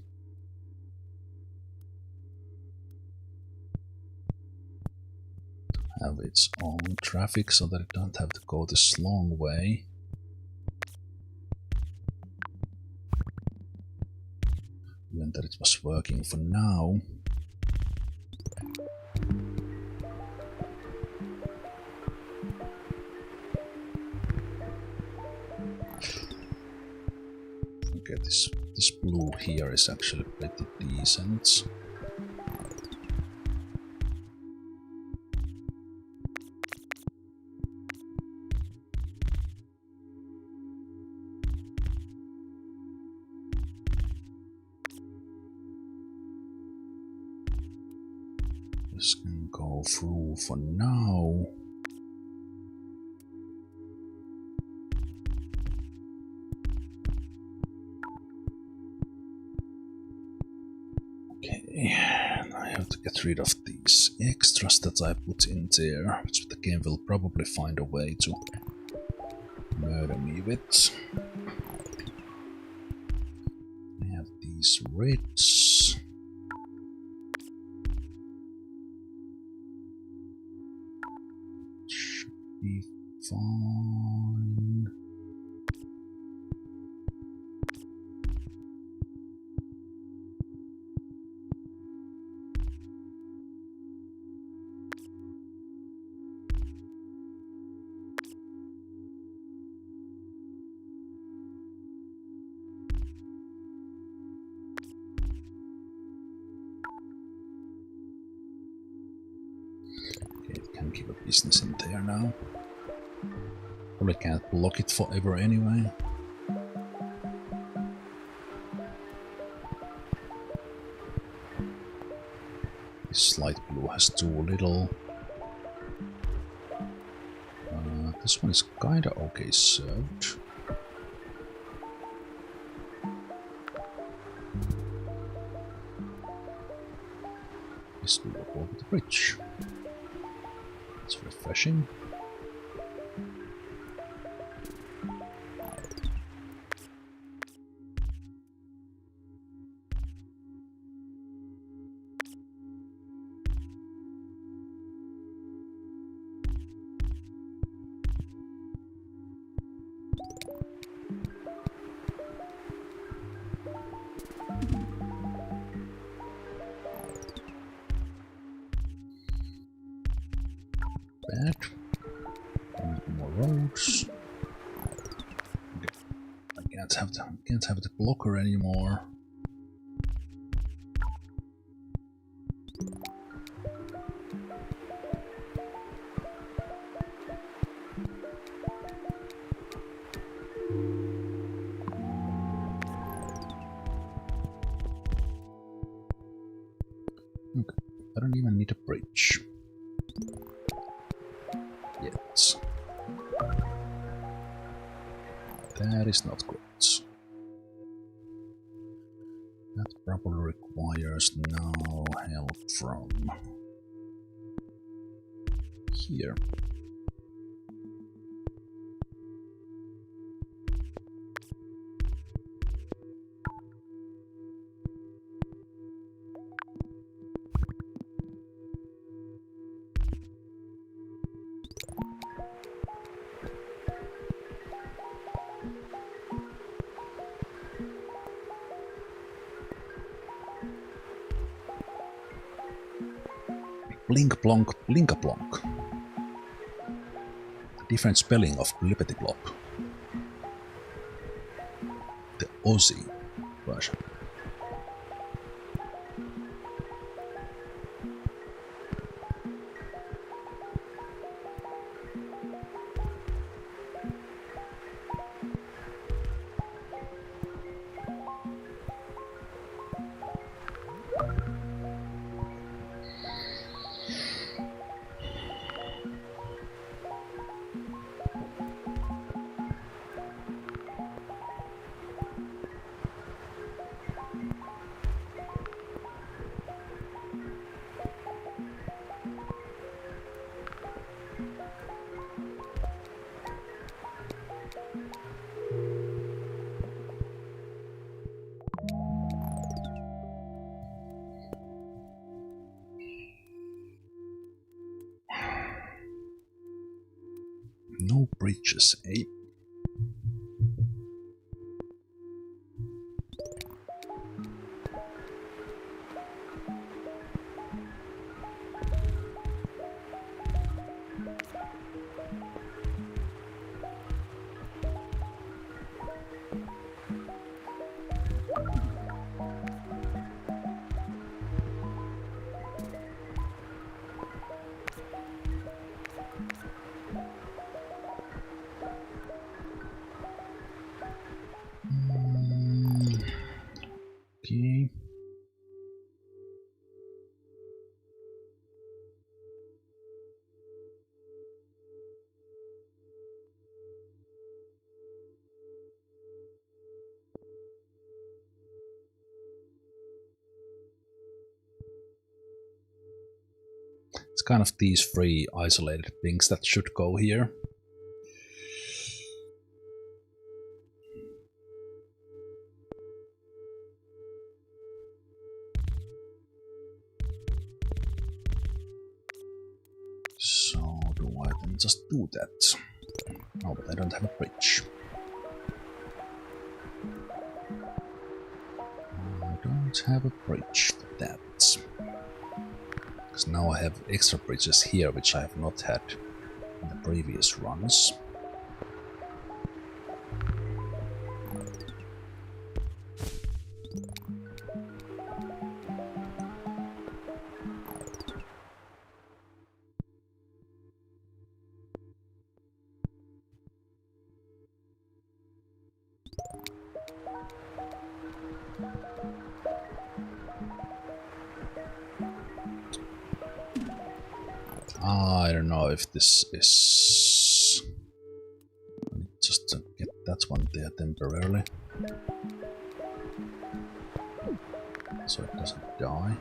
Have its own traffic so that it don't have to go this long way. Even that it was working for now. Okay, this blue here is actually pretty decent. This can go through for now. Okay, I have to get rid of these extras that I put in there, which the game will probably find a way to murder me with. I have these reds. Should be fine. Can keep a business in there now. Probably can't block it forever anyway. This light blue has too little. This one is kinda okay served. This will go over the bridge. It's refreshing. Bad. More roads. Okay. I can't have the blocker anymore. Okay, I don't even need a bridge. Yet. That is not good. That probably requires now help from here. Blink Blonk Blinka Blonk. Different spelling of Liberty Blob. The Aussie version. No bridges, eh? Okay. It's kind of these three isolated things that should go here. So do I then just do that? Oh, but I don't have a bridge. I don't have a bridge for that. Because now I have extra bridges here, which I have not had in the previous runs. I don't know if this is... just to get that one there temporarily. So it doesn't die.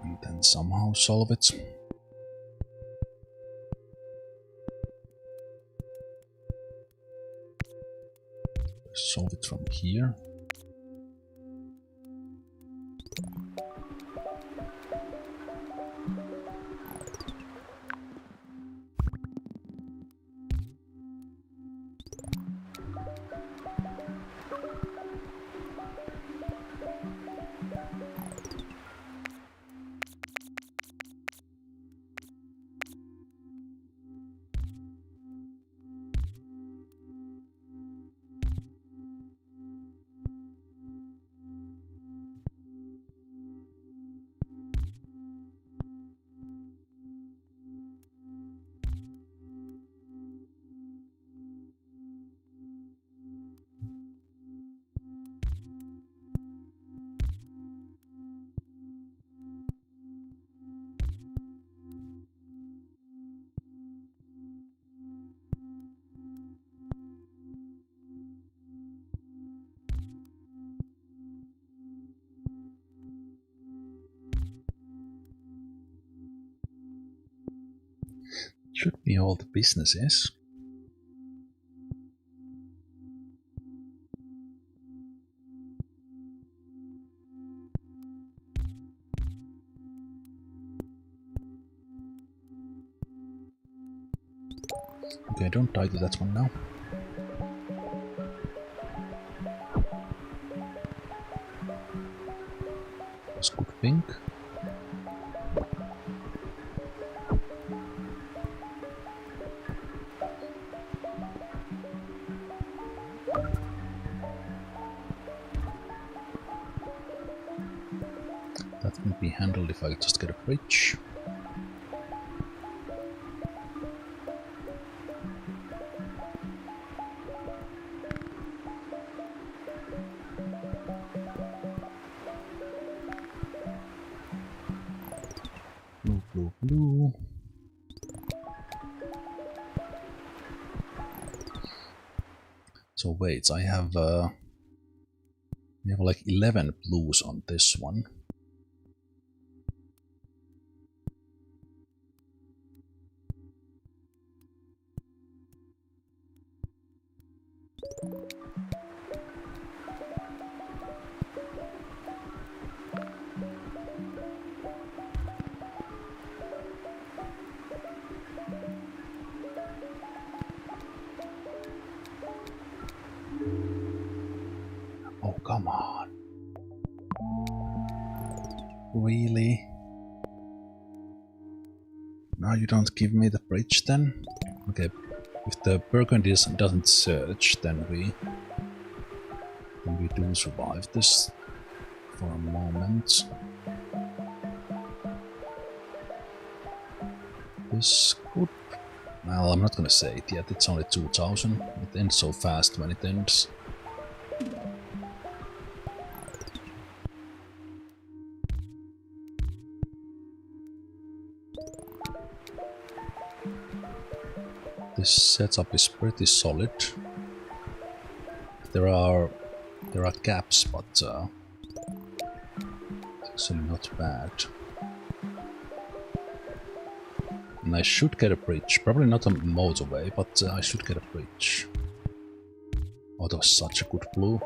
And then somehow solve it. Solve it from here. Should be all the businesses. Okay, don't die to that one now. That's good pink. That can be handled if I just get a bridge. Blue, blue, blue. So wait, I have like 11 blues on this one. Oh, come on. Really? Now you don't give me the bridge then? Okay, if the Burgundy doesn't search, then we do survive this for a moment. This could... Well, I'm not gonna say it yet, it's only 2000. It ends so fast when it ends. This setup is pretty solid. There are gaps, but it's actually not bad. And I should get a bridge. Probably not a motorway, but I should get a bridge. Oh, that was such a good blue.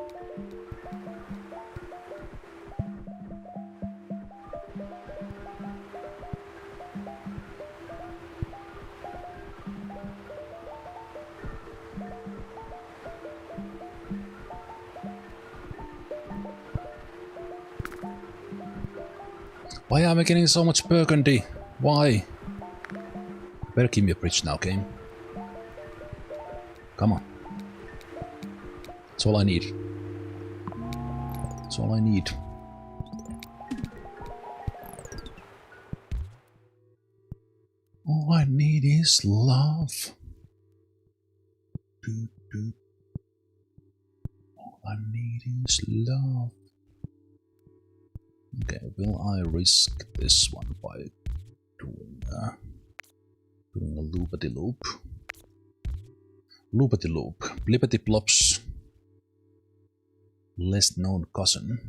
Why am I getting so much Burgundy? Why? You better give me a bridge now, game. Come on. That's all I need. That's all I need. All I need is love. All I need is love. Okay, will I risk this one by doing a loopity-loop? Loopity-loop. Blippity-plops. Less known cousin.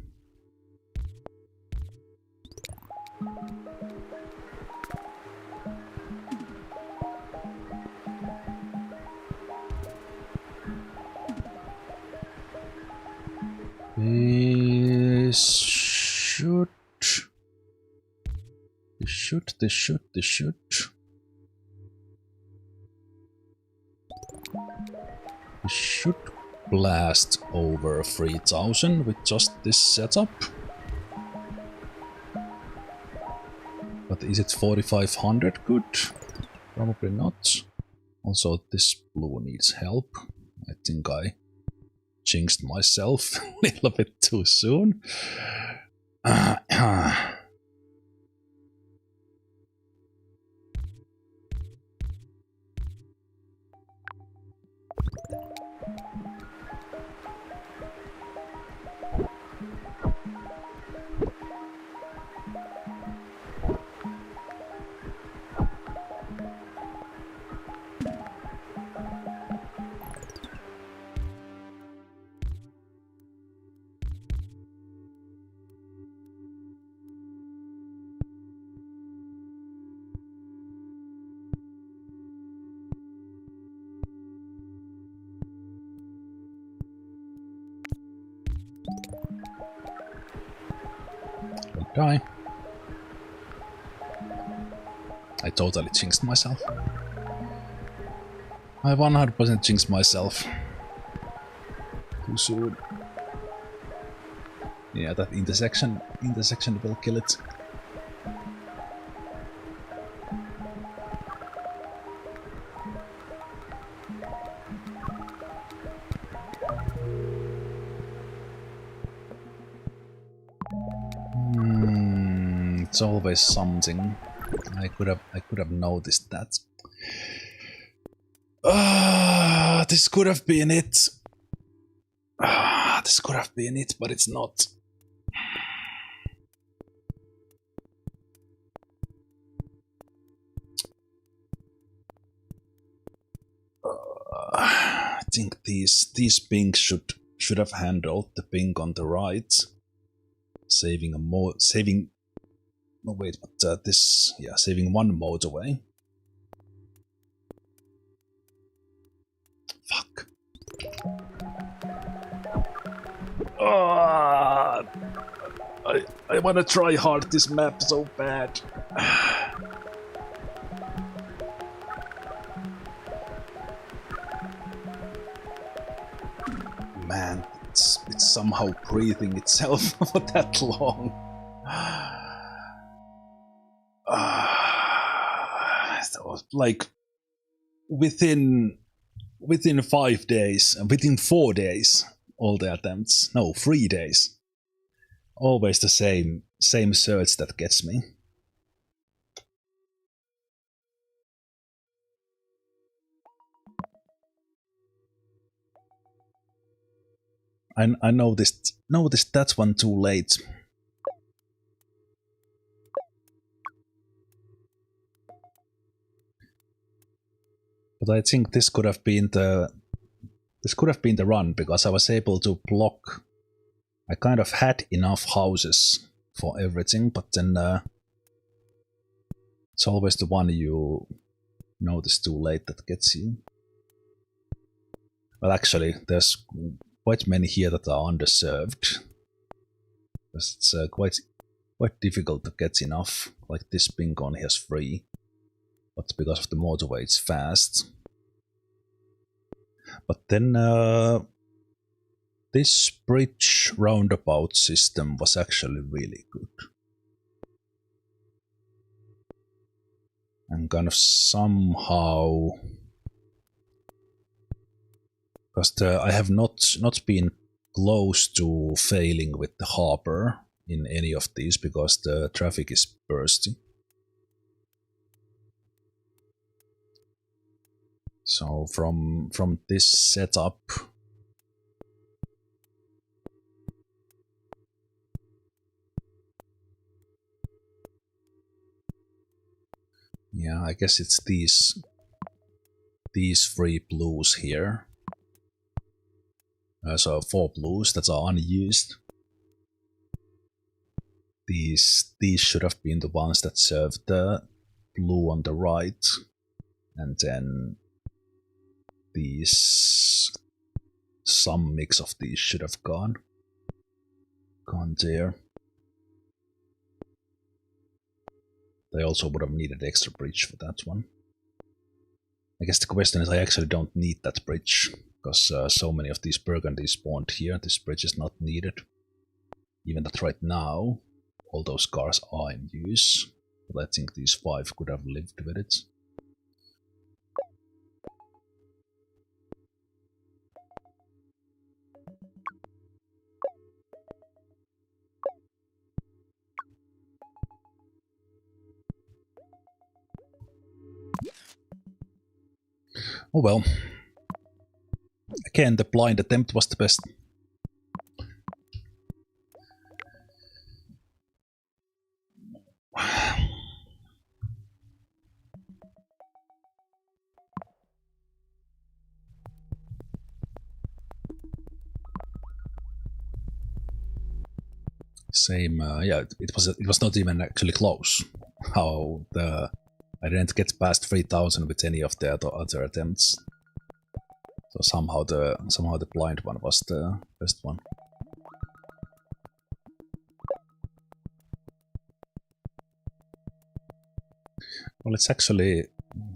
This should. We should blast over 3000 with just this setup. But is it 4500 good? Probably not. Also, this blue needs help. I think I jinxed myself a little bit too soon. Die. I totally jinxed myself. I 100% jinxed myself. Too soon. Yeah, that intersection will kill it. It's always something. I could have noticed that. This could have been it. This could have been it, but it's not. I think these pings should have handled the ping on the right, saving no wait, but saving one motorway. Fuck. I wanna try hard this map so bad. Man, it's somehow breathing itself for that long. Like within 5 days, within 4 days, all the attempts. No, 3 days. Always the same search that gets me. I noticed that one too late. But I think this could have been the run, because I was able to block. I kind of had enough houses for everything, but then it's always the one you notice too late that gets you. Well, actually, there's quite many here that are underserved. It's quite difficult to get enough. Like this ping only has 3, but because of the motorway, it's fast. But then this bridge roundabout system was actually really good. And kind of somehow, because I have not been close to failing with the harbor in any of these, because the traffic is bursty. So from this setup, yeah, I guess it's these 3 blues here. So 4 blues that are unused. These should have been the ones that served the blue on the right, and then some mix of these should have gone there. They also would have needed extra bridge for that one. I guess the question is, I actually don't need that bridge, because so many of these burgundy spawned here. This bridge is not needed. Even that right now, all those cars are in use, but I think these 5 could have lived with it. Oh well. Again, the blind attempt was the best. Same, yeah, it was not even actually close. I didn't get past 3000 with any of the other attempts. So somehow the blind one was the best one. Well, it's actually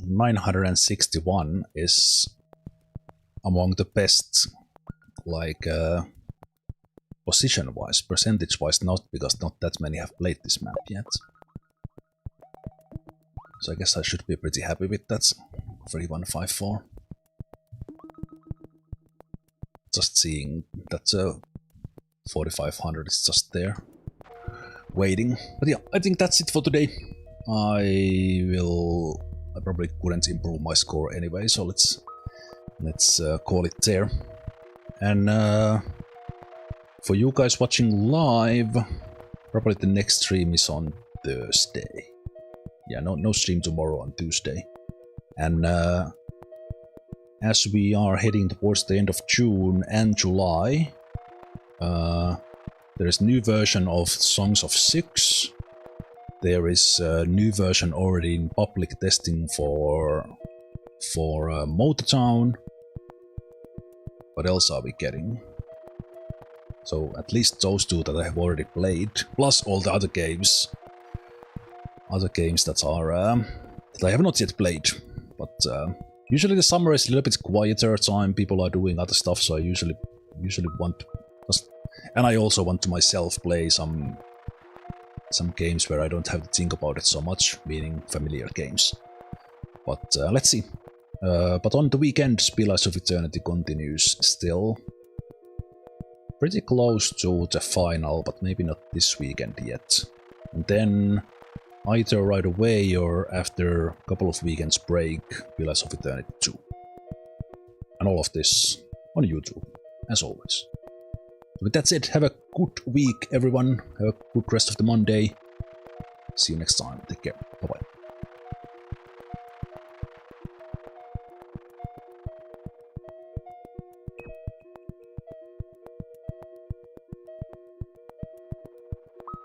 961 is among the best, like position-wise, percentage-wise not, because not that many have played this map yet. So I guess I should be pretty happy with that. 3154. Just seeing that 4500 is just there, waiting. But yeah, I think that's it for today. I probably couldn't improve my score anyway, so let's call it there. And for you guys watching live, probably the next stream is on Thursday. Yeah, no stream tomorrow, on Tuesday. And as we are heading towards the end of June and July, there is a new version of Songs of Six. There is a new version already in public testing for Motortown. What else are we getting? So at least those two that I have already played, plus all the other games. Other games that are that I have not yet played. But usually the summer is a little bit quieter time. People are doing other stuff, so I usually want to just, and I also want to myself play some games where I don't have to think about it so much, meaning familiar games. But let's see. But on the weekend, Pillars of Eternity continues still. Pretty close to the final, but maybe not this weekend yet. And then, either right away or after a couple of weekends break, Pillars of Eternity 2. And all of this on YouTube, as always. But that's it. Have a good week, everyone. Have a good rest of the Monday. See you next time. Take care. Bye-bye.